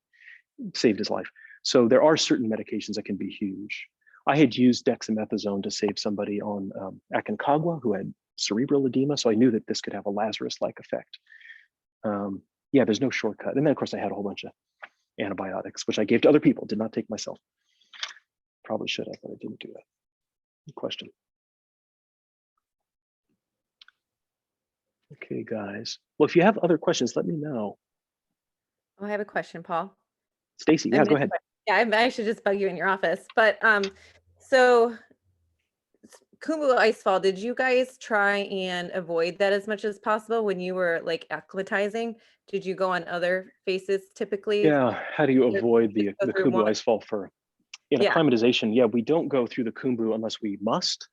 saved his life. So there are certain medications that can be huge. I had used dexamethasone to save somebody on Aconcagua who had cerebral edema, so I knew that this could have a Lazarus-like effect. Yeah, there's no shortcut. And then of course I had a whole bunch of antibiotics, which I gave to other people, did not take myself. Probably should have, but I didn't do that. Good question. Okay, guys. Well, if you have other questions, let me know. Oh, I have a question, Paul. Stacy, yeah, go ahead. Yeah, I should just bug you in your office. But so Khumbu Icefall, did you guys try and avoid that as much as possible when you were like acclimatizing? Did you go on other faces typically? Yeah, how do you avoid the Khumbu Icefall for acclimatization? Yeah, we don't go through the Khumbu unless we must.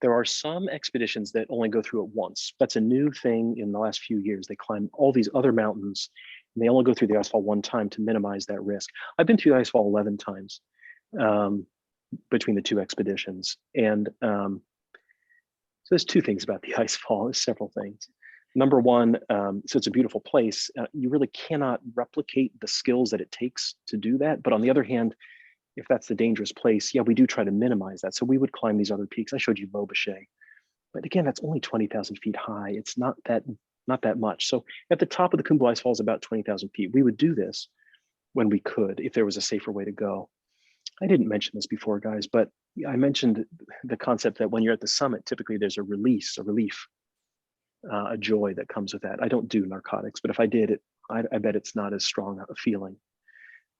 There are some expeditions that only go through it once. That's a new thing in the last few years. They climb all these other mountains and they only go through the Icefall one time to minimize that risk. I've been through the Icefall 11 times between the two expeditions. And so there's two things about the Icefall, there's several things. Number one, so it's a beautiful place. You really cannot replicate the skills that it takes to do that. But on the other hand, if that's the dangerous place, yeah, we do try to minimize that. So we would climb these other peaks. I showed you Lobuche. But again, that's only 20,000 feet high. It's not that much. So at the top of the Khumbu Icefall is about 20,000 feet. We would do this when we could, if there was a safer way to go. I didn't mention this before, guys, but I mentioned the concept that when you're at the summit, typically there's a relief, a joy that comes with that. I don't do narcotics, but if I did it, I bet it's not as strong a feeling.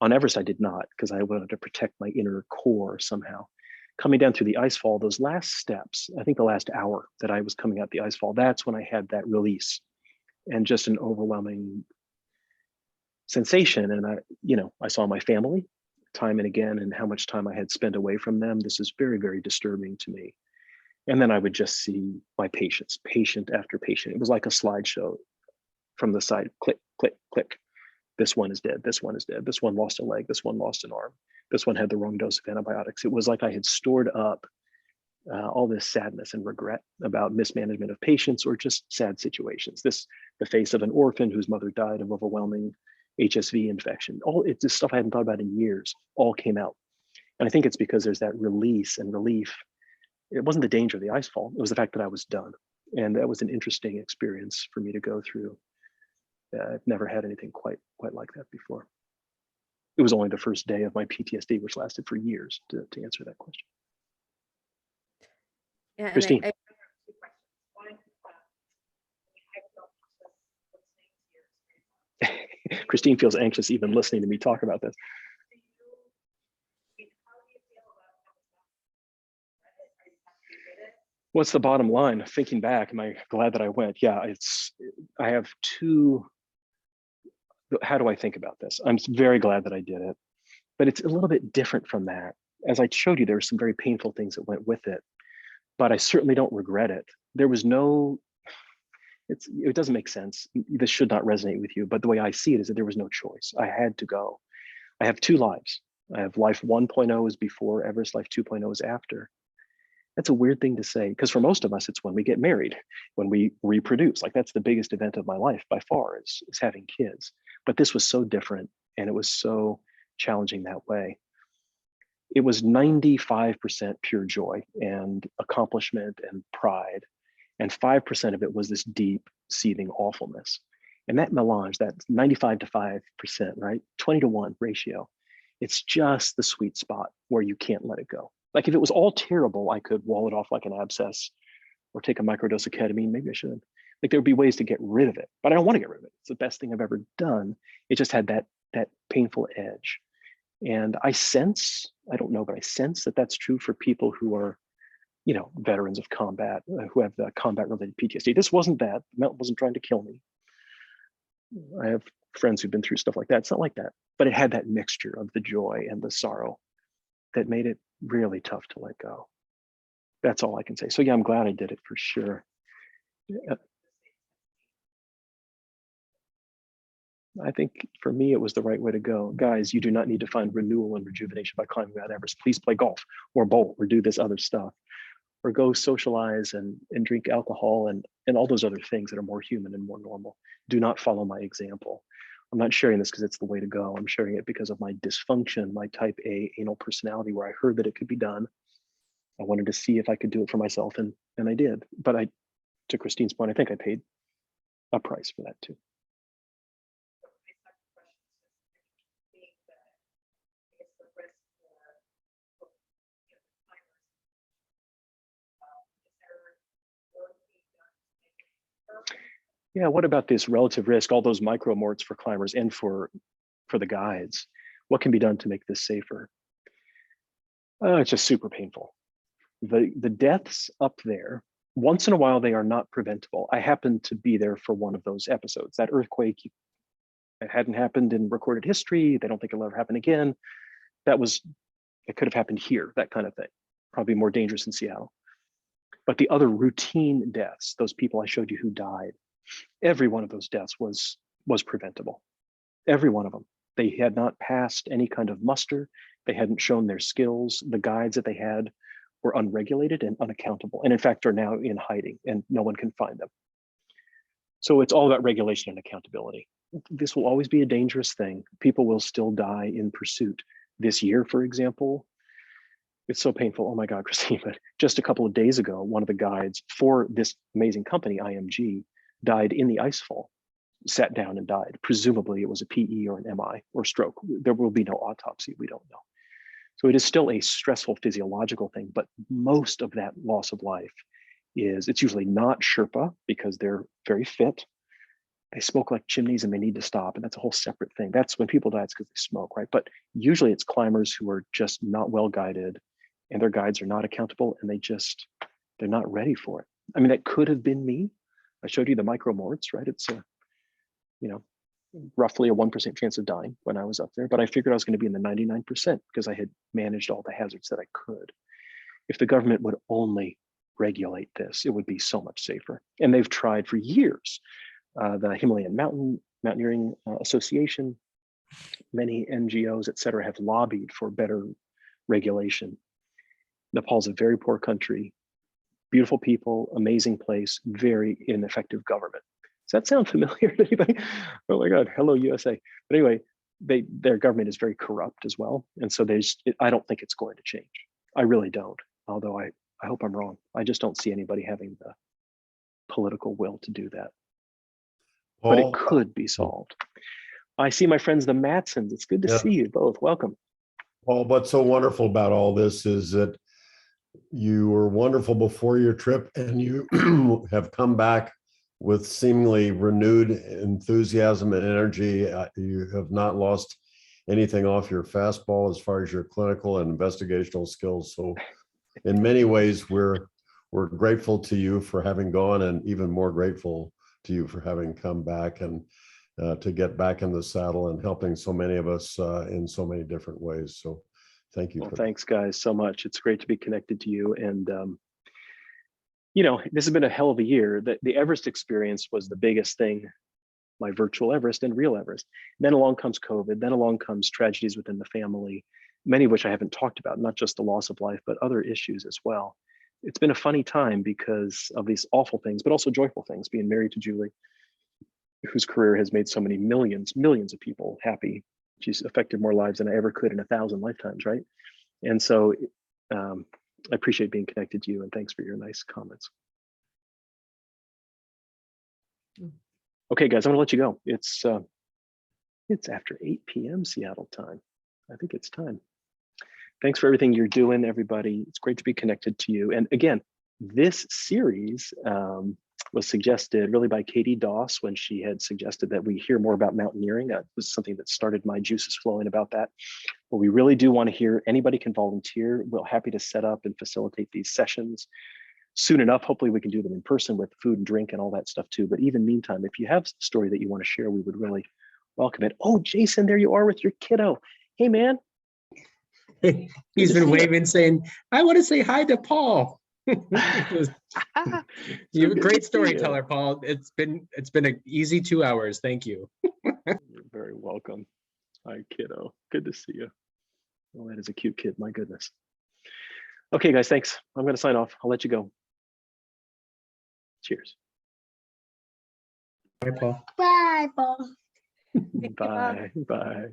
On Everest, I did not, because I wanted to protect my inner core somehow. Coming down through the icefall, those last steps, I think the last hour that I was coming out the icefall, that's when I had that release and just an overwhelming sensation. And I saw my family time and again, and how much time I had spent away from them. This is very, very disturbing to me. And then I would just see my patients, patient after patient. It was like a slideshow from the side, click, click, click. This one is dead, this one is dead, this one lost a leg, this one lost an arm, this one had the wrong dose of antibiotics. It was like I had stored up all this sadness and regret about mismanagement of patients or just sad situations. The face of an orphan whose mother died of overwhelming HSV infection. It's this stuff I hadn't thought about in years, all came out. And I think it's because there's that release and relief. It wasn't the danger of the icefall, it was the fact that I was done. And that was an interesting experience for me to go through. I've never had anything quite like that before. It was only the first day of my PTSD, which lasted for years, to answer that question. Yeah, Christine. I have two questions. One, I felt anxious listening to your experience. Christine feels anxious even listening to me talk about this. How do you feel about how are you happy with it? What's the bottom line? Thinking back, am I glad that I went? Yeah, I have two. How do I think about this? I'm very glad that I did it, but it's a little bit different from that. As I showed you, there were some very painful things that went with it, but I certainly don't regret it. There was no, it doesn't make sense. This should not resonate with you, but the way I see it is that there was no choice. I had to go. I have two lives. I have life 1.0 is before Everest, life 2.0 is after. That's a weird thing to say, because for most of us, it's when we get married, when we reproduce. Like that's the biggest event of my life by far is having kids. But this was so different and it was so challenging that way. It was 95% pure joy and accomplishment and pride. And 5% of it was this deep, seething awfulness. And that melange, that 95 to 5%, right? 20-to-1 ratio. It's just the sweet spot where you can't let it go. Like if it was all terrible, I could wall it off like an abscess or take a microdose of ketamine. Maybe I should. Like there would be ways to get rid of it, but I don't want to get rid of it. It's the best thing I've ever done. It just had that painful edge. And I sense, I don't know, but I sense that that's true for people who are, veterans of combat, who have the combat-related PTSD. This wasn't that. The mountain wasn't trying to kill me. I have friends who've been through stuff like that. It's not like that, but it had that mixture of the joy and the sorrow that made it really tough to let go. That's all I can say. So yeah, I'm glad I did it for sure. I think for me, it was the right way to go. Guys, you do not need to find renewal and rejuvenation by climbing Mount Everest. Please play golf or bowl or do this other stuff or go socialize and drink alcohol and all those other things that are more human and more normal. Do not follow my example. I'm not sharing this because it's the way to go. I'm sharing it because of my dysfunction, my type A anal personality, where I heard that it could be done. I wanted to see if I could do it for myself, and I did. But to Christine's point, I think I paid a price for that too. Yeah, what about this relative risk, all those micromorts for climbers and for the guides? What can be done to make this safer? It's just super painful. The deaths up there, once in a while, they are not preventable. I happened to be there for one of those episodes. That earthquake, it hadn't happened in recorded history. They don't think it'll ever happen again. It could have happened here, that kind of thing. Probably more dangerous in Seattle. But the other routine deaths, those people I showed you who died, every one of those deaths was preventable. Every one of them. They had not passed any kind of muster. They hadn't shown their skills. The guides that they had were unregulated and unaccountable, and in fact are now in hiding and no one can find them. So it's all about regulation and accountability. This will always be a dangerous thing. People will still die in pursuit. This year, for example, It's so painful. Oh my God, Christine. But just a couple of days ago, one of the guides for this amazing company, IMG, died in the Icefall, sat down and died. Presumably it was a PE or an MI or stroke. There will be no autopsy. We don't know. So it is still a stressful physiological thing, but most of that loss of life it's usually not Sherpa because they're very fit. They smoke like chimneys and they need to stop. And that's a whole separate thing. That's when people die, it's because they smoke, right? But usually it's climbers who are just not well guided and their guides are not accountable and they're not ready for it. I mean, that could have been me. I showed you the micromorts, right? It's roughly a 1% chance of dying when I was up there, but I figured I was going to be in the 99% because I had managed all the hazards that I could. If the government would only regulate this, it would be so much safer. And they've tried for years. The Himalayan Mountaineering Association, many NGOs, et cetera, have lobbied for better regulation. Nepal's a very poor country, beautiful people, amazing place, very ineffective government. Does that sound familiar to anybody? Oh my God, hello USA. But anyway, their government is very corrupt as well. And so I don't think it's going to change. I really don't, although I hope I'm wrong. I just don't see anybody having the political will to do that. But it could be solved. I see my friends, the Matsons. It's good to see you both. Welcome. Paul, what's so wonderful about all this is that you were wonderful before your trip and you have come back with seemingly renewed enthusiasm and energy. You have not lost anything off your fastball as far as your clinical and investigational skills. So in many ways, we're grateful to you for having gone and even more grateful to you for having come back and to get back in the saddle and helping so many of us in so many different ways. So thank you. Well, for thanks guys so much. It's great to be connected to you. And this has been a hell of a year. The Everest experience was the biggest thing, my virtual Everest and real Everest. Then along comes COVID, then along comes tragedies within the family, many of which I haven't talked about, not just the loss of life, but other issues as well. It's been a funny time because of these awful things, but also joyful things, being married to Julie, whose career has made so many millions of people happy. She's affected more lives than I ever could in 1,000 lifetimes, right? And so I appreciate being connected to you and thanks for your nice comments. Okay, guys, I'm gonna let you go. It's after 8 p.m. Seattle time. I think it's time. Thanks for everything you're doing, everybody. It's great to be connected to you. And again, this series was suggested really by Katie Doss when she had suggested that we hear more about mountaineering. That was something that started my juices flowing about that. But we really do want to hear, anybody can volunteer. We're happy to set up and facilitate these sessions soon enough. Hopefully we can do them in person with food and drink and all that stuff too. But even meantime, if you have a story that you want to share, we would really welcome it. Oh, Jason, there you are with your kiddo. Hey, man. He's been waving, saying, "I want to say hi to Paul." You're a great storyteller, Paul. It's been an easy 2 hours. Thank you. You're very welcome. Hi, kiddo. Good to see you. Oh, that is a cute kid. My goodness. Okay, guys, thanks. I'm going to sign off. I'll let you go. Cheers. Bye, Paul. Bye, Paul. Bye. Bye.